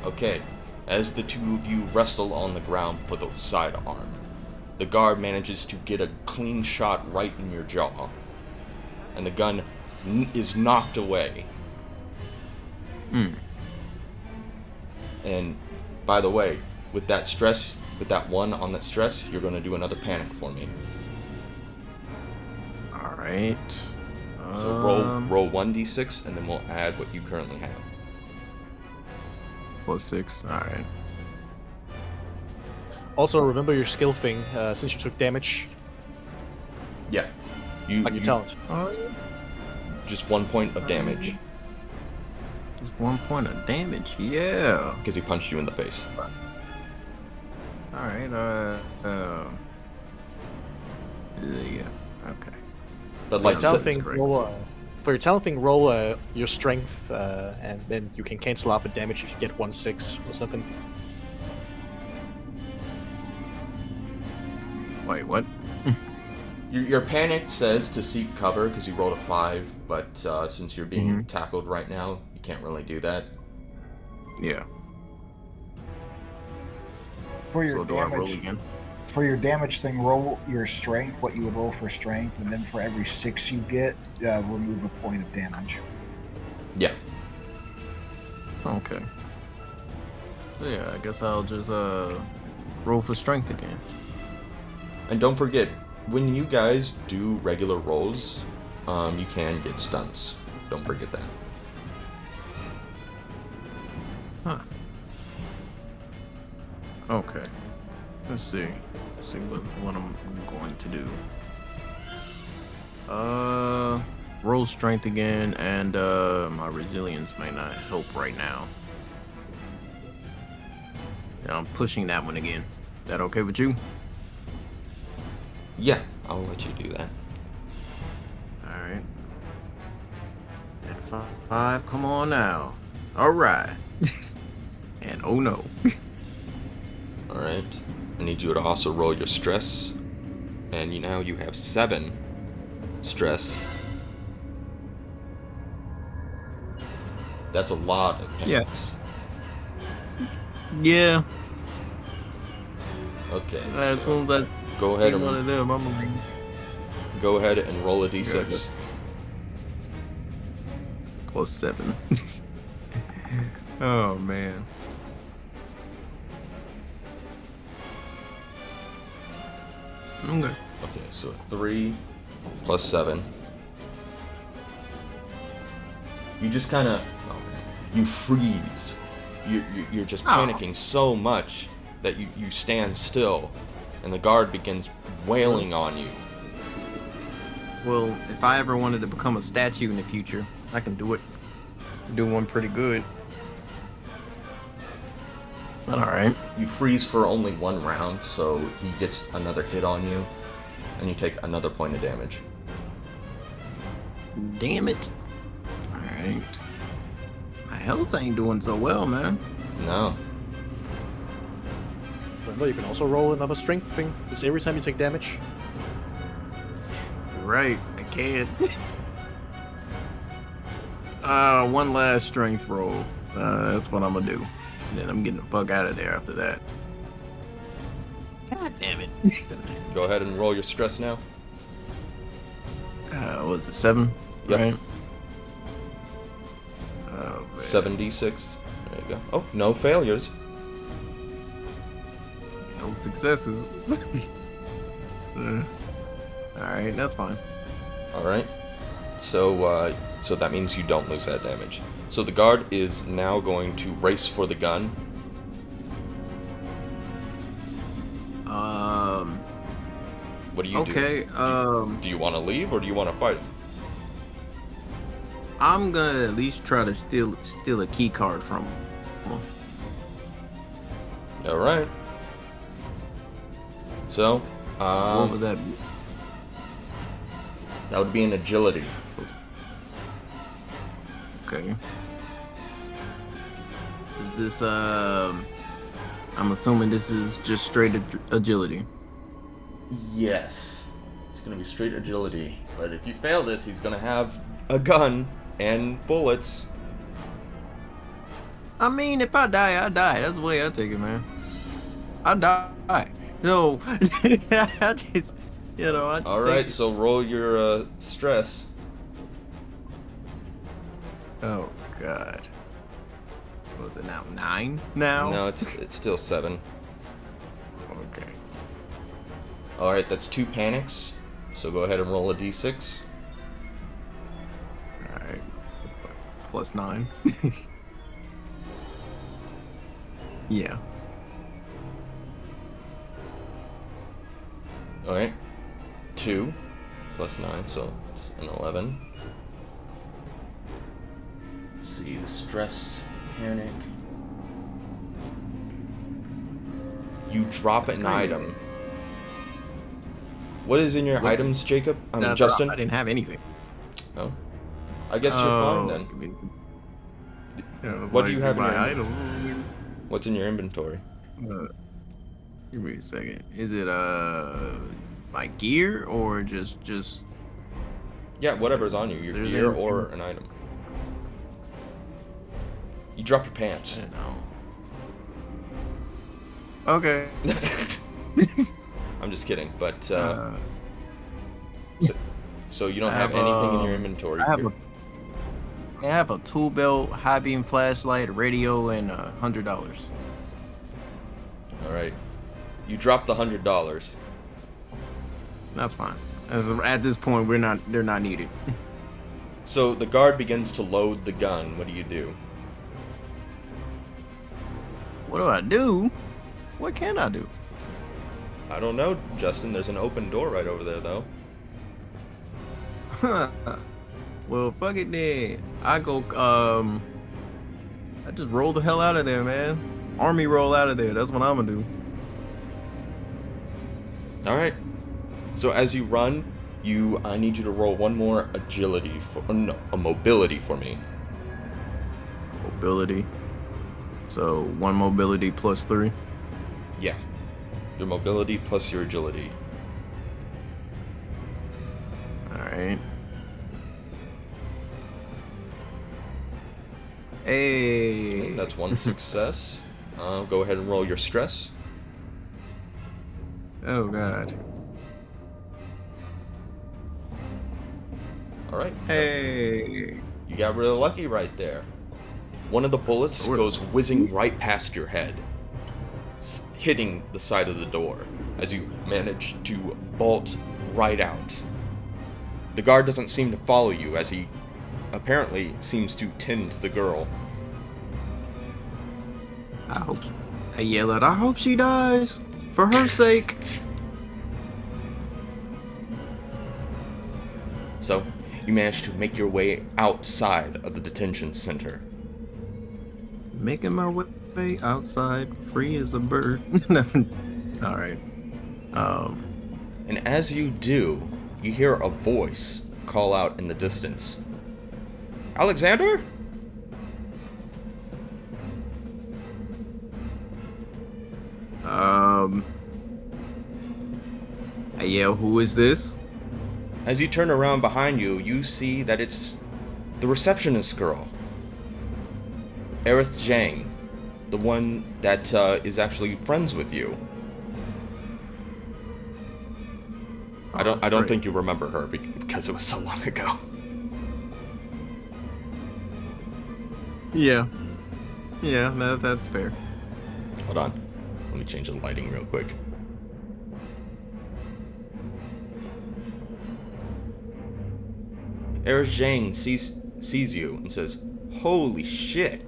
Okay. As the two of you wrestle on the ground for the sidearm, the guard manages to get a clean shot right in your jaw, and the gun is knocked away. And by the way, with that stress, with that 1 on that stress, you're going to do another panic for me. Alright. So roll 1d6, and then we'll add what you currently have. +6. Alright. Also, remember your skill thing since you took damage, Yeah. like your talent. Just 1 point of damage Just 1 point of damage. Yeah. because he punched you in the face. Alright, yeah. Okay. But For like, your talent so- thing, correct. for your talent thing, roll your strength, and then you can cancel out the damage if you get 1/6 or something. Wait, what? your panic says to seek cover because you rolled a 5, but since you're being tackled right now, you can't really do that. Yeah. For your So do I roll damage, again? for your damage thing, roll your strength, what you would roll for strength, and then for every 6 you get, remove a point of damage. Yeah. Okay. So yeah, I guess I'll just roll for strength again. And don't forget, when you guys do regular rolls, you can get stunts. Don't forget that. Huh. Okay. Let's see. See what I'm going to do. Roll strength again, and my resilience may not help right now. Yeah, I'm pushing that one again. That okay with you? Yeah, I'll let you do that. Alright. At 5, come on now. Alright. And oh no. Alright. I need you to also roll your stress. And now you have 7 stress. That's a lot of Yeah. panics. Yeah. Okay. As so soon as I go ahead see one of and them, I'm like, go ahead and roll a d6. +7. Oh man. Okay. Okay, so 3 plus 7. You just kind of, oh man, you freeze. You're just panicking so much that you stand still, and the guard begins wailing on you. Well, if I ever wanted to become a statue in the future, I can do it. Do one pretty good. But alright. You freeze for only 1 round, so he gets another hit on you, and you take another point of damage. Damn it. Alright. My health ain't doing so well, man. No. Remember, you can also roll another strength thing. It's every time you take damage. Right, I can't. One last strength roll. That's what I'm gonna do. And then I'm getting the fuck out of there after that. God damn it. Go ahead and roll your stress now. What was it, 7? Yep. Right? Oh, man. 7d6. There you go. Oh, no failures. No successes. Alright, that's fine. Alright. So that means you don't lose that damage. So the guard is now going to race for the gun. What do you do? Okay, Do you want to leave or do you want to fight? I'm gonna at least try to steal a key card from him. Alright. So, What would that be? that would be an agility. Okay. Is this, I'm assuming this is just straight agility. Yes. It's going to be straight agility. But if you fail this, he's going to have a gun and bullets. I mean, if I die, I die. That's the way I take it, man. I die. So, I just, you know, I just Alright, so roll your stress. Oh, God. What was it now? 9 now? No, it's still 7. Okay. Alright, that's 2 panics. So go ahead and roll a d6. Alright. Plus 9. Yeah. Alright. 2 plus 9, so it's an 11. Let's see, the stress, panic. You drop an item. What is in your items, Jacob? Justin? I didn't have anything. No. I guess you're fine then. What do you have in your item? What's in your inventory? Give me a second. Is it my gear or just? Yeah, whatever's on you, your There's gear anything. or an item. You drop your pants. I don't know. Okay. I'm just kidding, but so you don't have anything in your inventory. I have a tool belt, high beam flashlight, a radio, and $100. All right, you dropped the $100. That's fine. At this point, they're not needed. So the guard begins to load the gun. What do you do? What do I do? What can I do? I don't know, Justin. There's an open door right over there, though. Well, fuck it then. I go, I just roll the hell out of there, man. Army roll out of there. That's what I'm gonna do. All right. So as you run, I need you to roll one more agility a mobility for me. Mobility. So 1 mobility plus 3. Yeah. Your mobility plus your agility. Alright. Hey. That's 1 success. Go ahead and roll your stress. Oh god. All right. Hey. You got really lucky right there. One of the bullets Sort of. goes whizzing right past your head, hitting the side of the door as you manage to bolt right out. The guard doesn't seem to follow you as he apparently seems to tend to the girl. I yell out, I hope she dies, for her sake. So, you manage to make your way outside of the detention center. Making my way outside, free as a bird. Alright. And as you do, you hear a voice call out in the distance. Alexander? I yell, who is this? As you turn around behind you, you see that it's the receptionist girl. Aerith Zhang, the one that is actually friends with you. I don't think you remember her because it was so long ago. Yeah. Yeah, that's fair. Hold on. Let me change the lighting real quick. Aerith Zhang sees you and says, "Holy shit.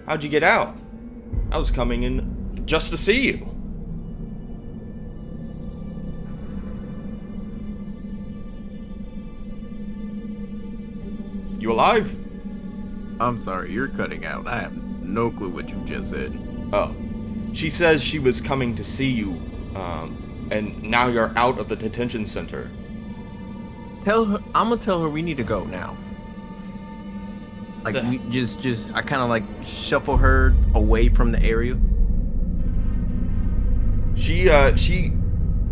How'd you get out? I was coming in just to see you." You alive? I'm sorry, you're cutting out. I have no clue what you just said. Oh. She says she was coming to see you, and now you're out of the detention center. Tell her, I'm gonna tell her we need to go now. Like, we just, I kind of like shuffle her away from the area. She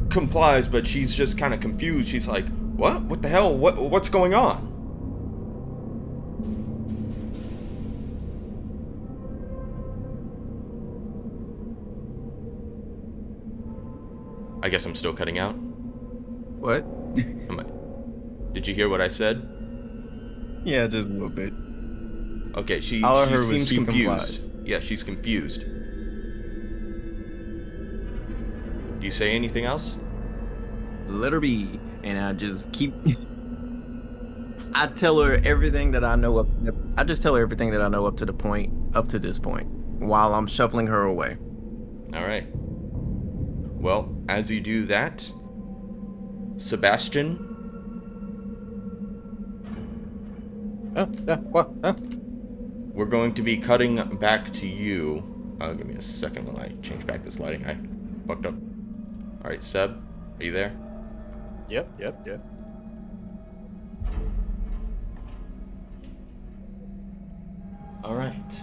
complies, but she's just kind of confused. She's like, "What? What the hell? What's going on?" I guess I'm still cutting out. What? Did you hear what I said? Yeah, just a little bit. Okay, she All I heard was seems she confused. complies. Yeah, she's confused. Do you say anything else? Let her be, and I just keep. I tell her everything that I know I just tell her everything that I know up to this point, while I'm shuffling her away. All right. Well, as you do that, Sebastian. What? We're going to be cutting back to you. Give me a second while I change back this lighting. I fucked up. All right, Seb, are you there? Yep. All right.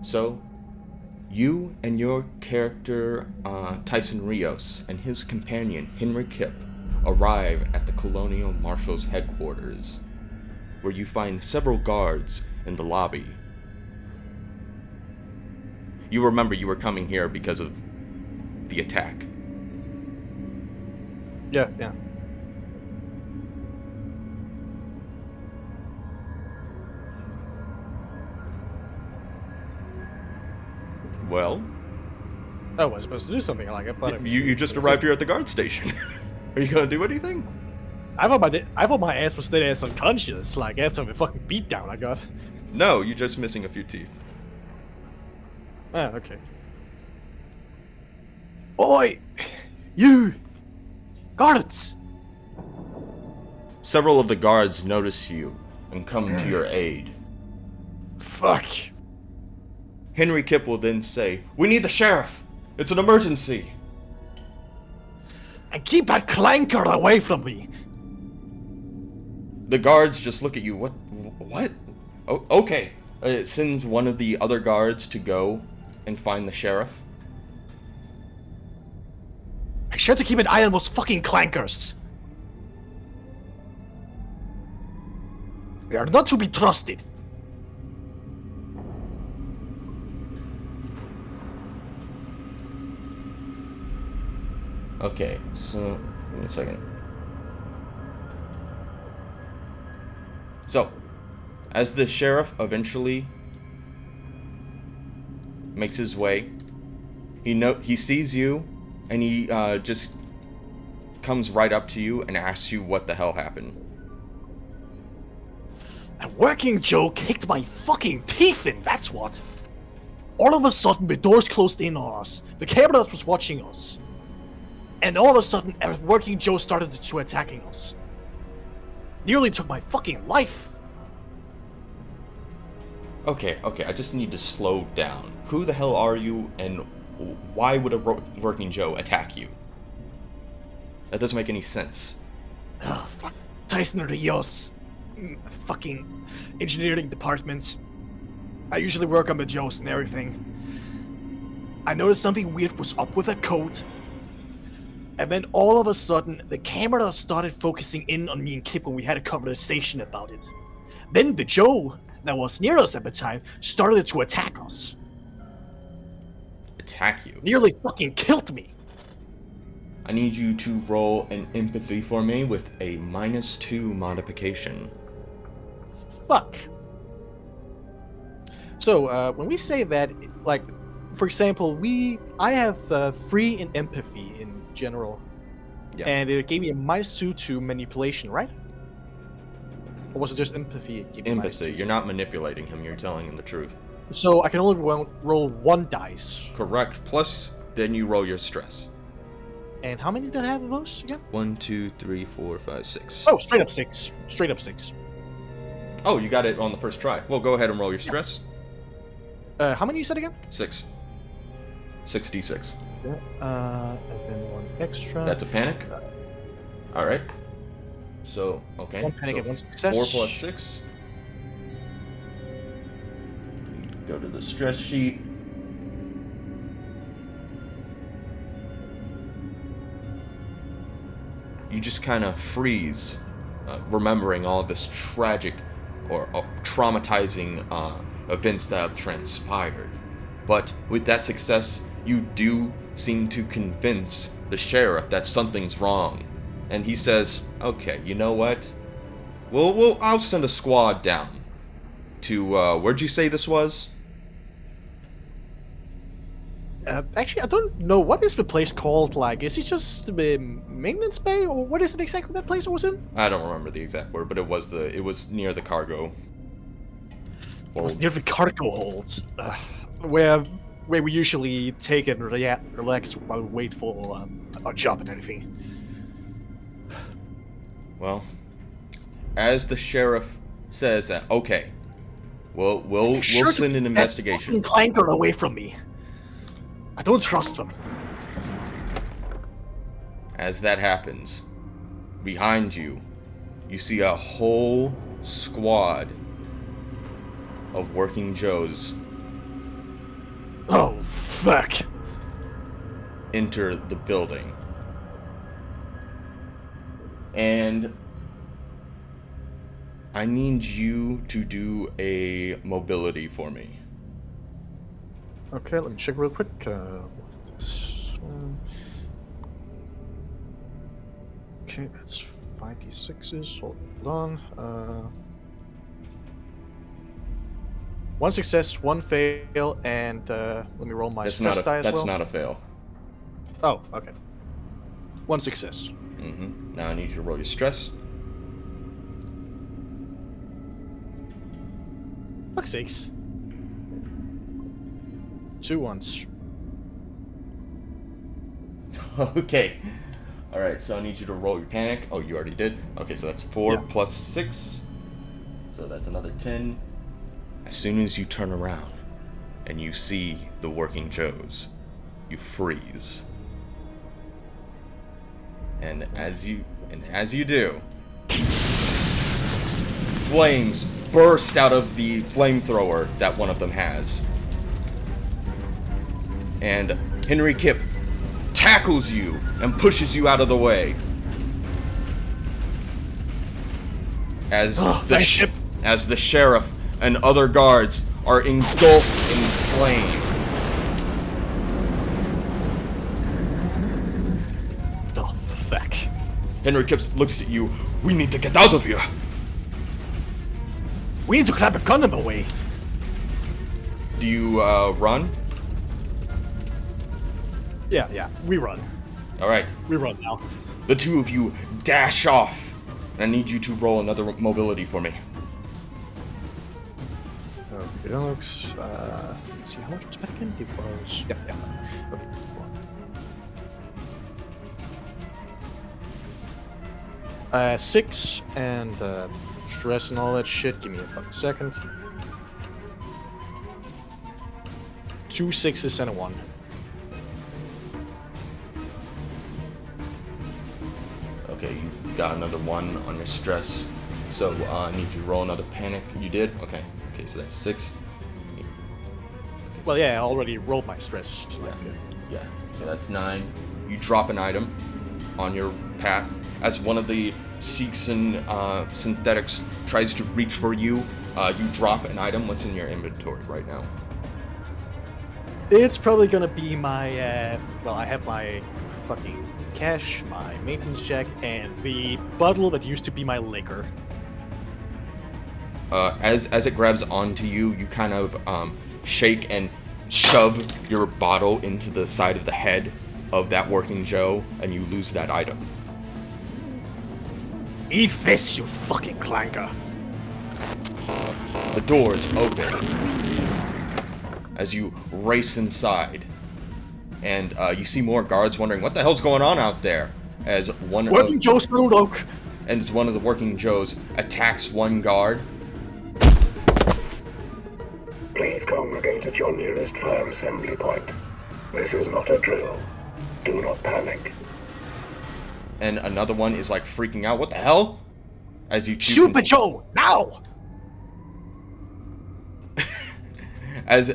So, you and your character, Tyson Rios, and his companion, Henry Kipp, arrive at the Colonial Marshal's headquarters, where you find several guards in the lobby. You remember you were coming here because of the attack. Yeah. Well, I was supposed to do something like it, but you just arrived here at the guard station. Are you gonna do anything? I thought my ass was dead ass unconscious, like after the fucking beatdown I got. No, you're just missing a few teeth. Oh, okay. Oi! You! Guards! Several of the guards notice you and come to your aid. Fuck. Henry Kipp will then say, "We need the sheriff! It's an emergency!" And keep that clanker away from me! The guards just look at you. What? Oh, okay. It sends one of the other guards to go and find the sheriff. Make sure to keep an eye on those fucking clankers! We are not to be trusted. Okay, so, give me a second. So, as the sheriff eventually makes his way. He sees you, and he just comes right up to you and asks you what the hell happened. A working Joe kicked my fucking teeth in, that's what. All of a sudden, the doors closed in on us. The cameras was watching us. And all of a sudden, a working Joe started to attacking us. Nearly took my fucking life. Okay, I just need to slow down. Who the hell are you, and why would a working Joe attack you? That doesn't make any sense. Oh, fuck. Tyson Rios. Fucking engineering department. I usually work on the Joes and everything. I noticed something weird was up with the code. And then all of a sudden, the camera started focusing in on me and Kip when we had a conversation about it. Then the Joe that was near us at the time started to attack us. Attack you? Nearly fucking killed me. I need you to roll an empathy for me with a -2 modification. Fuck. So, when we say that, like, for example, I have 3 in empathy in general. Yeah. And it gave me a -2 to manipulation, right? Or was it just empathy? It gave me Empathy. -2 You're not manipulating him, you're telling him the truth. So I can only roll 1 dice. Correct. Plus, then you roll your stress. And how many did I have of those again? 1, 2, 3, 4, 5, 6. Oh, straight up 6. Straight up 6. Oh, you got it on the first try. Well, go ahead and roll your stress. How many you said again? 6. 6d6. Yeah. And then 1 extra. That's a panic. All right. So, okay. 1 panic so and 1 success. 4 plus 6. Go to the stress sheet. You just kind of freeze, remembering all of this tragic or traumatizing events that have transpired. But with that success, you do seem to convince the sheriff that something's wrong. And he says, okay, you know what? I'll send a squad down to, where'd you say this was? Actually, I don't know. What is the place called? Like, is it just the maintenance bay? Or what is it exactly that place was in? I don't remember the exact word, but it was near the cargo hold. It was near the cargo hold. Where we usually take and relax while we wait for our job and everything. Well, as the sheriff says that, okay, we'll send an investigation. That fucking clanker away from me. I don't trust them. As that happens, behind you, you see a whole squad of working Joes Oh, fuck. enter the building. And I need you to do a mobility for me. Okay, let me check real quick. This one. Okay, that's 5d6s. Hold on. 1 success, 1 fail, and let me roll my stress die as well. That's not a fail. Oh, okay. 1 success. Mm-hmm. Now I need you to roll your stress. Fuck's sakes. 2 ones. Okay. Alright, so I need you to roll your panic. Oh, you already did? Okay, so that's 4 Yeah. plus 6. So that's another 10. As soon as you turn around and you see the working Joes, you freeze. And as you do, flames burst out of the flamethrower that one of them has. And Henry Kipp tackles you and pushes you out of the way. As the sheriff and other guards are engulfed in flame. Oh, fuck. Henry Kipp looks at you. We need to get out of here. We need to grab a gun away. Do you run? Yeah, we run. All right. We run now. The two of you dash off. And I need you to roll another mobility for me. Okay, that looks. Let's see, how much was back in? It was. Yeah. Okay. Well. 6 and stress and all that shit. Give me a fucking second. 2 6s and a 1. Okay, you got another 1 on your stress. So I need you to roll another panic. You did? Okay. Okay, so that's 6. Well, yeah, I already rolled my stress. So Yeah, so that's 9. You drop an item on your path. As one of the Seeks and synthetics tries to reach for you, you drop an item. What's in your inventory right now? It's probably gonna be my, well, I have my fucking cash, my maintenance check, and the bottle that used to be my liquor. As it grabs onto you, you kind of shake and shove your bottle into the side of the head of that working Joe, and you lose that item. Eat this, you fucking clanker! The doors open as you race inside, and you see more guards wondering what the hell's going on out there. As Working Joe screwed oak! And as one of the working Joes attacks one guard. Please congregate at your nearest fire assembly point. This is not a drill. Do not panic. And another one is like freaking out. What the hell? As you shoot the Joe now! As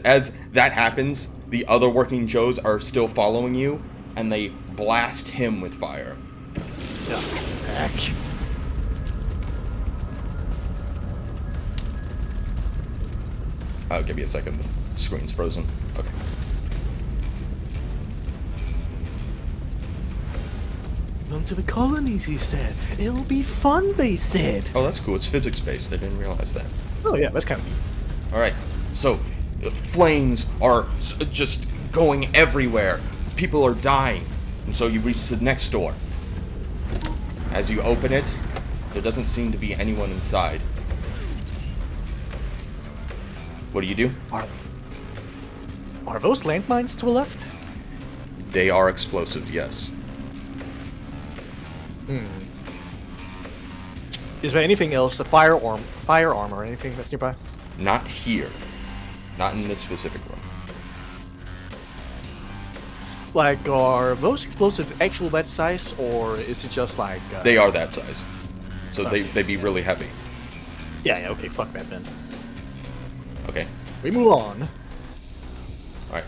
that happens, the other working Joes are still following you, and they blast him with fire. The fuck? I'll give you a second. The screen's frozen. Okay. Come to the colonies, he said. It'll be fun, they said. Oh, that's cool. It's physics-based. I didn't realize that. Oh, yeah, that's kind of neat. Alright, so flames are just going everywhere. People are dying. And so you reach the next door. As you open it, there doesn't seem to be anyone inside. What do you do? Are those landmines to the left? They are explosive, yes. Is there anything else, a firearm or anything that's nearby? Not here. Not in this specific room. Like, are those explosives actual that size, or is it just like... They are that size. So they'd be really heavy. Yeah, okay, fuck that then. Okay. We move on. Alright.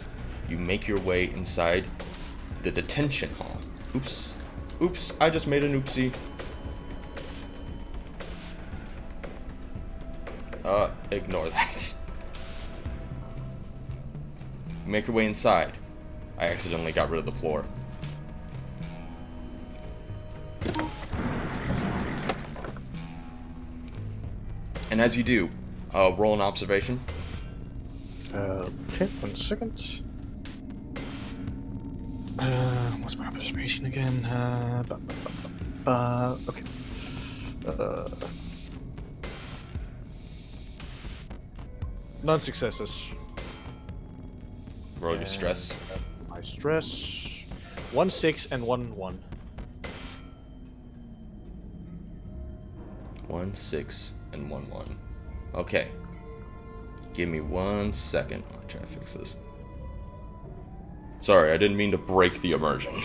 You make your way inside the detention hall. Oops. Oops, I just made an oopsie. Ignore that. You make your way inside. I accidentally got rid of the floor. And as you do, roll an observation. Okay, 1 second. What's my observation again? Okay. Non-successes. Roll your stress. My stress. 1 6 and 1 1. 1 6 and 1 1. Okay. Give me 1 second. I'll try to fix this. Sorry, I didn't mean to break the immersion.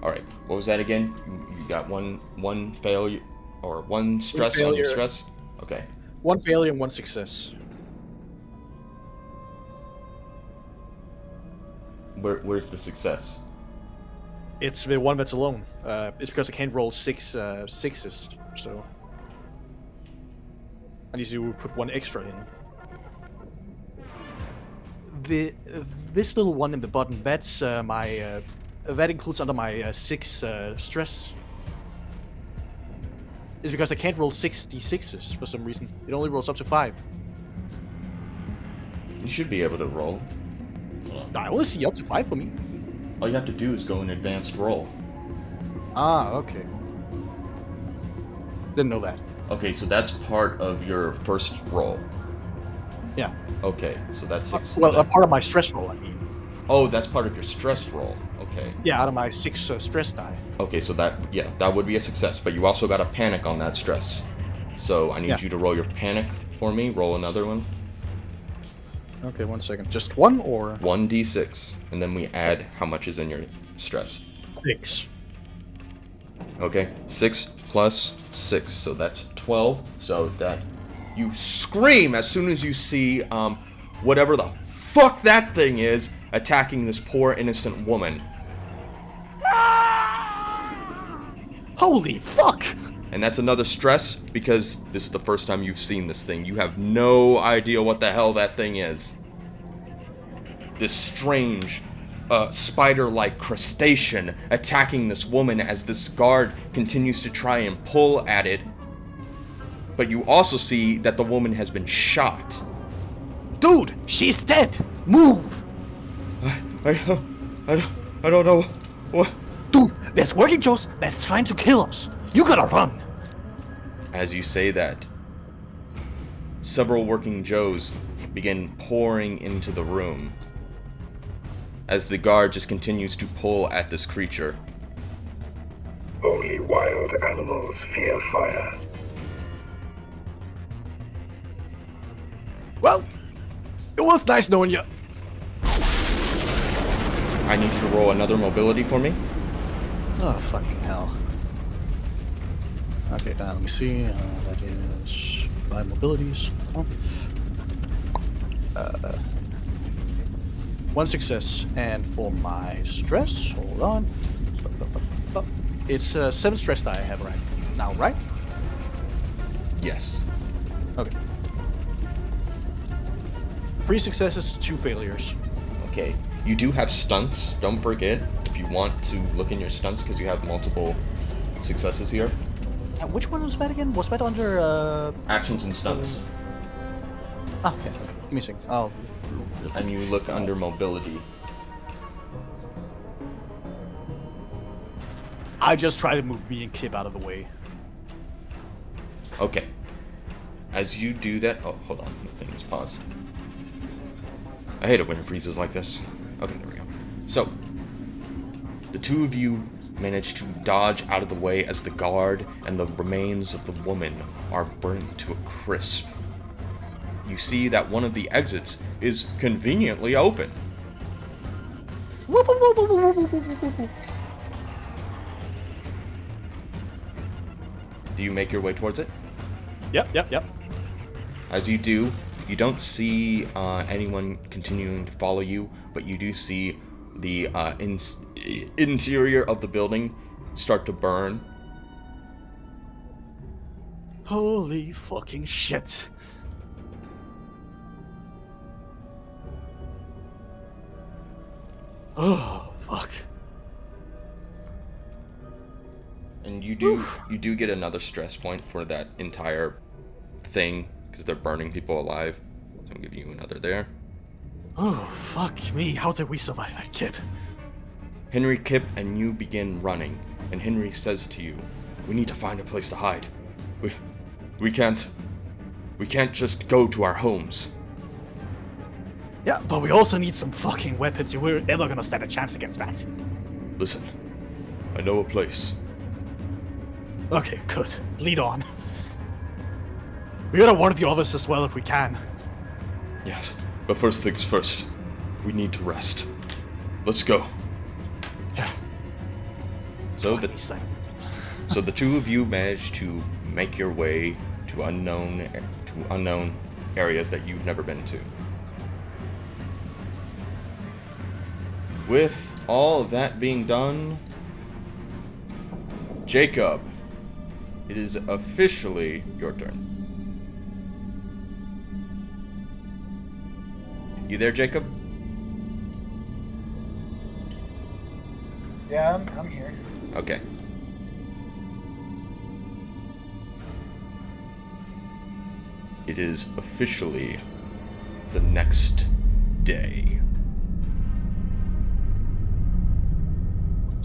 Alright, what was that again? You got one failure, or one stress on your stress? Okay. 1 failure and 1 success. Where's the success? It's the one that's alone. It's because I can't roll 6 sixes, so... I need to put 1 extra in. This little one in the bottom, that's my... that includes under my 6 stress. It's because I can't roll 66s for some reason. It only rolls up to 5. You should be able to roll. I only see up to 5 for me. All you have to do is go in advanced roll. Ah, okay. Didn't know that. Okay, so that's part of your first roll. Yeah. Okay, so that's six. Well, a that's, part of my stress roll, I mean. Oh, that's part of your stress roll. Okay. Yeah, out of my 6 stress die. Okay, so that would be a success, but you also got a panic on that stress. So I need you to roll your panic for me. Roll another one. Okay, 1 second. Just one or 1d6, and then we add how much is in your stress. 6? Okay, 6 plus 6, so that's 12. So that you scream as soon as you see whatever the fuck that thing is attacking this poor innocent woman. Holy fuck! And that's another stress because this is the first time you've seen this thing. You have no idea what the hell that thing is. This strange, spider-like crustacean attacking this woman as this guard continues to try and pull at it. But you also see that the woman has been shot. Dude, she's dead! Move! I don't know what. Dude, there's working Joes that's trying to kill us. You gotta run. As you say that, several working Joes begin pouring into the room as the guard just continues to pull at this creature. Only wild animals fear fire. Well, it was nice knowing you. I need you to roll another mobility for me. Oh, fucking hell. Okay, let me see. That is my mobilities. One success, and for my stress, hold on. It's 7 stress die I have right now, right? Yes. Okay. 3 successes, 2 failures. Okay. You do have stunts. Don't forget if you want to look in your stunts because you have multiple successes here. Which one was that again? Was that under Actions and stunts. Ah, okay. Give me a second. Oh. And you look under mobility. I just try to move me and Kip out of the way. Okay. As you do that, oh, hold on, the thing is paused. I hate it when it freezes like this. Okay, there we go. So, the two of you manage to dodge out of the way as the guard and the remains of the woman are burnt to a crisp. You see that one of the exits is conveniently open. Do you make your way towards it? Yep. As you do, you don't see anyone continuing to follow you, but you do see the interior of the building start to burn. Holy fucking shit. Oh, fuck. And you do get another stress point for that entire thing, because they're burning people alive. So I'll give you another there. Oh, fuck me. How did we survive that, Kip? Henry, Kip, and you begin running, and Henry says to you, "We need to find a place to hide. We can't just go to our homes." Yeah, but we also need some fucking weapons if we're ever gonna stand a chance against that. Listen, I know a place. Okay, good. Lead on. We gotta warn the others as well if we can. Yes, but first things first, we need to rest. Let's go. Yeah. So the two of you manage to make your way to unknown areas that you've never been to. With all of that being done, Jacob, it is officially your turn. You there, Jacob? Yeah, I'm here. Okay. It is officially the next day.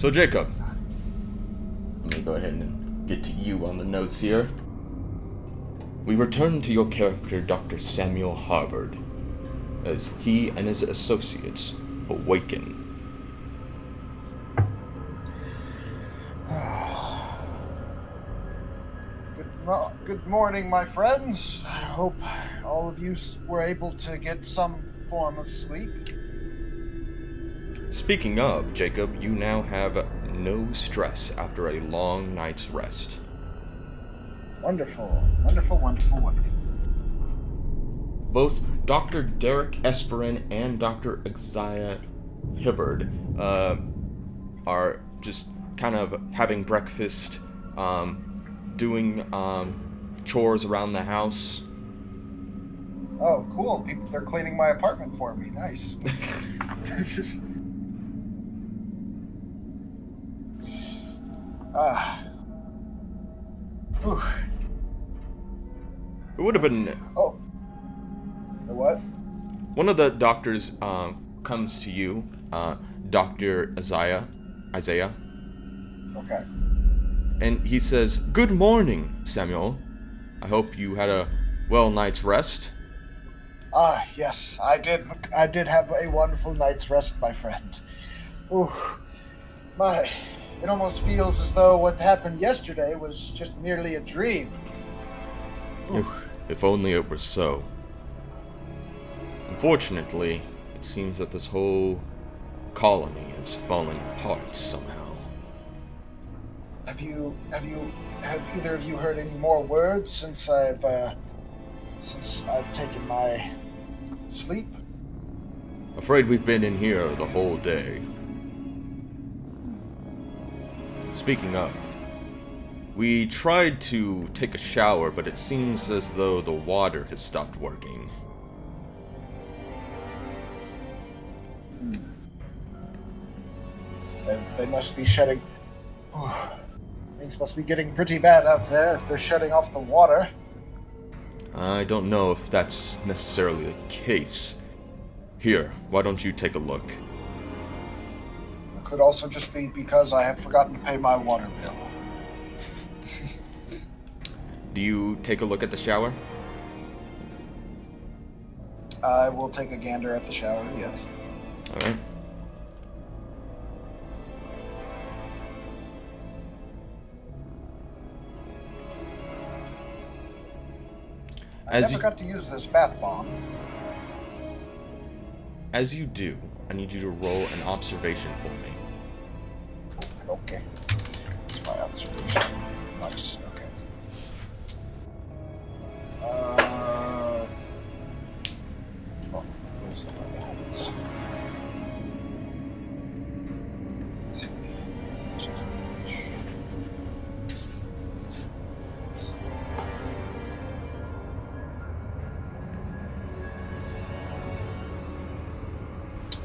So Jacob, let me go ahead and get to you on the notes here. We return to your character, Dr. Samuel Harvard, as he and his associates awaken. Good morning, my friends. I hope all of you were able to get some form of sleep. Speaking of, Jacob, you now have no stress after a long night's rest. Wonderful, wonderful, wonderful, wonderful. Both Dr. Derek Esperin and Dr. Xia Hibbard are just kind of having breakfast, doing chores around the house. Oh, cool. They're cleaning my apartment for me. Nice. Whew. It would have been... Oh. The what? One of the doctors comes to you, Dr. Isaiah. Okay. And he says, "Good morning, Samuel. I hope you had a well night's rest." Yes, I did. I did have a wonderful night's rest, my friend. Ooh, it almost feels as though what happened yesterday was just merely a dream. If only it were so. Unfortunately, it seems that this whole colony is falling apart somehow. Have either of you heard any more words since I've taken my sleep? Afraid we've been in here the whole day. Speaking of, we tried to take a shower, but it seems as though the water has stopped working. They must be shutting... Things must be getting pretty bad out there if they're shutting off the water. I don't know if that's necessarily the case. Here, why don't you take a look? It could also just be because I have forgotten to pay my water bill. Do you take a look at the shower? I will take a gander at the shower, yes. Alright. I never got to use this bath bomb. As you do, I need you to roll an observation for me. Okay. It's my observation. Nice. Okay. Fuck. Where's the notes?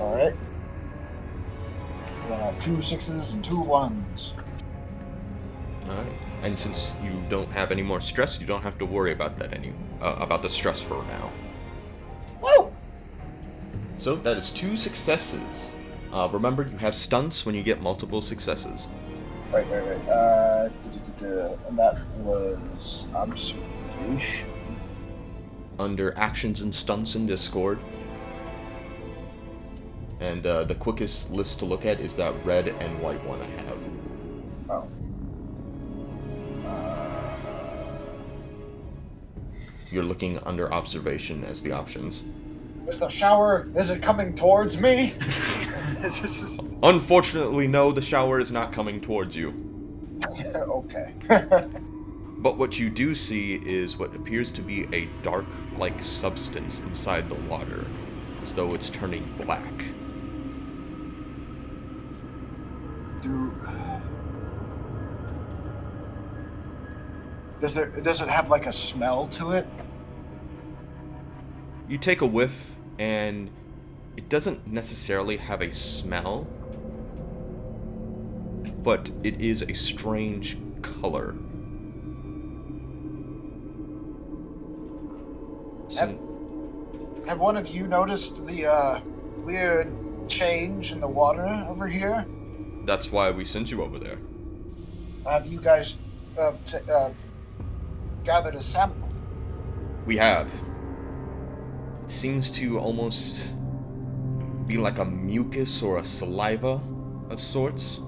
Alright. 2 6s and 2 1s. Alright. And since you don't have any more stress, you don't have to worry about that about the stress for now. Woo! So that is 2 successes. Remember, you have stunts when you get multiple successes. Right. And that was observation. Under actions and stunts in Discord. And the quickest list to look at is that red and white one I have. Oh. You're looking under observation as the options. Is the shower, is it coming towards me? Unfortunately, no, the shower is not coming towards you. Okay. But what you do see is what appears to be a dark-like substance inside the water, as though it's turning black. Does it have like a smell to it? You take a whiff, and it doesn't necessarily have a smell, but it is a strange color. Have one of you noticed the weird change in the water over here? That's why we sent you over there. Have you guys gathered a sample? We have. It seems to almost be like a mucus or a saliva of sorts.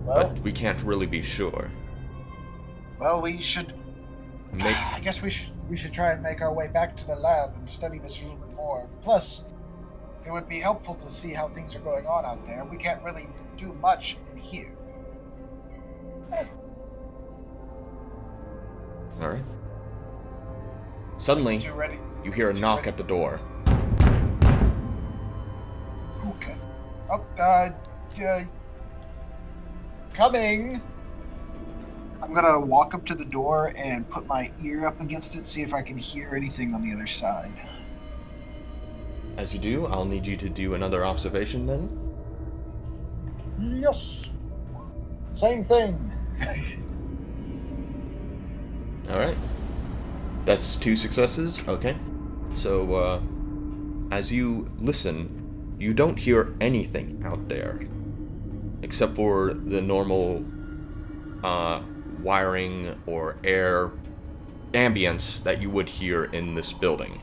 Well, But we can't really be sure. well, we should. I guess we should try and make our way back to the lab and study this a little bit more. Plus, it would be helpful to see how things are going on out there. We can't really do much in here. Alright. Suddenly, Too ready? you hear a Too knock ready? at the door. Okay. Oh, coming. I'm gonna walk up to the door and put my ear up against it, see if I can hear anything on the other side. As you do, I'll need you to do another observation then. Yes. Same thing. Alright. That's 2 successes? Okay. So, as you listen, you don't hear anything out there. Except for the normal, wiring or air ambience that you would hear in this building.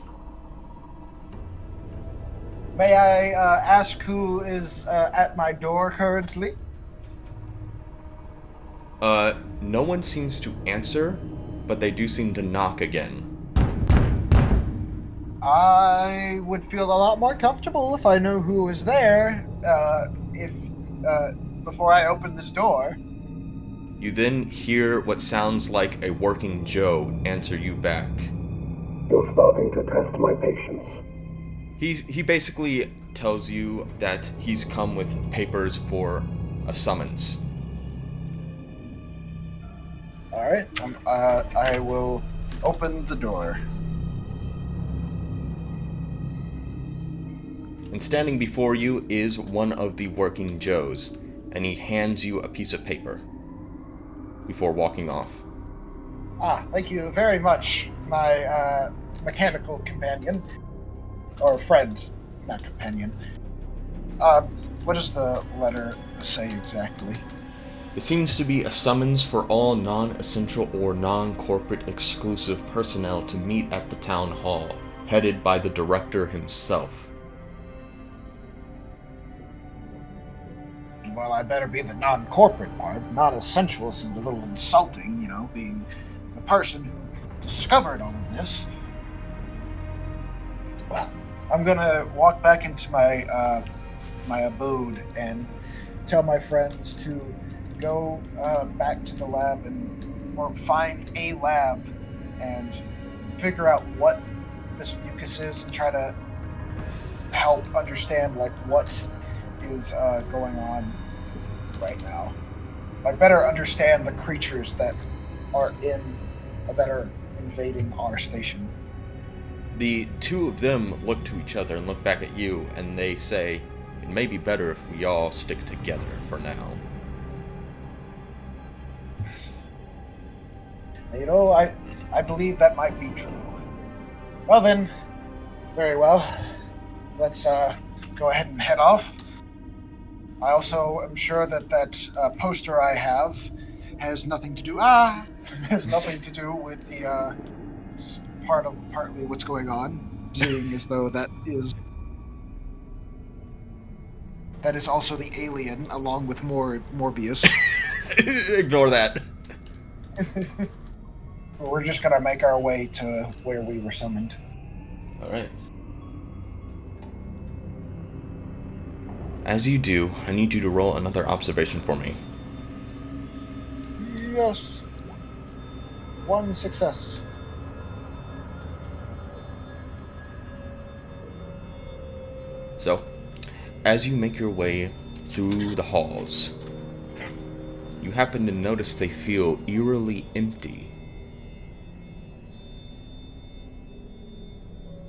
May I ask who is at my door currently? No one seems to answer, but they do seem to knock again. I would feel a lot more comfortable if I knew who was there, before I opened this door. You then hear what sounds like a working Joe answer you back. You're starting to test my patience. He basically tells you that he's come with papers for a summons. Alright, I will open the door. And standing before you is one of the working Joes, and he hands you a piece of paper before walking off. Thank you very much, my mechanical companion. Or friend, not companion. What does the letter say exactly? It seems to be a summons for all non-essential or non-corporate exclusive personnel to meet at the town hall, headed by the director himself. Well, I better be the non-corporate part. Non-essential seems a little insulting, being the person who discovered all of this. Well, I'm gonna walk back into my my abode and tell my friends to go back to the lab or find a lab and figure out what this mucus is and try to help understand what is going on right now. Better understand the creatures that are invading our station. The 2 of them look to each other and look back at you, and they say, it may be better if we all stick together for now. I believe that might be true. Well then, very well. Let's go ahead and head off. I also am sure that poster I have has nothing to do with the partly what's going on, seeing as though that is also the alien along with Morbius. Ignore that. We're just gonna make our way to where we were summoned. Alright. As you do, I need you to roll another observation for me. Yes. 1 success. So, as you make your way through the halls, you happen to notice they feel eerily empty.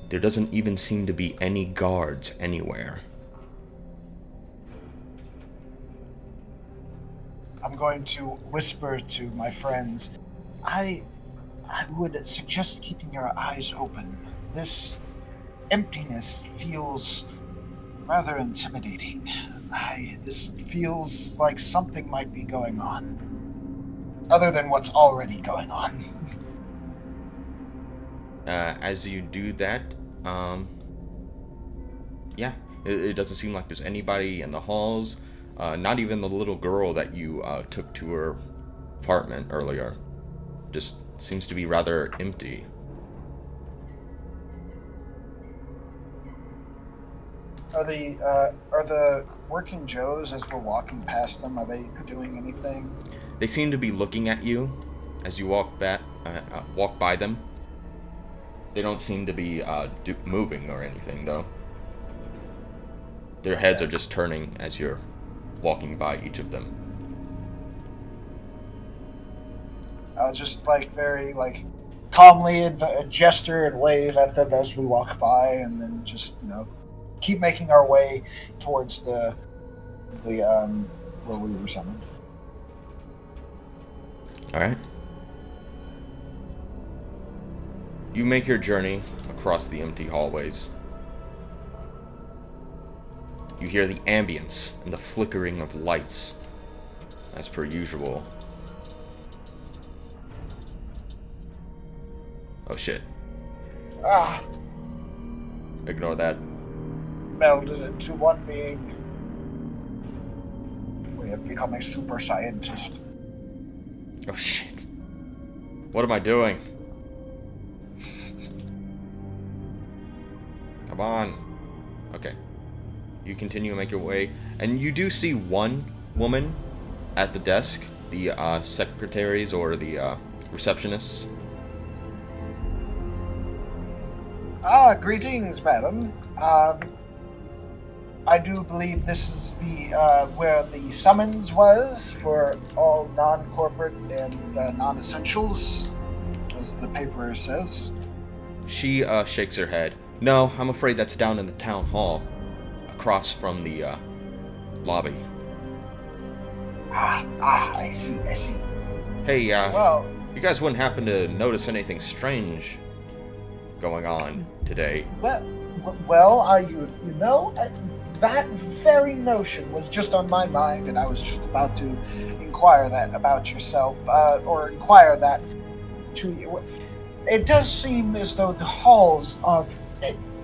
There doesn't even seem to be any guards anywhere. I'm going to whisper to my friends, I would suggest keeping your eyes open. This emptiness feels rather intimidating. This feels like something might be going on. Other than what's already going on. As you do that, yeah, it doesn't seem like there's anybody in the halls. Not even the little girl that you took to her apartment earlier. Just seems to be rather empty. Are the working Joes, as we're walking past them, are they doing anything? They seem to be looking at you as you walk by them. They don't seem to be moving or anything, though. Their heads are just turning as you're walking by each of them. I'll just very calmly gesture and wave at them as we walk by, and then just keep making our way towards the where we were summoned. All right. You make your journey across the empty hallways. You hear the ambience and the flickering of lights, as per usual. Oh shit. Ah, Ignore that. melded into one being. We have become a super scientist. Oh shit. What am I doing? Come on. Okay. You continue to make your way, and you do see one woman at the desk, the secretaries or the receptionists. Greetings, madam. I do believe this is the where the summons was for all non-corporate and non-essentials, as the paper says. She shakes her head. No, I'm afraid that's down in the town hall, across from the lobby. I see. Hey, Well, you guys wouldn't happen to notice anything strange going on today? that very notion was just on my mind, and I was just about to inquire that about yourself, or inquire that to you. It does seem as though the halls are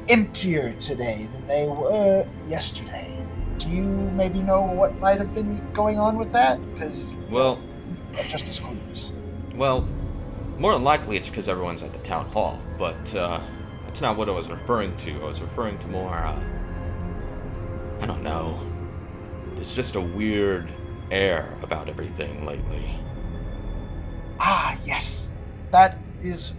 emptier today than they were yesterday. Do you maybe know what might have been going on with that? Because, just as clueless. Well, more than likely it's because everyone's at the town hall, but that's not what I was referring to. I was referring to more, I don't know. There's just a weird air about everything lately. Yes. That is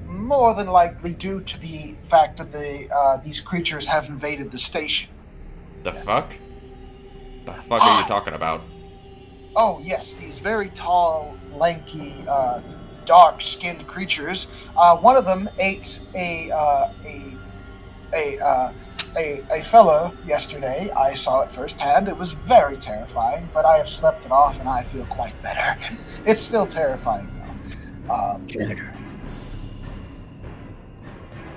more than likely due to the fact that these creatures have invaded the station. The fuck? The fuck are you talking about? Oh, yes, these very tall, lanky, dark-skinned creatures. One of them ate a fellow yesterday. I saw it firsthand. It was very terrifying, but I have slept it off and I feel quite better. It's still terrifying, though.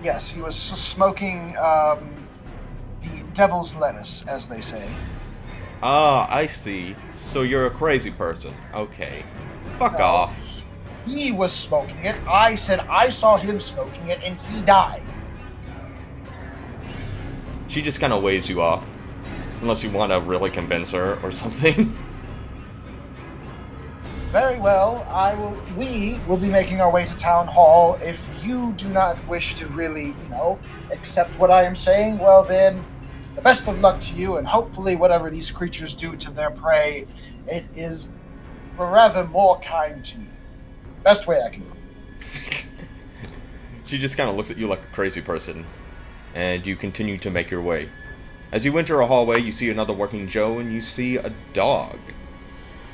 Yes, he was smoking the devil's lettuce, as they say. Ah, I see. So you're a crazy person. Okay. Fuck off. He was smoking it. I said I saw him smoking it, and he died. She just kind of waves you off. Unless you want to really convince her or something. Very well. We will be making our way to town hall. If you do not wish to really, accept what I am saying, well then, the best of luck to you, and hopefully whatever these creatures do to their prey, it is rather more kind to you. Best way I can put it. She just kind of looks at you like a crazy person. And you continue to make your way. As you enter a hallway, you see another working Joe, and you see a dog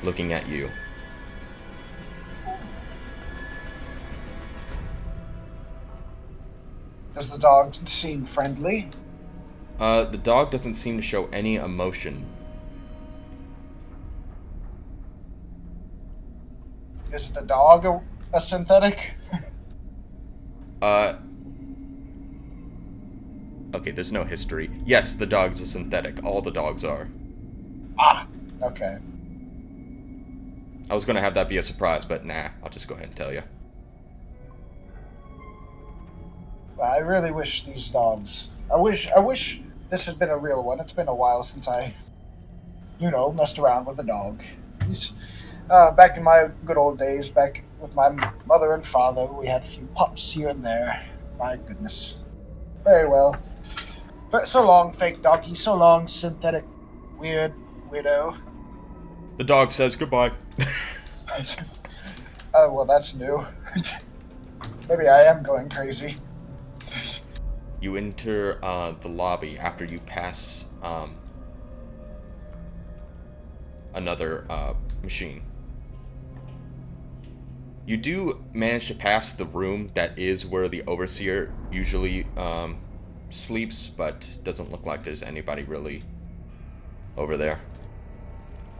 looking at you. Does the dog seem friendly? The dog doesn't seem to show any emotion. Is the dog a synthetic? Okay, there's no history. Yes, the dog's a synthetic. All the dogs are. Ah, okay. I was gonna have that be a surprise, but nah, I'll just go ahead and tell you. Well, I really wish these dogs. I wish this had been a real one. It's been a while since I, messed around with a dog. Back in my good old days, back with my mother and father, we had a few pups here and there. My goodness. Very well. So long, fake doggy. So long, synthetic weirdo. The dog says goodbye. Well, that's new. Maybe I am going crazy. You enter the lobby after you pass another machine. You do manage to pass the room that is where the Overseer usually sleeps, but doesn't look like there's anybody really over there.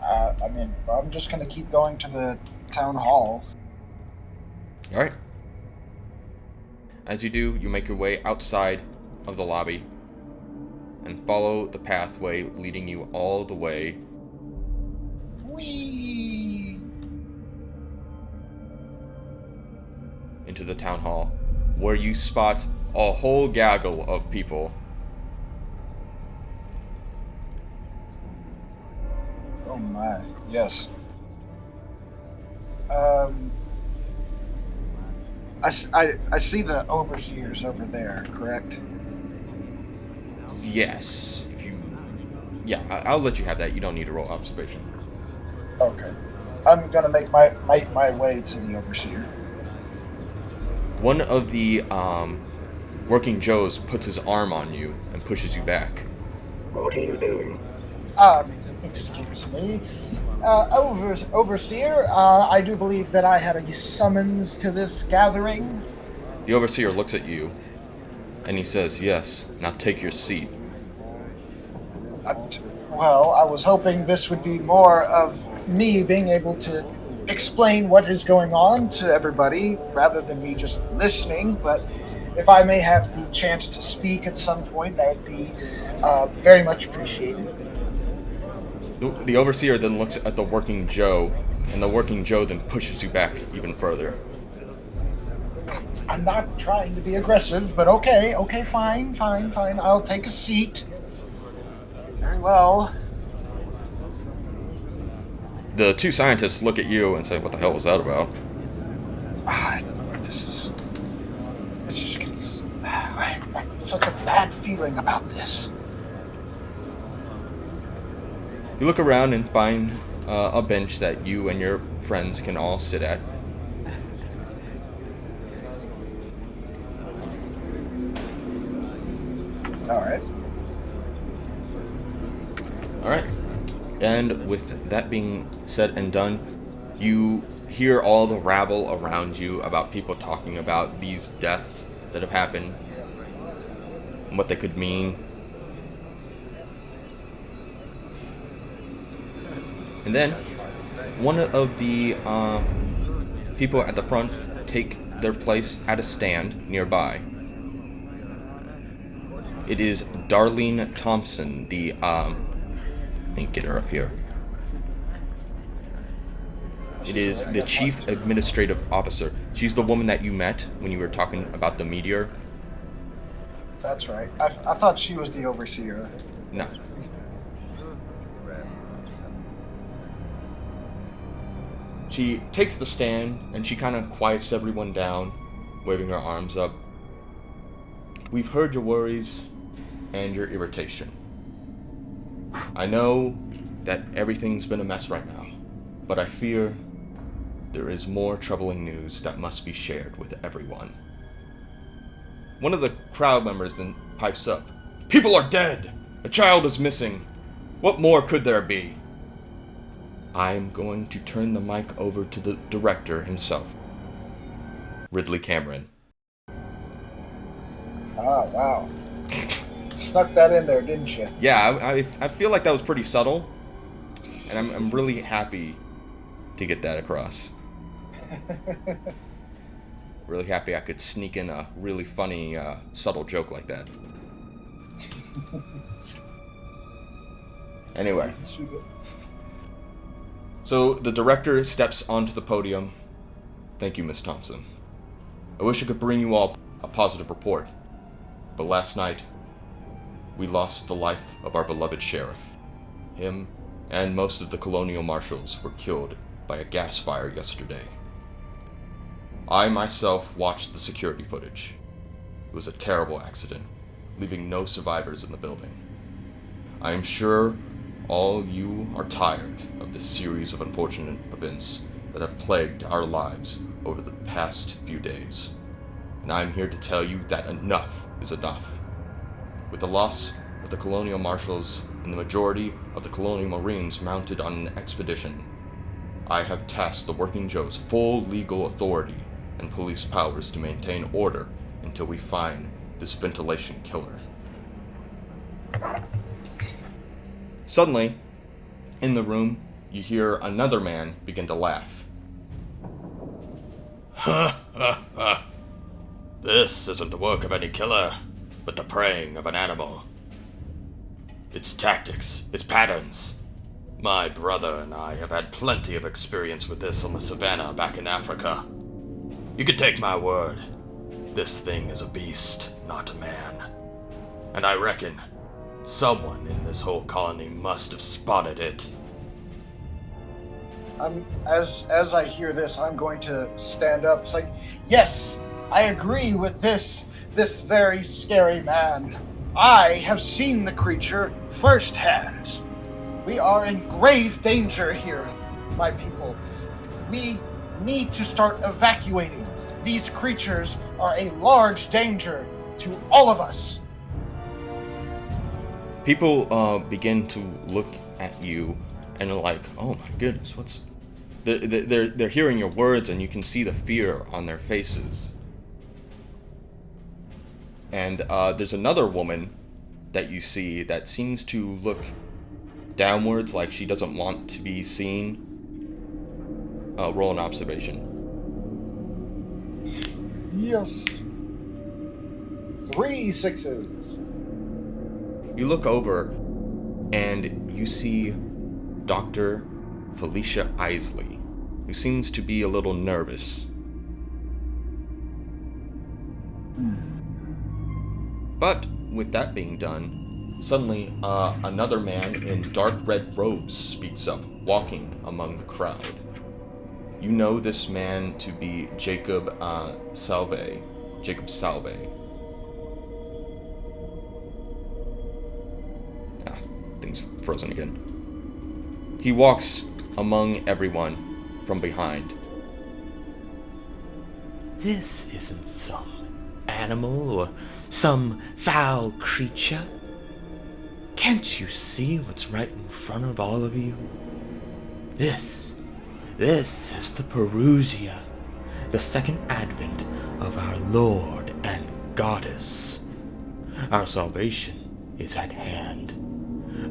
I'm just going to keep going to the town hall. Alright. As you do, you make your way outside of the lobby and follow the pathway leading you all the way Whee! into the town hall, where you spot a whole gaggle of people. Oh my, yes. I see the overseers over there, correct? Yes. I'll let you have that. You don't need to roll observation. Okay. I'm gonna make my way to the overseer. One of the working Joes puts his arm on you and pushes you back. What are you doing? Excuse me. Overseer, I do believe that I had a summons to this gathering. The Overseer looks at you and he says, "Yes, now take your seat." Well, I was hoping this would be more of me being able to explain what is going on to everybody rather than me just listening, but if I may have the chance to speak at some point, that would be very much appreciated. The Overseer then looks at the working Joe, and the working Joe then pushes you back even further. I'm not trying to be aggressive, but okay, fine. I'll take a seat. Very well. The two scientists look at you and say, "What the hell was that about?" It just gets... I have such a bad feeling about this. You look around and find a bench that you and your friends can all sit at. Alright. And with that being said and done, you hear all the rabble around you about people talking about these deaths that have happened and what they could mean. And then one of the people at the front take their place at a stand nearby. It is Darlene Thompson, the let me get her up here. It is the Chief Administrative Officer. She's the woman that you met when you were talking about the meteor. That's right. I thought she was the overseer. No. She takes the stand and she kind of quiets everyone down, waving her arms up. We've heard your worries and your irritation. I know that everything's been a mess right now, but I fear there is more troubling news that must be shared with everyone. One of the crowd members then pipes up. "People are dead! A child is missing! What more could there be?" I'm going to turn the mic over to the director himself, Ridley Cameron. Ah, wow. Snuck that in there, didn't you? Yeah, I feel like that was pretty subtle, and I'm really happy to get that across. Really happy I could sneak in a really funny, subtle joke like that. Anyway. So the director steps onto the podium. Thank you, Miss Thompson. I wish I could bring you all a positive report, but last night we lost the life of our beloved sheriff. Him and most of the colonial marshals were killed by a gas fire yesterday. I myself watched the security footage. It was a terrible accident, leaving no survivors in the building. I am sure all you are tired of this series of unfortunate events that have plagued our lives over the past few days. And I am here to tell you that enough is enough. With the loss of the colonial marshals and the majority of the colonial marines mounted on an expedition, I have tasked the Working Joes full legal authority and police powers to maintain order until we find this ventilation killer. Suddenly, in the room, you hear another man begin to laugh. Ha ha ha. This isn't the work of any killer, but the preying of an animal. Its tactics, its patterns. My brother and I have had plenty of experience with this on the savannah back in Africa. You can take my word. This thing is a beast, not a man. And I reckon someone in this whole colony must have spotted it. As I hear this, I'm going to stand up. It's like, yes, I agree with this very scary man. I have seen the creature firsthand. We are in grave danger here, my people. We need to start evacuating. These creatures are a large danger to all of us. People begin to look at you and are like, "Oh my goodness, what's?" They're hearing your words, and you can see the fear on their faces. And there's another woman that you see that seems to look downwards, like she doesn't want to be seen. Roll an observation. Yes. 3 6s. You look over, and you see Dr. Felicia Isley, who seems to be a little nervous. But with that being done, suddenly another man in dark red robes speaks up, walking among the crowd. You know this man to be Jacob Salve. Jacob Salve. Things frozen again. He walks among everyone from behind. This isn't some animal or some foul creature. Can't you see what's right in front of all of you? This is the Perusia, the second advent of our Lord and Goddess. Our salvation is at hand.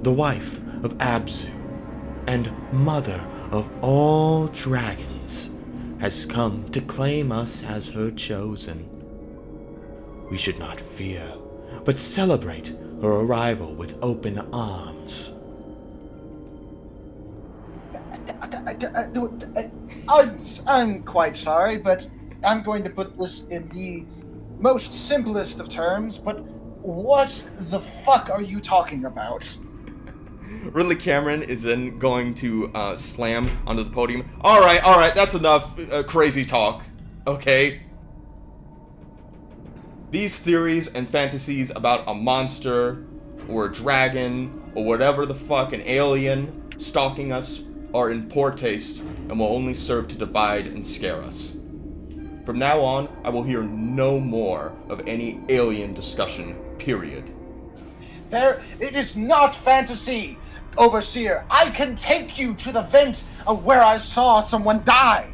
The wife of Abzu and mother of all dragons has come to claim us as her chosen. We should not fear, but celebrate her arrival with open arms. I'm quite sorry, but I'm going to put this in the most simplest of terms, but what the fuck are you talking about? Ridley Cameron is then going to slam onto the podium. All right, that's enough crazy talk, okay? These theories and fantasies about a monster or a dragon or whatever the fuck, an alien stalking us are in poor taste and will only serve to divide and scare us. From now on, I will hear no more of any alien discussion, period. It is not fantasy, Overseer. I can take you to the vent of where I saw someone die.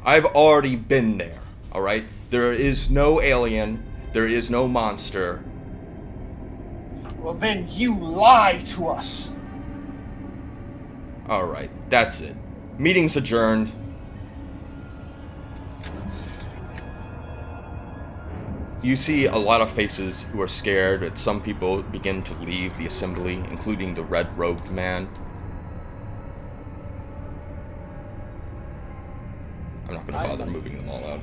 I've already been there, alright? There is no alien, there is no monster. Well, then you lie to us. Alright, that's it. Meeting's adjourned. You see a lot of faces who are scared, and some people begin to leave the assembly, including the red-robed man. I'm not going to bother moving them all out.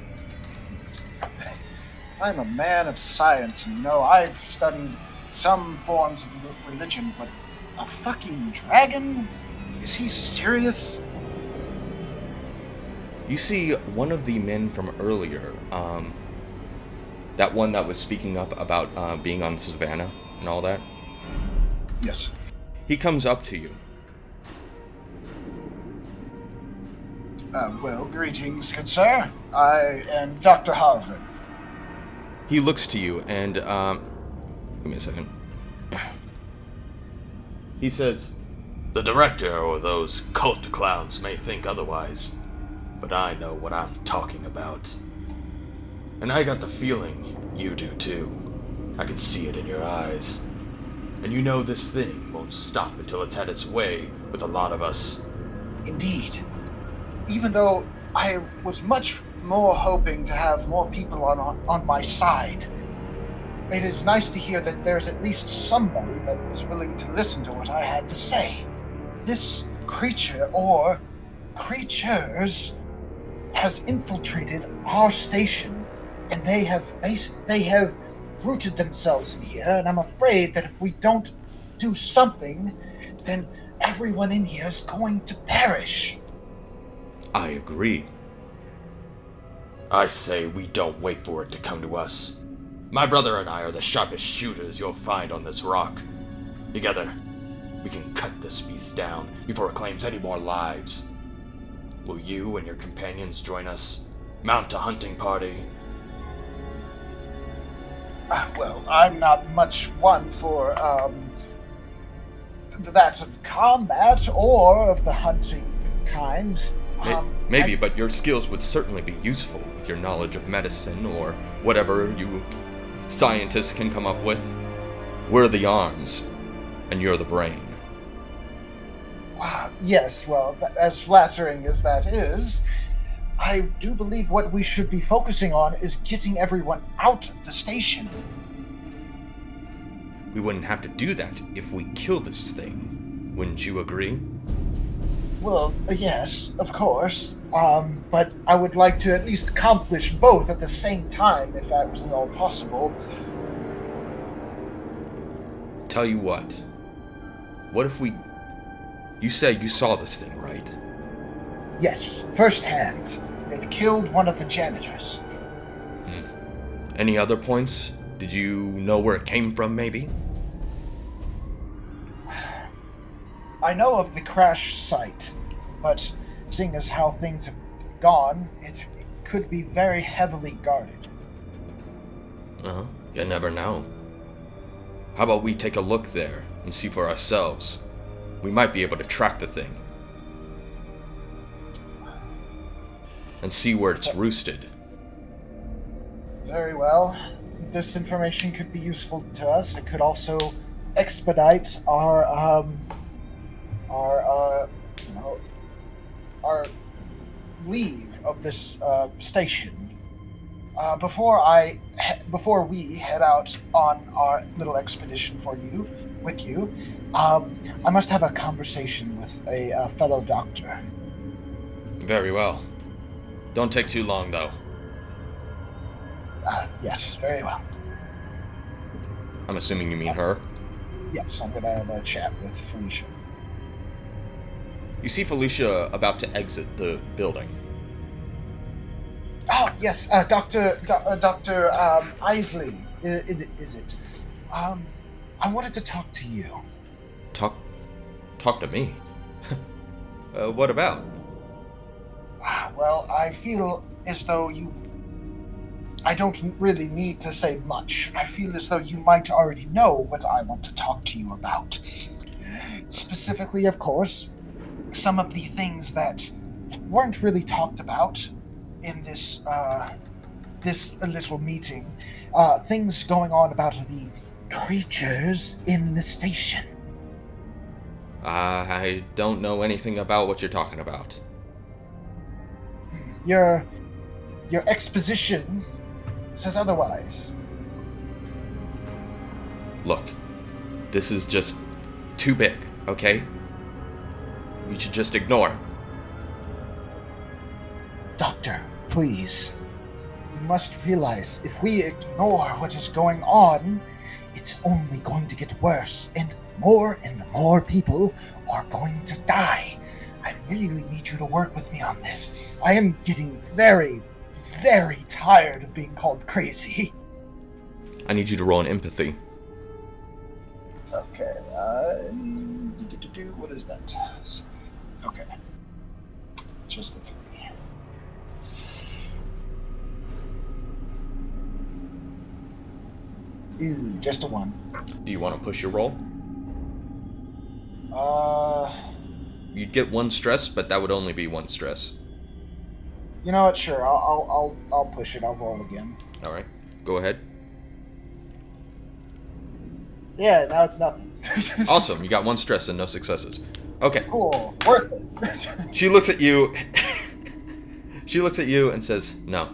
I'm a man of science, and I've studied some forms of religion, but a fucking dragon? Is he serious? You see one of the men from earlier, that one that was speaking up about being on Savannah and all that. Yes. He comes up to you. Well, greetings, good sir. I am Dr. Harvard. He looks to you and, give me a second. He says, "The director or those cult clowns may think otherwise, but I know what I'm talking about. And I got the feeling you do too. I can see it in your eyes. And you know this thing won't stop until it's had its way with a lot of us." Indeed. Even though I was much more hoping to have more people on my side, it is nice to hear that there's at least somebody that is willing to listen to what I had to say. This creature, or creatures, has infiltrated our station, and they have rooted themselves in here, and I'm afraid that if we don't do something, then everyone in here is going to perish. I agree. I say we don't wait for it to come to us. My brother and I are the sharpest shooters you'll find on this rock. Together, we can cut this beast down before it claims any more lives. Will you and your companions join us? Mount a hunting party? Well, I'm not much one for, that of combat or of the hunting kind. Maybe, but your skills would certainly be useful with your knowledge of medicine or whatever you scientists can come up with. We're the arms, and you're the brain. Yes, well, as flattering as that is, I do believe what we should be focusing on is getting everyone out of the station. We wouldn't have to do that if we kill this thing. Wouldn't you agree? Well, yes, of course. But I would like to at least accomplish both at the same time, if that was at all possible. Tell you what. What if we... You say you saw this thing, right? Yes, firsthand. It killed one of the janitors. Any other points? Did you know where it came from, maybe? I know of the crash site, but seeing as how things have gone, it could be very heavily guarded. You never know. How about we take a look there and see for ourselves? We might be able to track the thing. And see where it's roosted. Very well. This information could be useful to us. It could also expedite our leave of this station. Before we head out on our little expedition with you, I must have a conversation with a fellow doctor. Very well. Don't take too long, though. Yes, very well. I'm assuming you mean her? Yes, I'm gonna have a chat with Felicia. You see Felicia about to exit the building. Oh, yes, Dr. Isley, is it? I wanted to talk to you. Talk to me? What about? Well, I feel as though I don't really need to say much. I feel as though you might already know what I want to talk to you about. Specifically, of course, some of the things that weren't really talked about in this little meeting. Things going on about the creatures in the station. I don't know anything about what you're talking about. Your exposition says otherwise. Look, this is just too big, okay? We should just ignore it. Doctor, please. You must realize if we ignore what is going on, it's only going to get worse, and more people are going to die. I really need you to work with me on this. I am getting very, very tired of being called crazy. I need you to roll an empathy. Okay, you get to do, what is that? Let's see. Okay. Just a 3. Ooh, just a 1. Do you want to push your roll? You'd get 1 stress, but that would only be 1 stress. You know what? Sure, I'll push it. I'll roll again. All right, go ahead. Yeah, now it's nothing. Awesome, you got 1 stress and no successes. Okay. Cool, worth it. She looks at you. She looks at you and says, "No,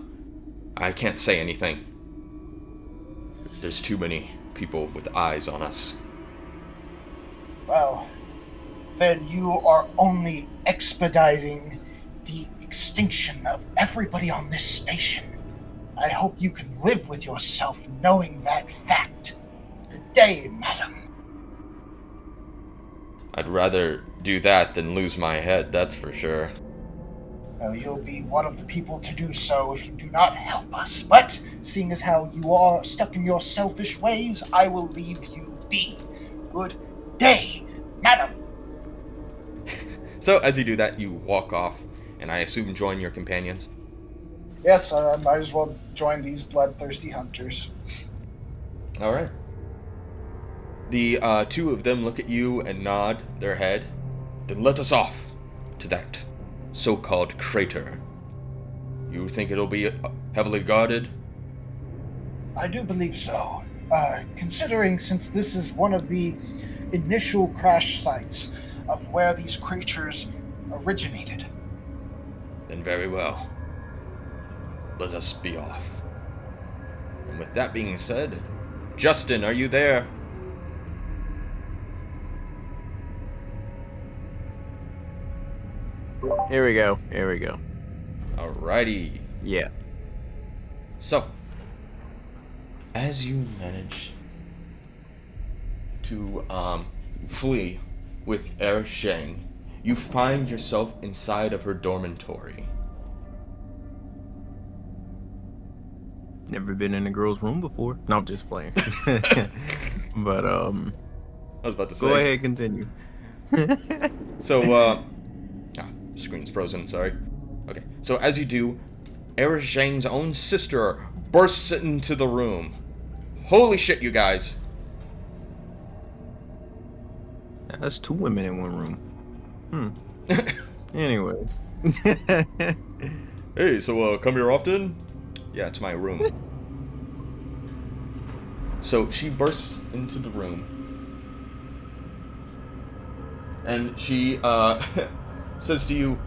I can't say anything. There's too many people with eyes on us." Well, then you are only expediting the extinction of everybody on this station. I hope you can live with yourself knowing that fact. Good day, madam. I'd rather do that than lose my head, that's for sure. Well, you'll be one of the people to do so if you do not help us. But, seeing as how you are stuck in your selfish ways, I will leave you be. Good day, madam. So, as you do that, you walk off, and I assume join your companions. Yes, I might as well join these bloodthirsty hunters. Alright. The 2 of them look at you and nod their head. Then let us off to that so-called crater. You think it'll be heavily guarded? I do believe so. Considering since this is one of the initial crash sites of where these creatures originated. Then very well. Let us be off. And with that being said, Justin, are you there? Here we go. Here we go. Alrighty. Yeah. So, as you manage to flee with Er Sheng, you find yourself inside of her dormitory. Never been in a girl's room before. No, I'm just playing. But I was about to say. Go ahead, continue. So, screen's frozen, sorry. Okay, so as you do, Er Sheng's own sister bursts into the room. Holy shit, you guys. That's 2 women in one room. Anyway. Hey, so, come here often? Yeah, it's my room. So, she bursts into the room. And she, says to you,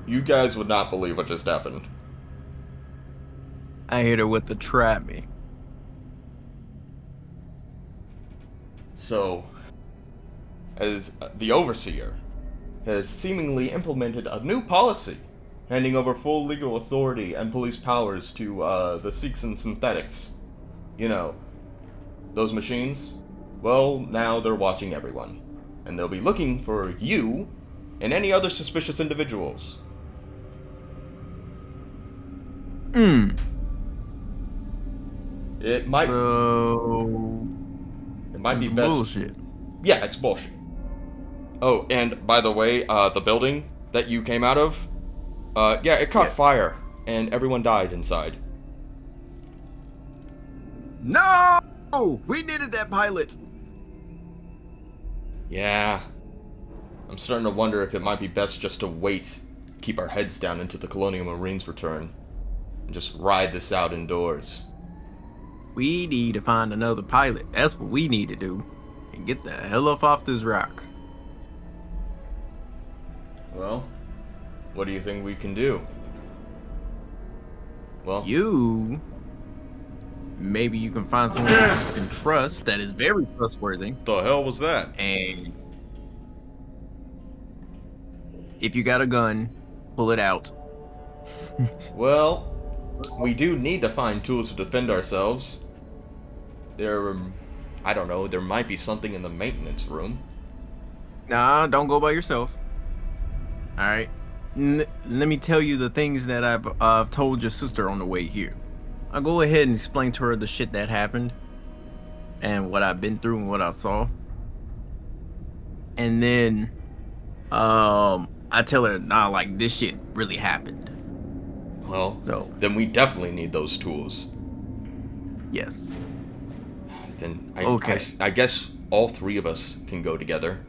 you guys would not believe what just happened. I hit her with the trap me. So, as the Overseer has seemingly implemented a new policy, handing over full legal authority and police powers to the Sikhs and Synthetics. You know, those machines? Well, now they're watching everyone. And they'll be looking for you and any other suspicious individuals. It might... So... It might be best... bullshit. Yeah, it's bullshit. Oh, and by the way, the building that you came out of, yeah, it caught fire, and everyone died inside. No! We needed that pilot. Yeah. I'm starting to wonder if it might be best just to wait, keep our heads down until the Colonial Marines return, and just ride this out indoors. We need to find another pilot. That's what we need to do. And get the hell up off this rock. Well, what do you think we can do? Well, You maybe you can find someone that you can trust that is very trustworthy. The hell was that? And if you got a gun, pull it out. Well, we do need to find tools to defend ourselves. I don't know, there might be something in the maintenance room. Nah, don't go by yourself. All right. Let me tell you the things that I've told your sister on the way here. I'll go ahead and explain to her the shit that happened and what I've been through and what I saw. And then I tell her, nah, like this shit really happened. Well, So, then we definitely need those tools. yes. Then Okay. I guess all three of us can go together.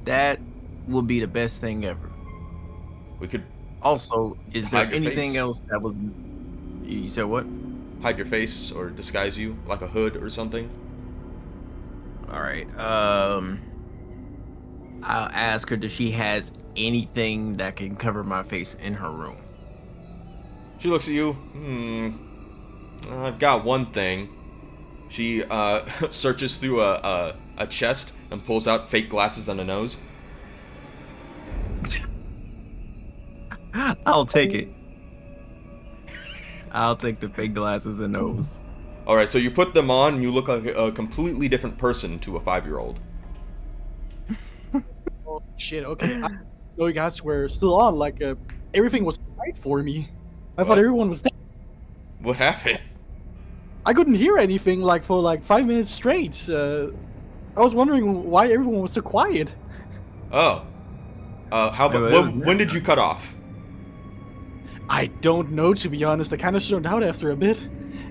That will be the best thing ever. We could Also, is there Hide your anything face. else that was... You said what? hide your face or disguise you like a hood or something. Alright, I'll ask her if she has anything that can cover my face in her room. She looks at you. I've got one thing. She searches through a chest and pulls out fake glasses and a nose. I'll take it. I'll take the fake glasses and nose. Alright, so you put them on and you look like a completely different person to a 5-year-old. Oh shit! Okay, I know you guys were still on. Like everything was right for me. I thought What? everyone was dead. What happened? I couldn't hear anything like for like 5 minutes straight. I was wondering why everyone was so quiet. Oh. How about, Wait, wait, when did you cut off? I don't know, to be honest. I kind of zoned out after a bit,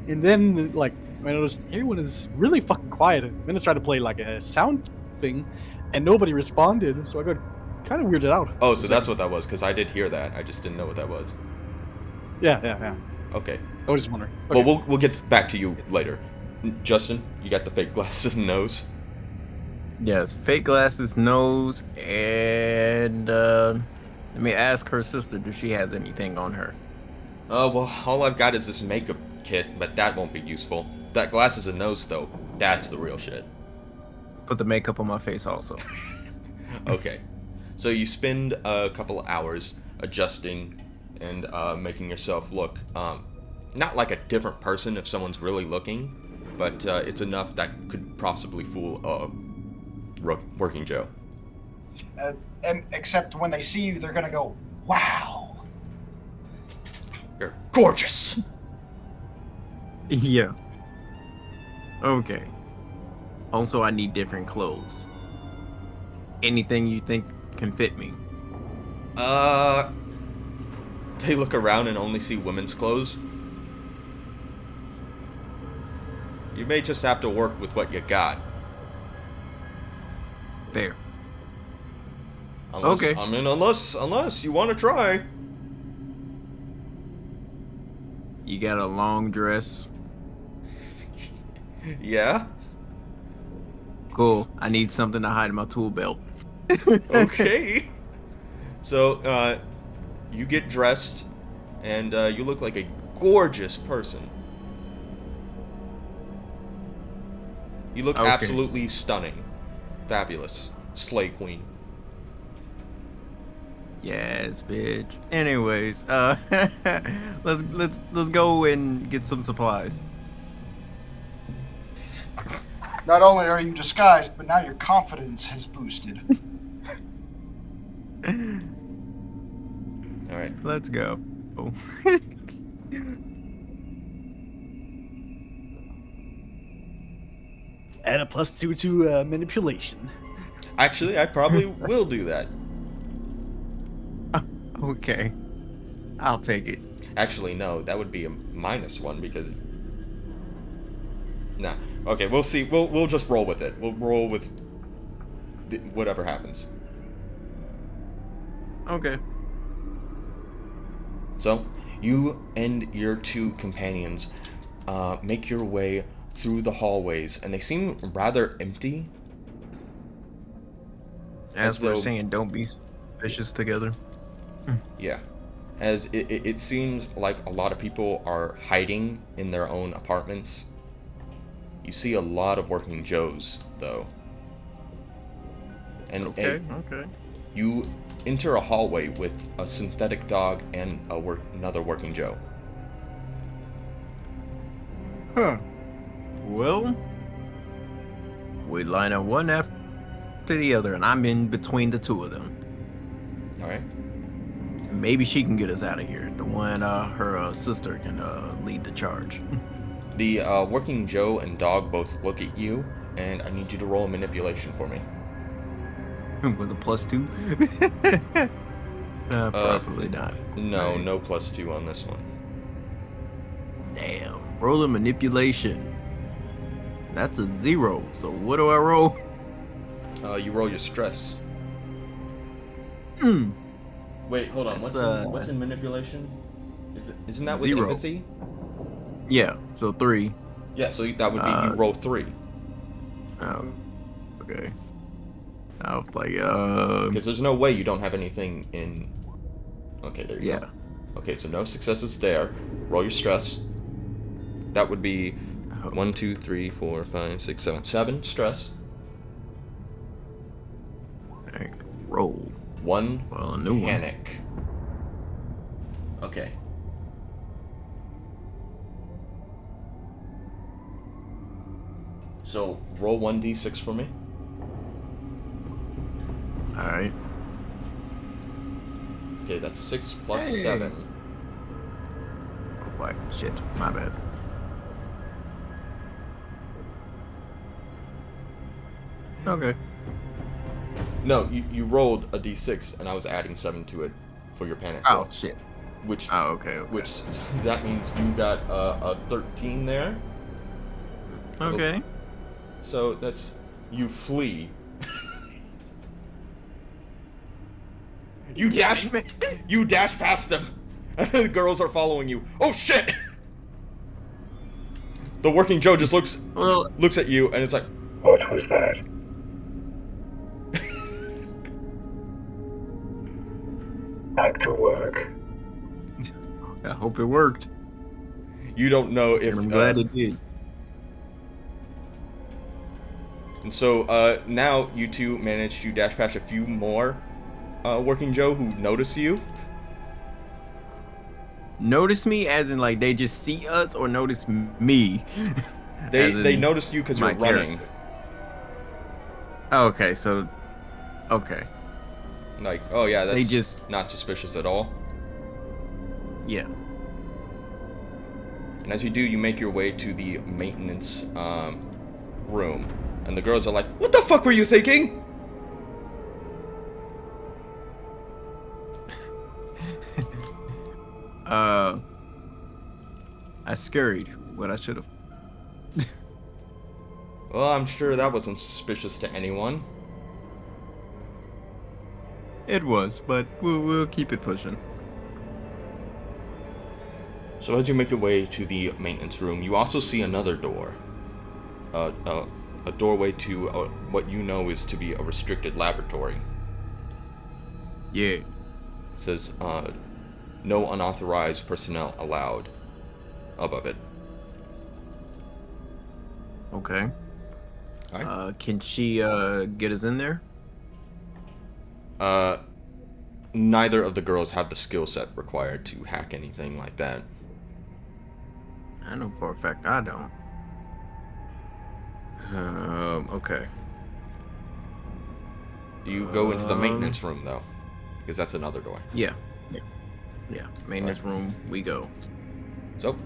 and then like I noticed everyone is really fucking quiet. Then I tried to play like a sound thing, and nobody responded. So I got kind of weirded out. Oh, so that's what that was, because I did hear that. I just didn't know what that was. Yeah. Okay. I was just wondering. Okay. Well, we'll get back to you later. Justin, you got the fake glasses and nose? Yes, fake glasses, nose, and let me ask her sister if she has anything on her. Well, all I've got is this makeup kit, but that won't be useful. That glasses and nose, though, that's the real shit. Put the makeup on my face also. Okay. So you spend a couple of hours adjusting and making yourself look, not like a different person if someone's really looking, but it's enough that could possibly fool Working Joe. And except when they see you, they're gonna go, "Wow." You're gorgeous! Yeah. Okay. Also, I need different clothes. Anything you think can fit me. They look around and only see women's clothes. You may just have to work with what you got. Fair. Unless, Okay. I mean, unless you want to try. You got a long dress. Yeah? Cool. I need something to hide my tool belt. Okay. So, you get dressed, and you look like a gorgeous person. You look Okay. absolutely stunning. Fabulous. Slay queen. Yes, bitch. Anyways, let's go and get some supplies. Not only are you disguised, but now your confidence has boosted. Alright. Let's go. Oh. Add a +2 to manipulation. Actually, I probably will do that. Okay. I'll take it. Actually, no, that would be a -1 because... Nah. Okay, we'll see. We'll just roll with it. We'll roll with whatever happens. Okay. So, you and your two companions make your way through the hallways, and they seem rather empty. As As we're though- saying, don't be vicious together. Yeah. as it seems like a lot of people are hiding in their own apartments. You see a lot of working Joes, though. And Okay. you enter a hallway with a synthetic dog and another working Joe. Huh. Well, we line up one after the other, and I'm in between the two of them. All right. Maybe she can get us out of here. The one, her sister can lead the charge. The working Joe and dog both look at you, and I need you to roll a manipulation for me. With a +2? Probably not. No, no +2 on this one. Damn. Roll a manipulation. That's a 0. So what do I roll? You roll your stress. Wait, hold on. What's in manipulation? Isn't that with 0. empathy? Yeah. So 3. Yeah. So that would be you roll 3. Oh. Okay. I was like, Because there's no way you don't have anything in. Okay, there you yeah. go. Okay, so no successes there. Roll your stress. That would be 1, 2, 3, 4, 5, 6, 7. 7 stress. Alright, roll. 1 Well, a new one. panic. Okay. So roll 1d6 for me. Alright. Okay, that's 6 plus Hey. 7. What? Shit. My bad. Okay. No, you rolled a d6, and I was adding 7 to it for your panic roll. Oh, shit. Which, Oh, okay. which that means you got a 13 there. Okay. So that's you flee. You dash past them, and the girls are following you. Oh shit! The working Joe just looks at you, and it's like, What was that? Back to work. I hope it worked. you don't know if. And I'm glad it did. And so now you two manage to dash past a few more working Joe who notice you. Notice me as in like they just see us, or notice me? They notice you because you're my running. character. Okay, so okay. Like, oh yeah, that's They just- not suspicious at all. Yeah. And as you do, you make your way to the maintenance room. And the girls are like, what the fuck were you thinking? I scurried what I should have. Well, I'm sure that wasn't suspicious to anyone. It was, but we'll keep it pushing. So as you make your way to the maintenance room, you also see another door. A doorway to what you know is to be a restricted laboratory. Yeah. It says, no unauthorized personnel allowed above it. Okay. Alright. Can she get us in there? Neither of the girls have the skill set required to hack anything like that. I know for a fact I don't. Okay. Do you go into the maintenance room, though? Because that's another door. Yeah. Yeah. Maintenance room, we go. So,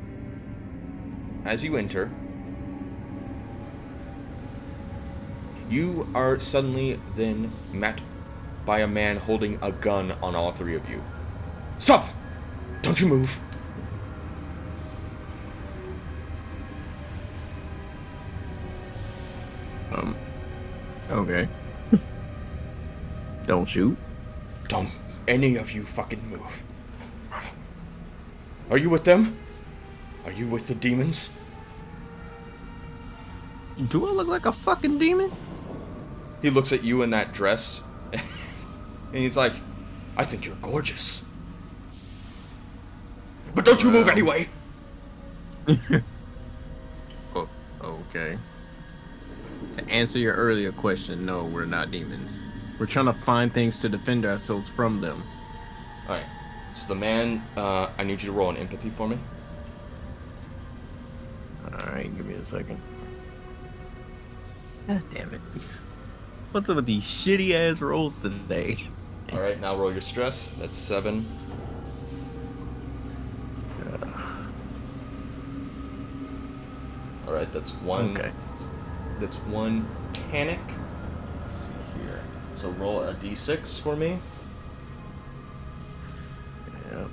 as you enter, you are suddenly then met by a man holding a gun on all three of you. Stop! Don't you move! Okay. Don't shoot. Don't any of you fucking move. Are you with them? Are you with the demons? Do I look like a fucking demon? He looks at you in that dress, and he's like, I think you're gorgeous. But don't you move anyway! Oh, okay. To answer your earlier question, no, we're not demons. We're trying to find things to defend ourselves from them. Alright. So the man, I need you to roll an empathy for me. Alright, give me a second. God damn it. What's up with these shitty ass rolls today? Alright, now roll your stress. That's 7. Alright, that's 1. Okay. That's 1 panic. Let's see here. So roll a d6 for me. Yep.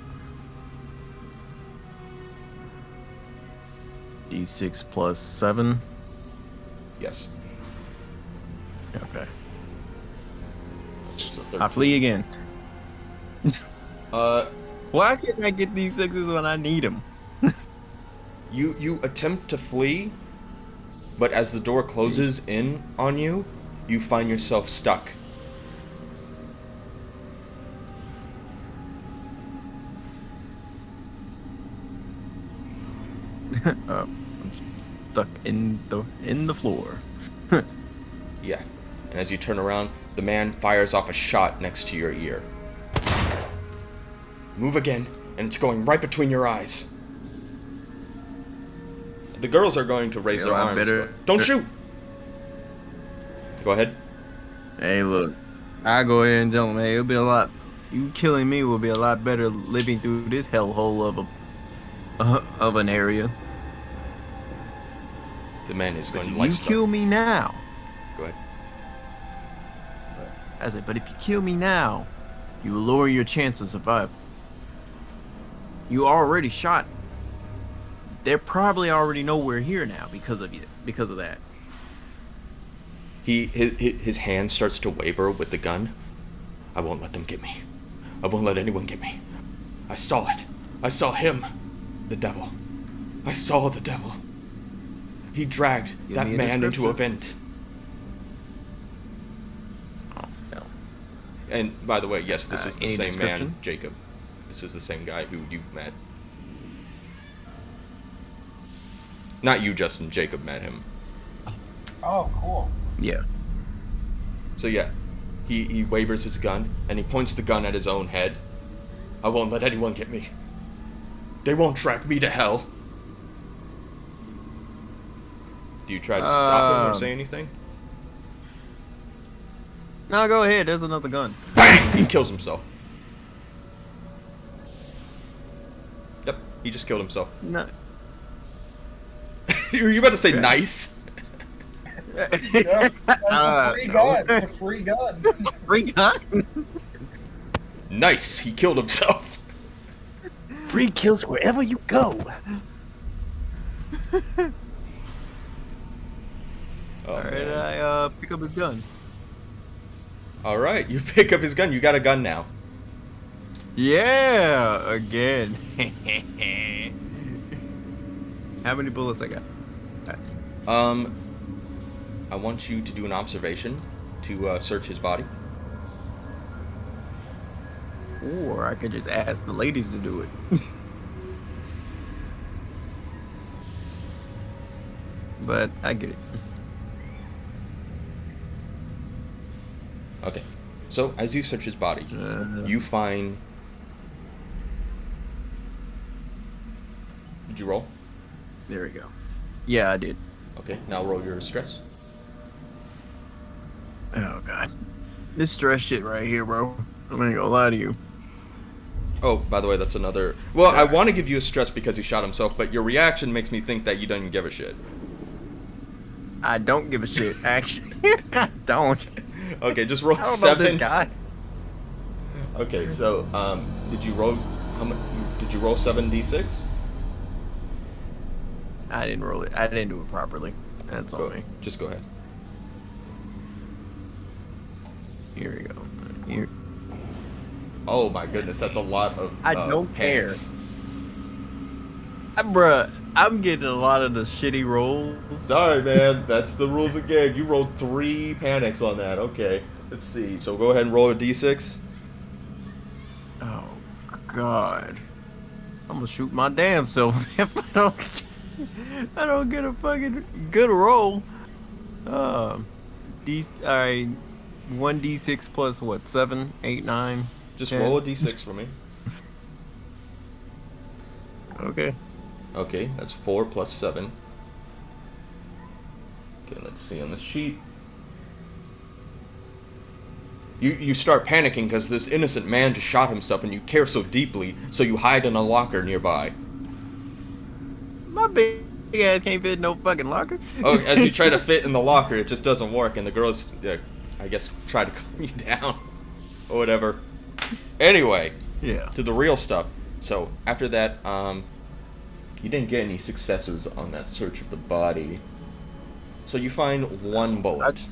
D6 plus 7. Yes. Okay. So I flee again. Uh, Why can't I get these sixes when I need them? you attempt to flee, but as the door closes in on you, you find yourself stuck. I'm stuck in the floor. Yeah. And as you turn around, the man fires off a shot next to your ear. Move again, and it's going right between your eyes. The girls are going to raise their arms. Don't shoot! Go ahead. Hey, look. I go ahead and tell him, hey, it'll be a lot. You killing me will be a lot better living through this hellhole of an area. The man is going to You like kill me now. Go ahead. I said, but if you kill me now, you will lower your chance of survival. You already shot. They probably already know we're here now because of you. Because of that. His hand starts to waver with the gun. I won't let them get me. I won't let anyone get me. I saw it. I saw him. The devil. I saw the devil. He dragged that man into a vent. Oh, no. And by the way, yes, this is the any same man, description? Jacob. This is the same guy who you met. Not you, Justin. Jacob met him. Oh, cool. Yeah. So yeah, he wavers his gun, and he points the gun at his own head. I won't let anyone get me. They won't track me to hell. Do you try to stop him or say anything? No, go ahead. There's another gun. Bang! He kills himself. Yep, he just killed himself. No. Were you about to say nice? Yeah, that's a free gun. It's a free gun. Free gun? Nice, he killed himself. Free kills wherever you go. Oh, Alright, man. I pick up his gun. Alright, you pick up his gun. You got a gun now. Yeah, again. How many bullets I got? I want you to do an observation to search his body. Or I could just ask the ladies to do it. But I get it. Okay. So, as you search his body, you find... Did you roll? There we go. Yeah, I did. Okay, now roll your stress. Oh, God. This stress shit right here, bro. I'm gonna go lie to you. Oh, by the way, that's another... Well, I want to give you a stress because he shot himself, but your reaction makes me think that you don't even give a shit. I don't give a shit, actually. I don't. Okay, just roll I don't know 7. this guy. Okay, so, did you roll... How much? Did you roll 7d6? I didn't roll it. I didn't do it properly. That's on me. Just go ahead. Here we go. Here. Oh my goodness, that's a lot of I don't panics. Bruh, I'm getting a lot of the shitty rolls. Sorry, man. That's the rules of the game. You rolled 3 panics on that. Okay, let's see. So go ahead and roll a d6. Oh, God. I'm gonna shoot my damn self if I don't get a fucking good roll. All right, 1d6 plus what? 7, 8, 9. Just 10. roll a d6 for me. Okay. Okay, that's 4 plus 7. Okay, let's see on the sheet. You start panicking because this innocent man just shot himself and you care so deeply, so you hide in a locker nearby. My big ass can't fit in no fucking locker. Oh, as you try to fit in the locker, it just doesn't work, and the girls, I guess, try to calm you down. Or whatever. Anyway, Yeah. to the real stuff. So, after that, you didn't get any successes on that search of the body. So you find 1 bullet.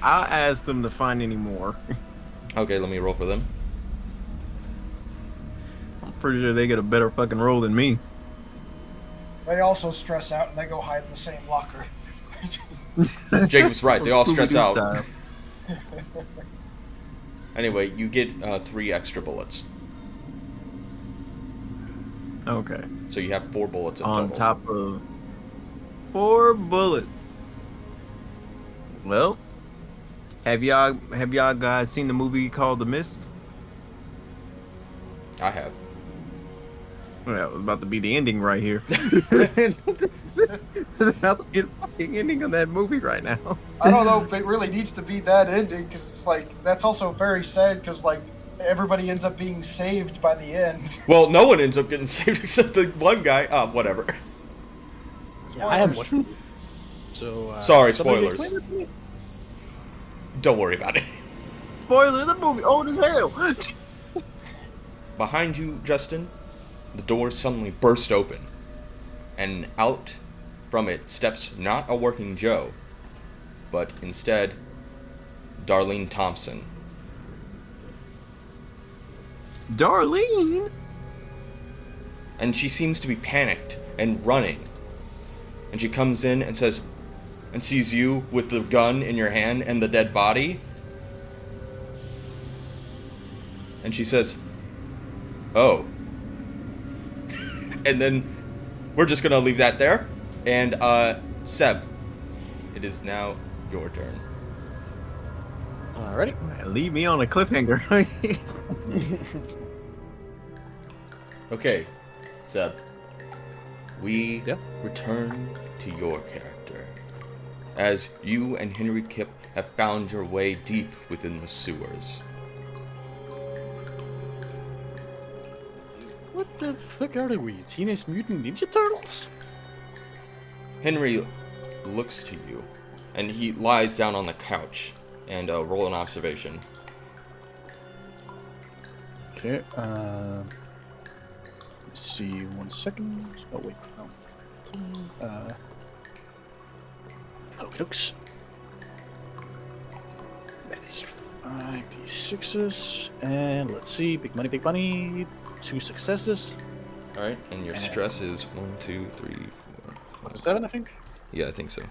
I'll ask them to find any more. Okay, let me roll for them. I'm pretty sure they get a better fucking roll than me. They also stress out and they go hide in the same locker. Jacob's right, they all stress Scooby-Doo out. style. Anyway, you get 3 extra bullets. Okay. So you have 4 bullets in On total. top of 4 bullets. Well, have y'all guys seen the movie called The Mist? I have. Well, it was about to be the ending right here. It's about to be the fucking ending of that movie right now. I don't know if it really needs to be that ending, because it's like, that's also very sad, because like, everybody ends up being saved by the end. Well, no one ends up getting saved except the one guy. Whatever. Yeah, I haven't watched it. So, Sorry, somebody spoilers. explain it to me? Don't worry about it. Spoiler, the movie old as hell. Behind you, Justin, the door suddenly burst open. And out from it steps not a working Joe, but instead, Darlene Thompson. Darlene? And she seems to be panicked and running. And she comes in and says, and sees you with the gun in your hand and the dead body. And she says, "Oh." And then we're just gonna leave that there. And Seb, it is now your turn. Alrighty. Leave me on a cliffhanger. Okay, Seb. We Yep. return to your character. As you and Henry Kipp have found your way deep within the sewers. What the fuck are we? Teenage Mutant Ninja Turtles? Henry looks to you, and he lies down on the couch, and roll an observation. Okay, let's see, 1 second. Oh, wait, no. Okay, looks. That is 5d6s, and let's see, big money, 2 successes. Alright, and your stress is 1, 2, 3, 4, 5. 7, I think. Yeah, I think so.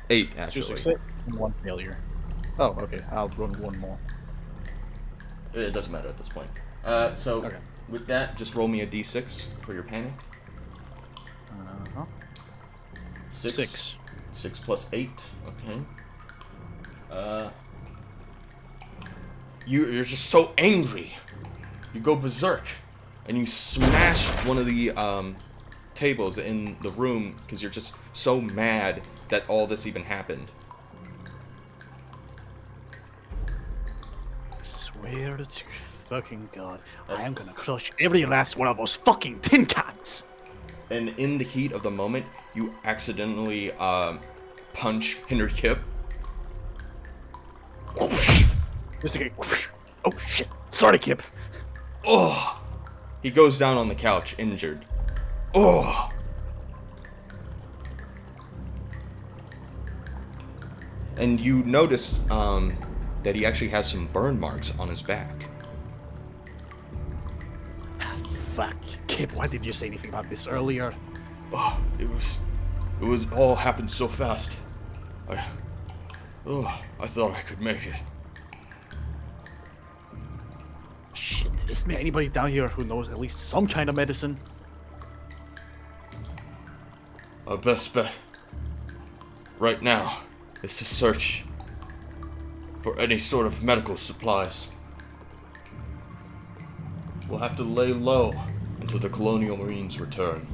8, 2 actually. success and 1 failure. Oh, okay, I'll run 1 more. It doesn't matter at this point. So, Okay. with that, just roll me a d6 for your panic. Uh-huh. 6. 6 plus 8, okay. You're just so angry. You go berserk, and you smash one of the tables in the room because you're just so mad that all this even happened. Swear to fucking God, I am gonna crush every last one of those fucking tin cans! And in the heat of the moment, you accidentally punch Henry Kipp. Just like, oh shit, sorry, Kip. Oh! He goes down on the couch, injured. Oh! And you notice that he actually has some burn marks on his back. Fuck, Kip, why didn't you say anything about this earlier? Oh, it was all happened so fast. I thought I could make it. Isn't there anybody down here who knows at least some kind of medicine? Our best bet right now is to search for any sort of medical supplies. We'll have to lay low until the Colonial Marines return.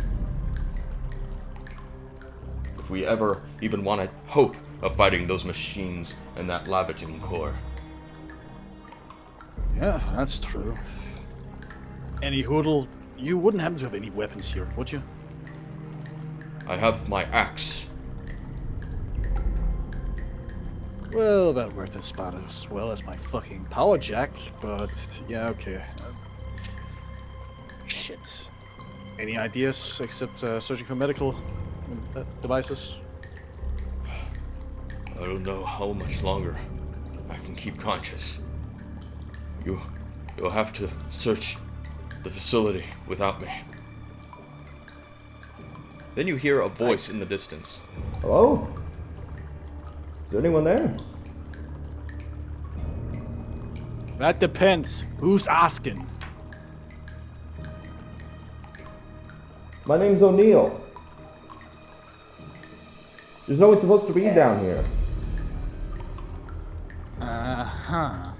If we ever even want to hope of fighting those machines and that Laviton core. Yeah, that's true. Any hoodle, you wouldn't happen to have any weapons here, would you? I have my axe. Well, that worked about as well as my fucking power jack, but yeah, okay. Shit. Any ideas except searching for medical devices? I don't know how much longer I can keep conscious. You'll have to search the facility without me. Then you hear a voice in the distance. Hello? Is there anyone there? That depends. Who's asking? My name's O'Neill. There's no one supposed to be down here. Uh-huh.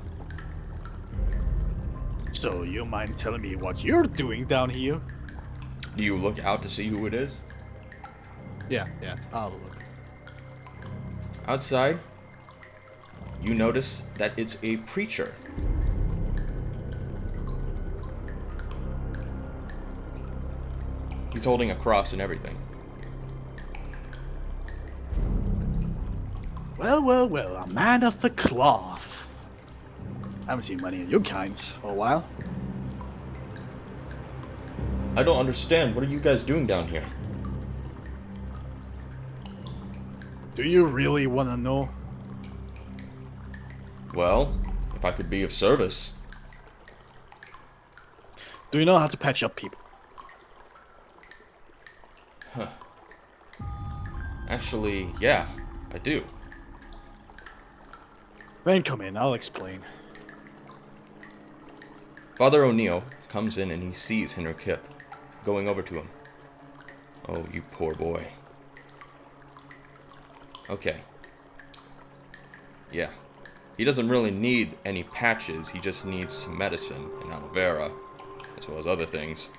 So, you mind telling me what you're doing down here? Do you look out to see who it is? Yeah, I'll look. Outside, you notice that it's a preacher. He's holding a cross and everything. Well, a man of the cloth. I haven't seen many of your kinds for a while. I don't understand. What are you guys doing down here? Do you really want to know? Well, if I could be of service. Do you know how to patch up people? Actually, yeah, I do. Then come in, I'll explain. Father O'Neill comes in and he sees Henry Kip going over to him. Oh, you poor boy. Okay. Yeah. He doesn't really need any patches, he just needs some medicine and aloe vera, as well as other things.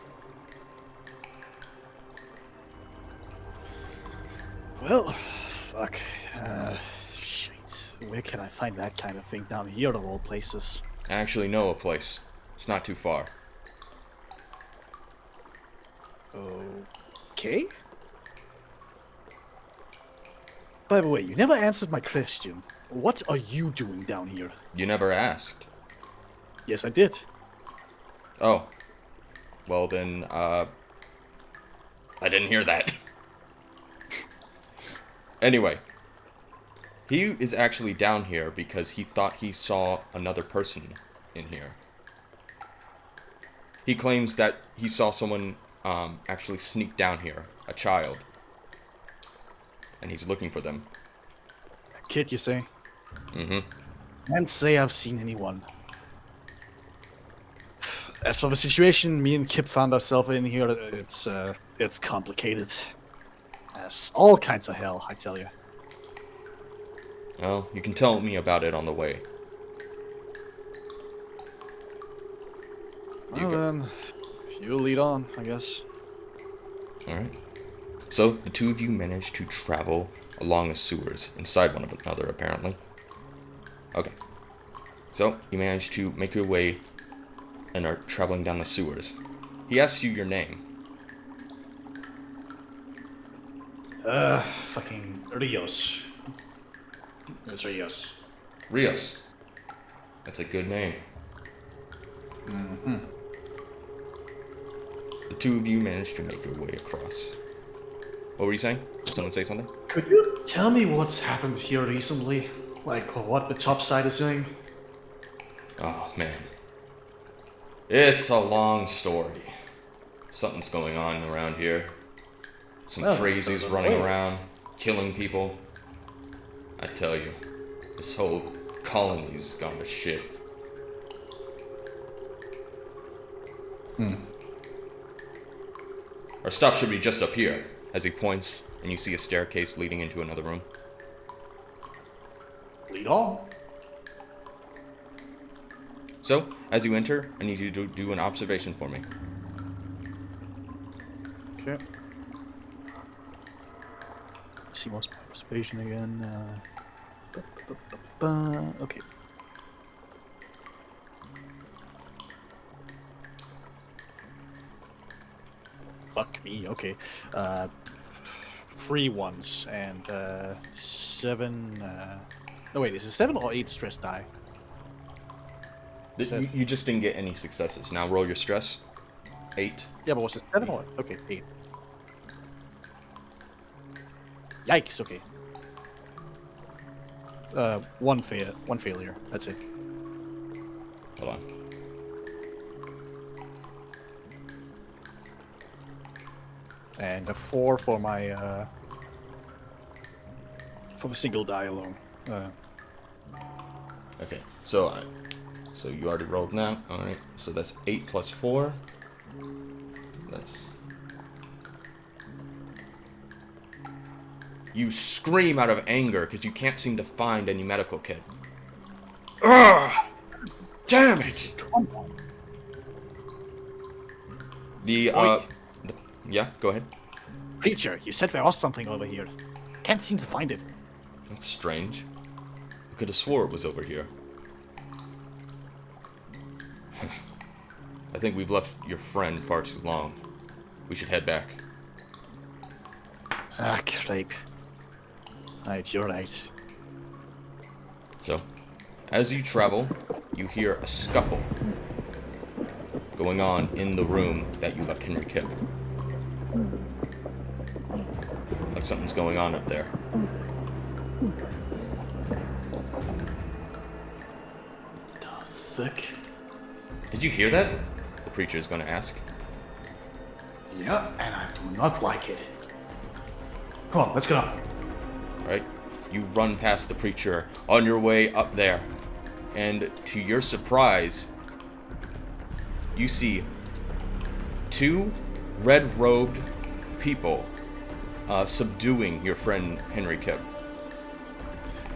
Well, fuck. Shit. Where can I find that kind of thing down here of all places? I actually know a place. It's not too far. Okay. By the way, you never answered my question. What are you doing down here? You never asked. Yes, I did. Oh. Well then, I didn't hear that. Anyway. He is actually down here because he thought he saw another person in here. He claims that he saw someone actually sneak down here, a child. And he's looking for them. A kid, you say? Mm-hmm. Can't say I've seen anyone. As for the situation me and Kip found ourselves in here, it's complicated. There's all kinds of hell, I tell you. Well, you can tell me about it on the way. Well then, you lead on, I guess. Alright. So, the two of you manage to travel along the sewers, inside one another, apparently. Okay. So, you manage to make your way and are traveling down the sewers. He asks you your name. Fucking Rios. It's Rios. Rios. That's a good name. Mm-hmm. The two of you manage to make your way across. What were you saying? Someone say something? Could you tell me what's happened here recently? Like, what the top side is doing? Oh, man. It's a long story. Something's going on around here. Some crazies running around, killing people. I tell you, this whole colony's gone to shit. Our stop should be just up here, as he points, and you see a staircase leading into another room. Lead on. So, as you enter, I need you to do an observation for me. Okay. See what's participation again. Okay. Fuck me. Okay. 3 ones and 7. No wait, is it 7 or 8 stress die? You just didn't get any successes. Now roll your stress. 8. Yeah, but was it 7 or? Okay, 8. Yikes. Okay. One failure. That's it. Hold on. And a 4 for my for the single die alone. Okay, so you already rolled now. All right, so that's 8 plus 4. That's. You scream out of anger because you can't seem to find any medical kit. Ugh! Damn it! Yeah, go ahead. Preacher, you said there was something over here. Can't seem to find it. That's strange. I could have swore it was over here. I think we've left your friend far too long. We should head back. Ah, creep. Right, you're right. So, as you travel, you hear a scuffle going on in the room that you left Henry Kipp. Like something's going on up there. The fuck? Did you hear that? The preacher is going to ask. Yeah, and I do not like it. Come on, let's go. Alright, you run past the preacher on your way up there. And to your surprise, you see 2 red-robed people subduing your friend Henry Kipp.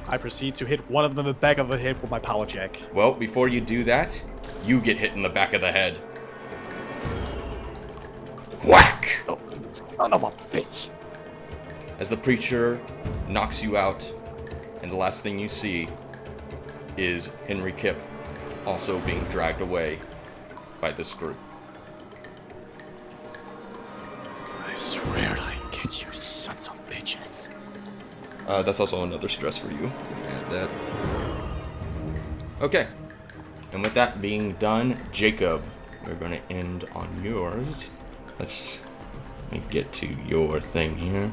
I proceed to hit one of them in the back of the head with my power jack. Well, before you do that, you get hit in the back of the head. Whack! Oh, son of a bitch. As the preacher knocks you out, and the last thing you see is Henry Kipp also being dragged away by this group. I swear I get you sons of bitches. That's also another stress for you. Add that. Okay. And with that being done, Jacob, we're going to end on yours. Let me get to your thing here.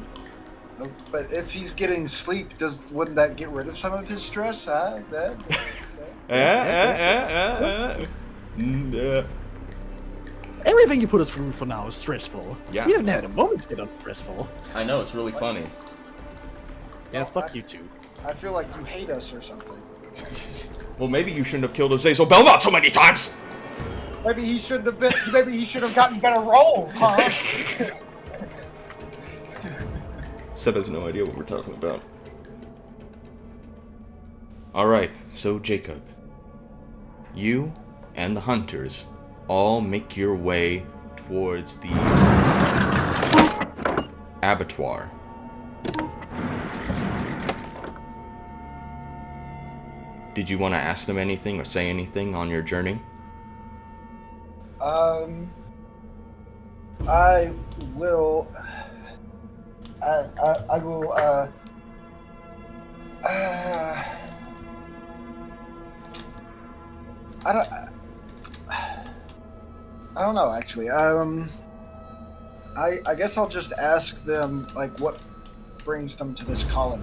But if he's getting sleep, wouldn't that get rid of some of his stress? Huh? Everything you put us through for now is stressful. Yeah. We haven't had a moment to get unstressful. I know, it's really funny. Yeah, fuck you two. I feel like you hate us or something. Well, maybe you shouldn't have killed Azazel Belmont so many times! Maybe he shouldn't have been. Maybe he should have gotten better roles, huh? Seb has no idea what we're talking about. Alright, so Jacob, you and the hunters all make your way towards the abattoir. Did you want to ask them anything or say anything on your journey? I will. I will. I don't know actually. I guess I'll just ask them like what brings them to this colony.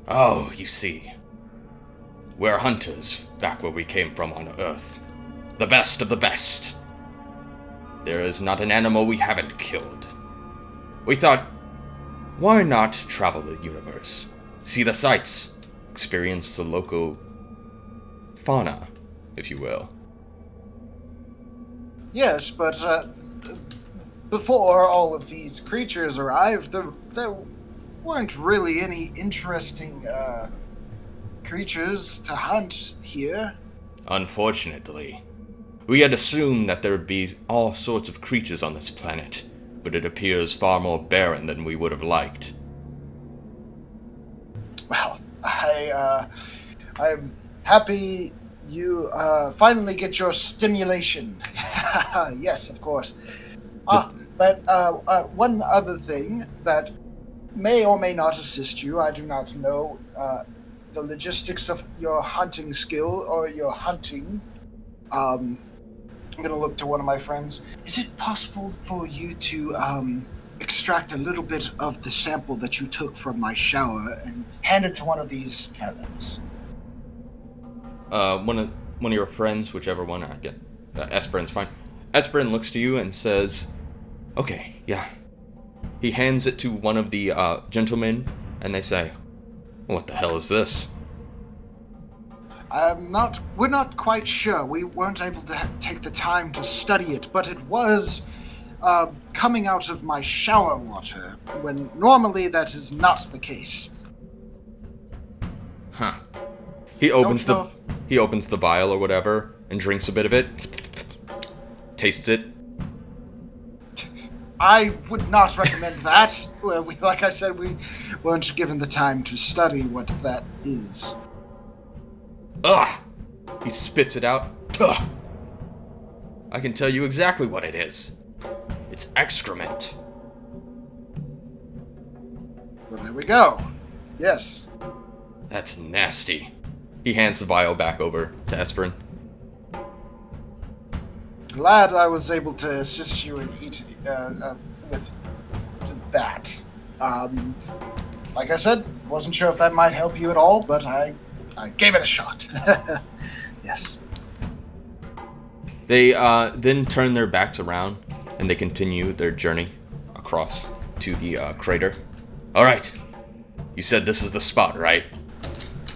Oh, you see. We're hunters, back where we came from on Earth. The best of the best. There is not an animal we haven't killed. We thought, why not travel the universe? See the sights, experience the local fauna, if you will. Yes, but before all of these creatures arrived, there weren't really any interesting creatures to hunt here. Unfortunately, we had assumed that there would be all sorts of creatures on this planet, but it appears far more barren than we would have liked. Well, I'm happy you finally get your stimulation. Yes, of course. But one other thing that may or may not assist you, I do not know the logistics of your hunting skill or your hunting. I'm going to look to one of my friends. Is it possible for you to extract a little bit of the sample that you took from my shower and hand it to one of these fellows? One of your friends, whichever one I get. Esperon's fine. Esperon looks to you and says, "Okay, yeah." He hands it to one of the gentlemen, and they say, "What the hell is this?" We're not quite sure. We weren't able to take the time to study it, but it was coming out of my shower water, when normally that is not the case. Huh. He opens the vial or whatever and drinks a bit of it. Tastes it. I would not recommend that. Well, like I said, we weren't given the time to study what that is. Ugh! He spits it out. Ugh! I can tell you exactly what it is. It's excrement. Well, there we go. Yes. That's nasty. He hands the vial back over to Esperon. Glad I was able to assist you in with that. Like I said, wasn't sure if that might help you at all, but I gave it a shot. Yes. They then turn their backs around and they continue their journey across to the crater. All right. You said this is the spot, right?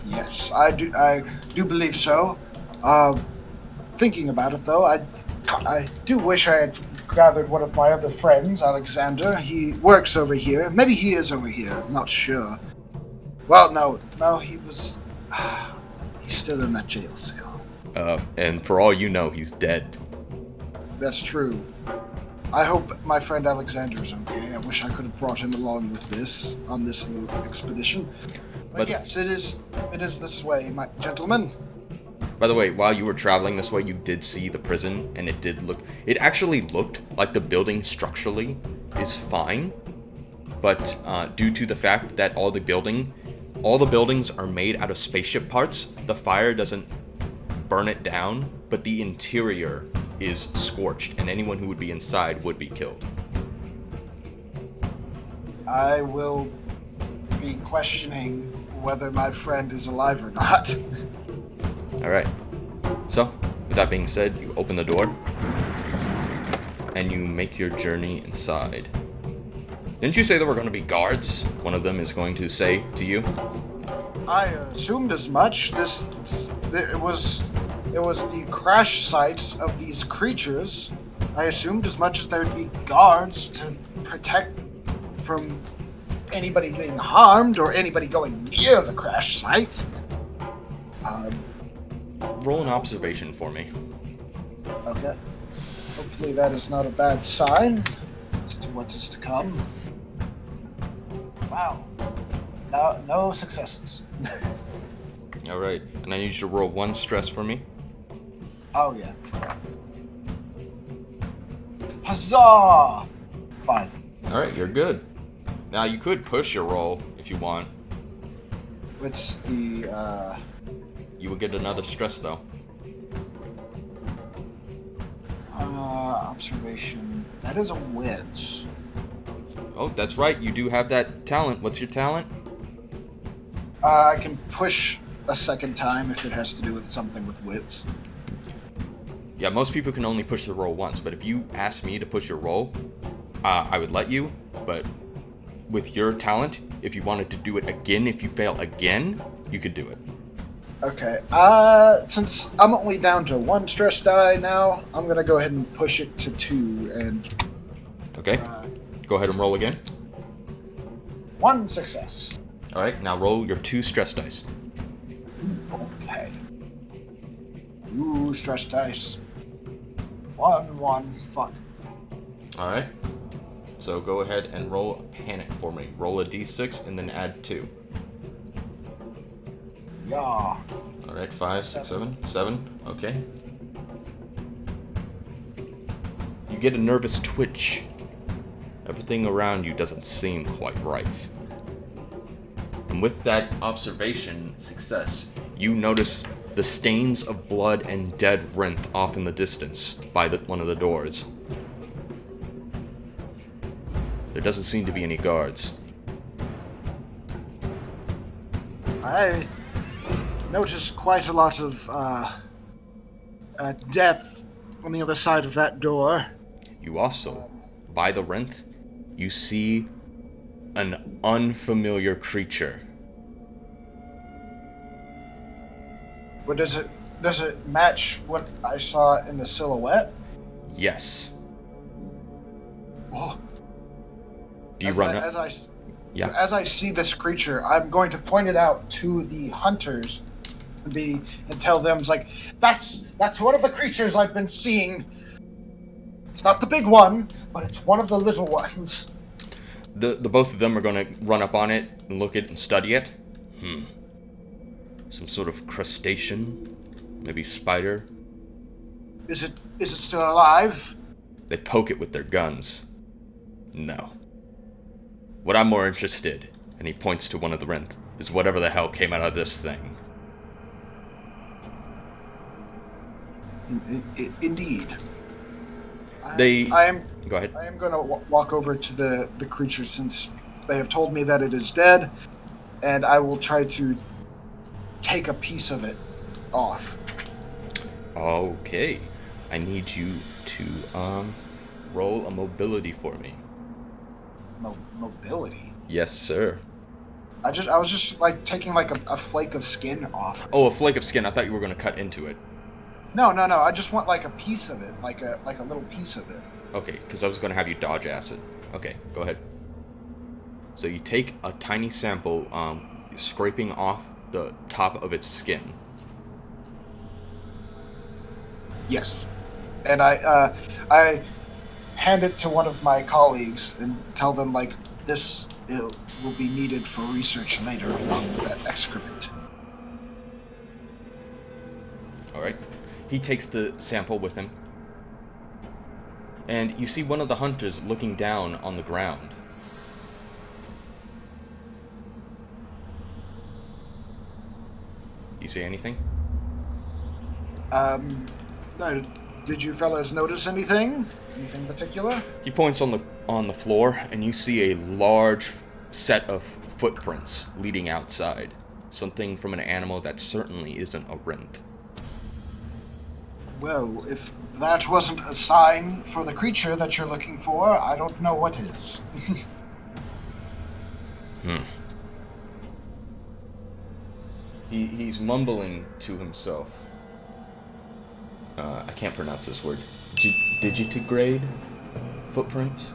Yes, I do believe so. Thinking about it, though, I do wish I had gathered one of my other friends, Alexander. He works over here. Maybe he is over here. I'm not sure. Well, no, he's still in that jail cell. And for all you know, he's dead. That's true. I hope my friend Alexander is okay. I wish I could have brought him along with this, on this little expedition. But yes, it is this way, my gentlemen. By the way, while you were traveling this way, you did see the prison, and it actually looked like the building structurally is fine, but due to the fact that all the buildings are made out of spaceship parts, the fire doesn't burn it down, but the interior is scorched, and anyone who would be inside would be killed. I will be questioning whether my friend is alive or not. Alright. So, with that being said, you open the door, and you make your journey inside. Didn't you say there were going to be guards? One of them is going to say to you. I assumed as much. It was the crash sites of these creatures. I assumed as much as there would be guards to protect from anybody getting harmed or anybody going near the crash site. Roll an observation for me. Okay. Hopefully that is not a bad sign as to what is to come. Wow. No successes. Alright, and I need you to roll 1 stress for me. Oh, yeah. Huzzah! 5. Alright, you're good. Now, you could push your roll if you want. Which the, You would get another stress, though. Observation. That is a wit. Oh, that's right. You do have that talent. What's your talent? I can push a second time if it has to do with something with wits. Yeah, most people can only push the roll once, but if you asked me to push your roll, I would let you, but with your talent, if you wanted to do it again, if you fail again, you could do it. Okay. Since I'm only down to 1 stress die now, I'm gonna go ahead and push it to 2 and. Okay. Go ahead and roll again. 1 success. All right. Now roll your 2 stress dice. Okay. Ooh, stress dice. 1. Fuck. All right. So go ahead and roll a panic for me. Roll a d6 and then add 2. Yeah. All right. 5, 6, 7. 7. Okay. You get a nervous twitch. Everything around you doesn't seem quite right. And with that observation success, you notice the stains of blood and dead Rinth off in the distance by one of the doors. There doesn't seem to be any guards. I noticed quite a lot of death on the other side of that door. You also, by the Rinth, you see an unfamiliar creature. But does it match what I saw in the silhouette? Yes. Oh. Do you run up? As I see this creature, I'm going to point it out to the hunters and tell them, like, that's one of the creatures I've been seeing. It's not the big one, but it's one of the little ones. The both of them are going to run up on it and look at it and study it. Some sort of crustacean, maybe spider. Is it still alive? They poke it with their guns. No. What I'm more interested, and he points to one of the Rinth, is whatever the hell came out of this thing. Indeed. Go ahead. I am going to walk over to the creature since they have told me that it is dead, and I will try to take a piece of it off. Okay. I need you to roll a mobility for me. Mobility? Yes, sir. I was just like taking like a flake of skin off. Oh, a flake of skin. I thought you were going to cut into it. No. I just want like a piece of it, like a little piece of it. Okay, because I was going to have you dodge acid. Okay, go ahead. So you take a tiny sample, scraping off the top of its skin. Yes. And I hand it to one of my colleagues and tell them, like, this will be needed for research later along with that excrement. Alright. He takes the sample with him. And you see one of the hunters looking down on the ground. You see anything? No, did you fellas notice anything? Anything particular? He points on the floor, and you see a large set of footprints leading outside. Something from an animal that certainly isn't a Rinth. Well, if that wasn't a sign for the creature that you're looking for, I don't know what is. He's mumbling to himself. I can't pronounce this word. Digitigrade footprints?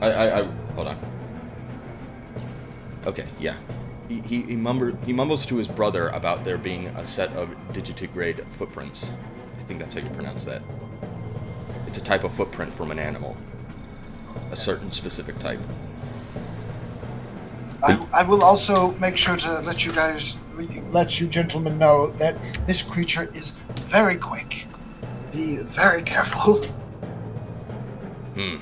I hold on. Okay, yeah. He mumbles to his brother about there being a set of digitigrade footprints. I think that's how you pronounce that. It's a type of footprint from an animal. A certain specific type. I will also make sure to let you gentlemen know that this creature is very quick. Be very careful. The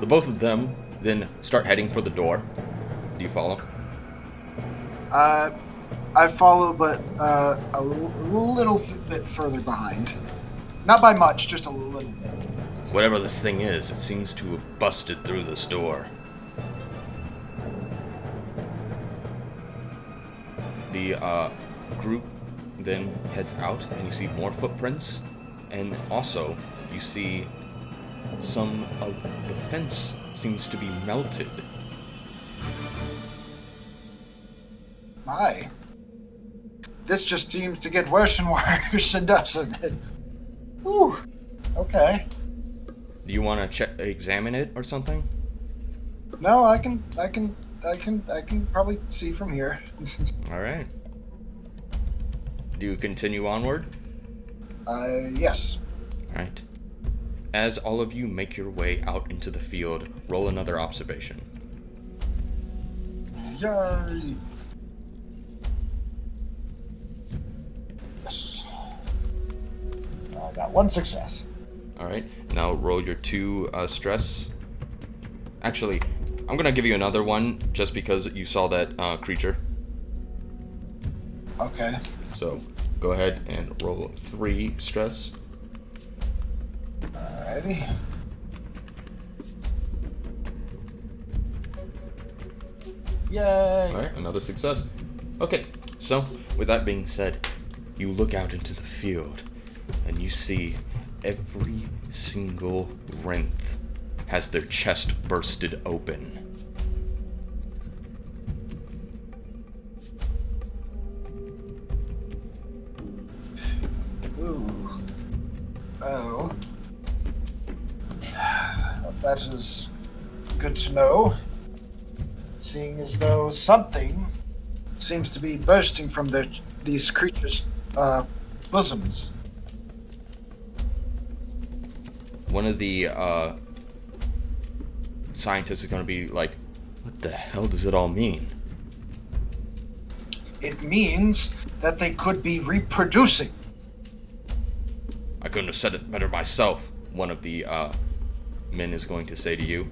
both of them then start heading for the door. Do you follow? I follow, but a little bit further behind. Not by much, just a little bit. Whatever this thing is, it seems to have busted through this door. The group then heads out, and you see more footprints, and also you see some of the fence seems to be melted. My. this just seems to get worse and worse, doesn't it? Whew. Okay. Do you want to examine it or something? No, I can probably see from here. All right. Do you continue onward? Yes. All right. As all of you make your way out into the field, roll another observation. Yay! Yes. I got one success. All right. Now roll your 2 stress. Actually, I'm gonna give you another one just because you saw that creature. Okay. So go ahead and roll 3 stress. Alrighty. Yay! All right, another success. Okay, so with that being said, you look out into the field and you see every single Wrenth has their chest bursted open. Ooh. Oh. That is good to know. Seeing as though something seems to be bursting from these creatures' bosoms. One of the scientists is going to be like, what the hell does it all mean? It means that they could be reproducing. I couldn't have said it better myself, one of the men is going to say to you.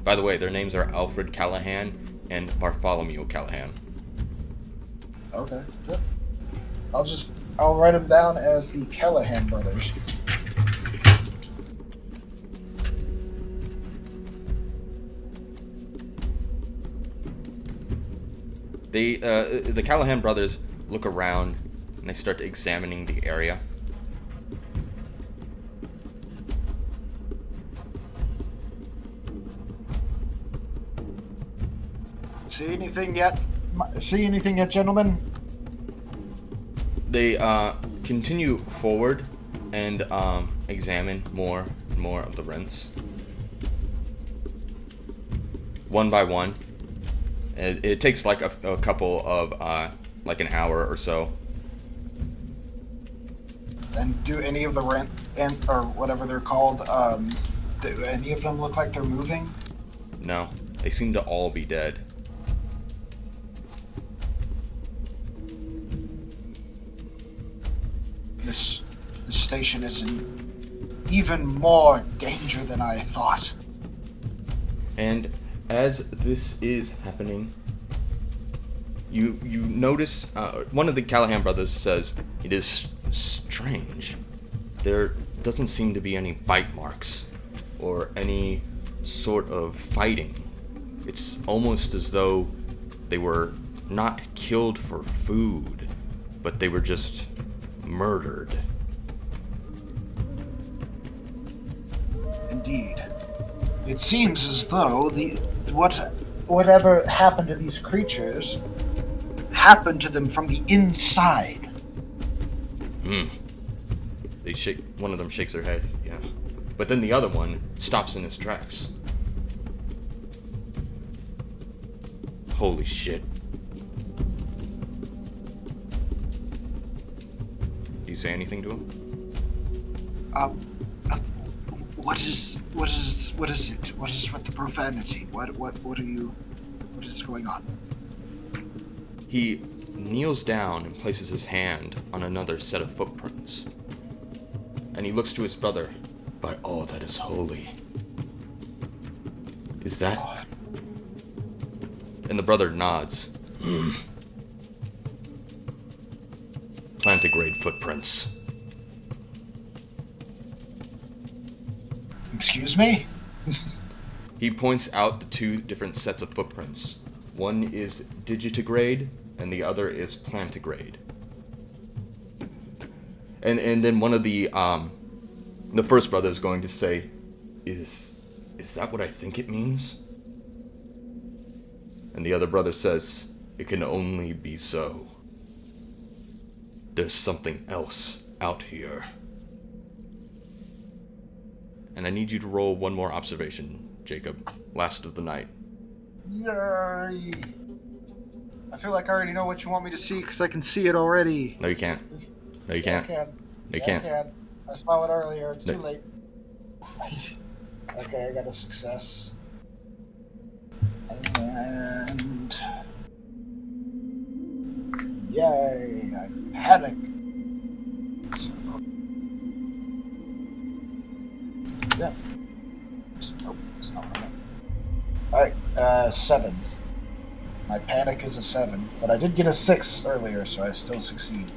By the way, their names are Alfred Callahan and Bartholomew Callahan. Okay, good. I'll write them down as the Callahan brothers. The Callahan brothers look around and they start examining the area. See anything yet? See anything yet, gentlemen? They continue forward and examine more and more of the Wrenths. One by one. It takes like a couple of like an hour or so. And do any of the or whatever they're called, do any of them look like they're moving? No, they seem to all be dead. This station is in even more danger than I thought. And as this is happening, you notice one of the Callahan brothers says, "It is strange. There doesn't seem to be any bite marks or any sort of fighting. It's almost as though they were not killed for food, but they were just murdered." Indeed. It seems as though whatever happened to these creatures happened to them from the inside. They shake. One of them shakes their head. Yeah, but then the other one stops in his tracks. Holy shit! Do you say anything to him? What is it? What is with the profanity? What is going on? He kneels down and places his hand on another set of footprints. And he looks to his brother. "By all that is holy. Is that?" And the brother nods. Plantigrade footprints. Excuse me? He points out the 2 different sets of footprints. One is digitigrade, and the other is plantigrade. And then one of the first brother is going to say, Is that what I think it means?" And the other brother says, It can only be so. There's something else out here. And I need you to roll one more observation, Jacob. Last of the night. Yay! I feel like I already know what you want me to see because I can see it already. No, you can't. No, you can't. I can. No, you Yeah, can't. I can. I saw it earlier. It's No. too late. Okay, I got a success. And yay! I panic. So, yeah. Nope, that's not what I meant. Alright, 7. My panic is a 7, but I did get a 6 earlier, so I still succeed.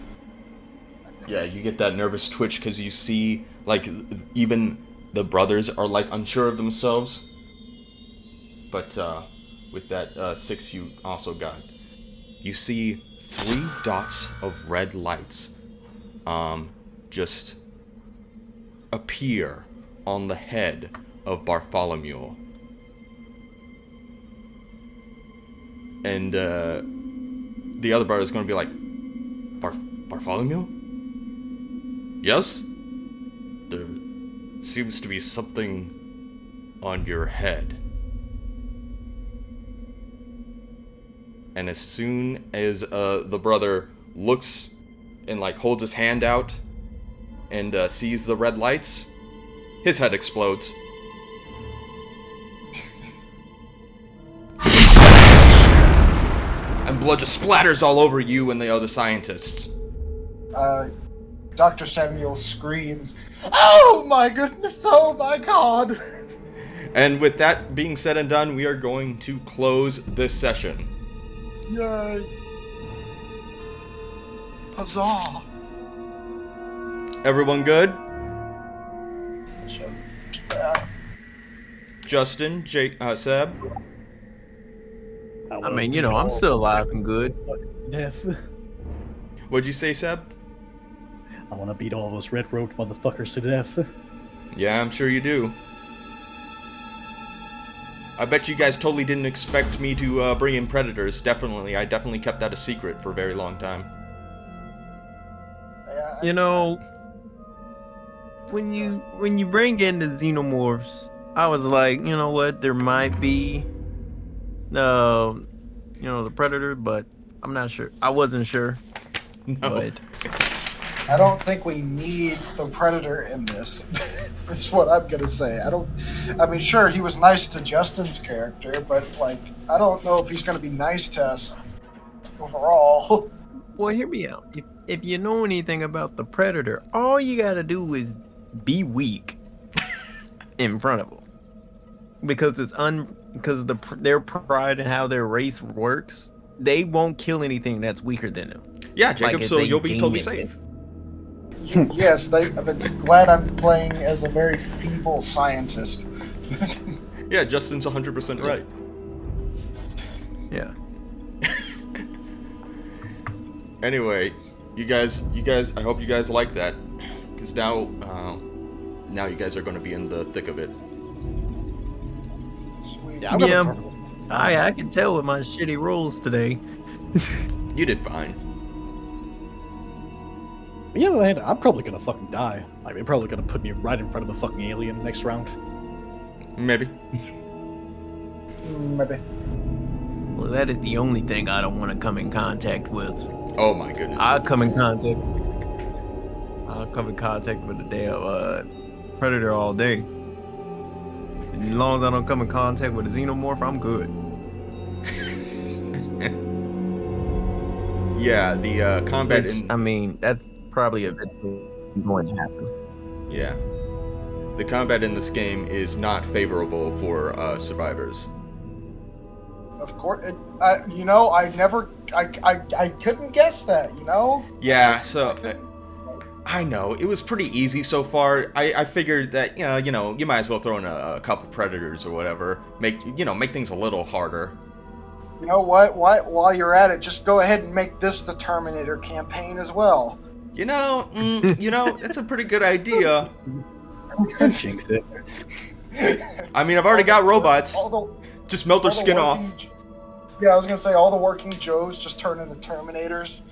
Yeah, you get that nervous twitch because you see, like, even the brothers are, like, unsure of themselves. But, with that 6 you also got, you see 3 dots of red lights, just appear on the head of Bartholomew. And, the other brother's gonna be like, Bartholomew? Yes? There seems to be something on your head. And as soon as the brother looks and like holds his hand out and sees the red lights, his head explodes. And blood just splatters all over you and the other scientists. Dr. Samuel screams, "Oh my goodness, oh my god!" And with that being said and done, we are going to close this session. Yay! Huzzah! Everyone good? Yeah. Justin, Jake, Seb? I mean, you know, I'm still alive and good. Death. What'd you say, Seb? I want to beat all those red road motherfuckers to death. Yeah, I'm sure you do. I bet you guys totally didn't expect me to bring in predators. Definitely, I definitely kept that a secret for a very long time. You know, when you bring in the xenomorphs, I was like, you know what, there might be, the predator, but I'm not sure. I wasn't sure. No. But I don't think we need the Predator in this. That's what I'm gonna say. I mean, sure, he was nice to Justin's character, but, like, I don't know if he's gonna be nice to us overall. well, hear me out. If you know anything about the predator, all you gotta do is be weak in front of them, because their pride and how their race works. They won't kill anything that's weaker than them. Yeah, Jacob, Like, so if you'll be they totally deem it. safe. Yes, I'm glad I'm playing as a very feeble scientist. Yeah, Justin's 100% right. Yeah. Anyway, you guys, I hope you guys like that, because now you guys are going to be in the thick of it. Sweet. Yeah. I can tell with my shitty rolls today. You did fine. But yeah, man, I'm probably gonna fucking die. Like, they're probably gonna put me right in front of the fucking alien next round. Maybe. Maybe. Well, that is the only thing I don't want to come in contact with. Oh my goodness. I'll come in contact with the damn predator all day. As long as I don't come in contact with a xenomorph, I'm good. Yeah, the combat in... I mean, that's probably eventually going to happen. Yeah. The combat in this game is not favorable for survivors. Of course, I couldn't guess that, you know? Yeah, so... I know, it was pretty easy so far. I figured that, you know, you might as well throw in a couple predators or whatever. Make things a little harder. You know what? While you're at it, just go ahead and make this the Terminator campaign as well. You know, it's a pretty good idea. Don't jinx it. I mean, I've already got robots. Just melt their skin off. Yeah, I was gonna say all the working Joes just turn into Terminators.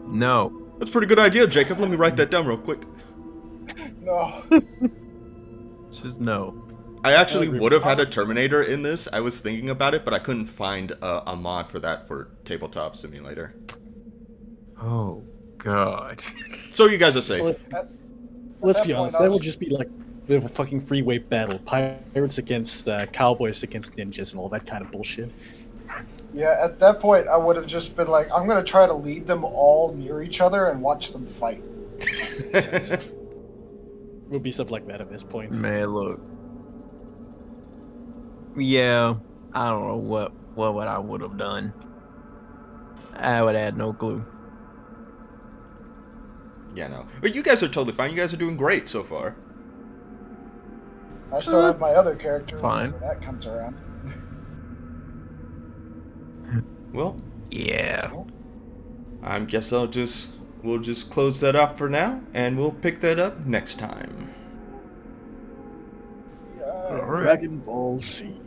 No. That's a pretty good idea, Jacob. Let me write that down real quick. No. Just no. I actually would have had a Terminator in this. I was thinking about it, but I couldn't find a mod for that for Tabletop Simulator. Oh, God. So you guys are safe. Let's be honest, that would just be like the fucking freeway battle. Pirates against cowboys against ninjas and all that kind of bullshit. Yeah, at that point, I would have just been like, I'm gonna try to lead them all near each other and watch them fight. It would be stuff like that at this point. Man, look. Yeah, I don't know what I would have done. I would have had no clue. Yeah, no. But you guys are totally fine. You guys are doing great so far. I still have my other character. Fine. Whenever that comes around. Well, Yeah. I guess we'll just close that off for now, and we'll pick that up next time. Yeah. Dragon Ball Z.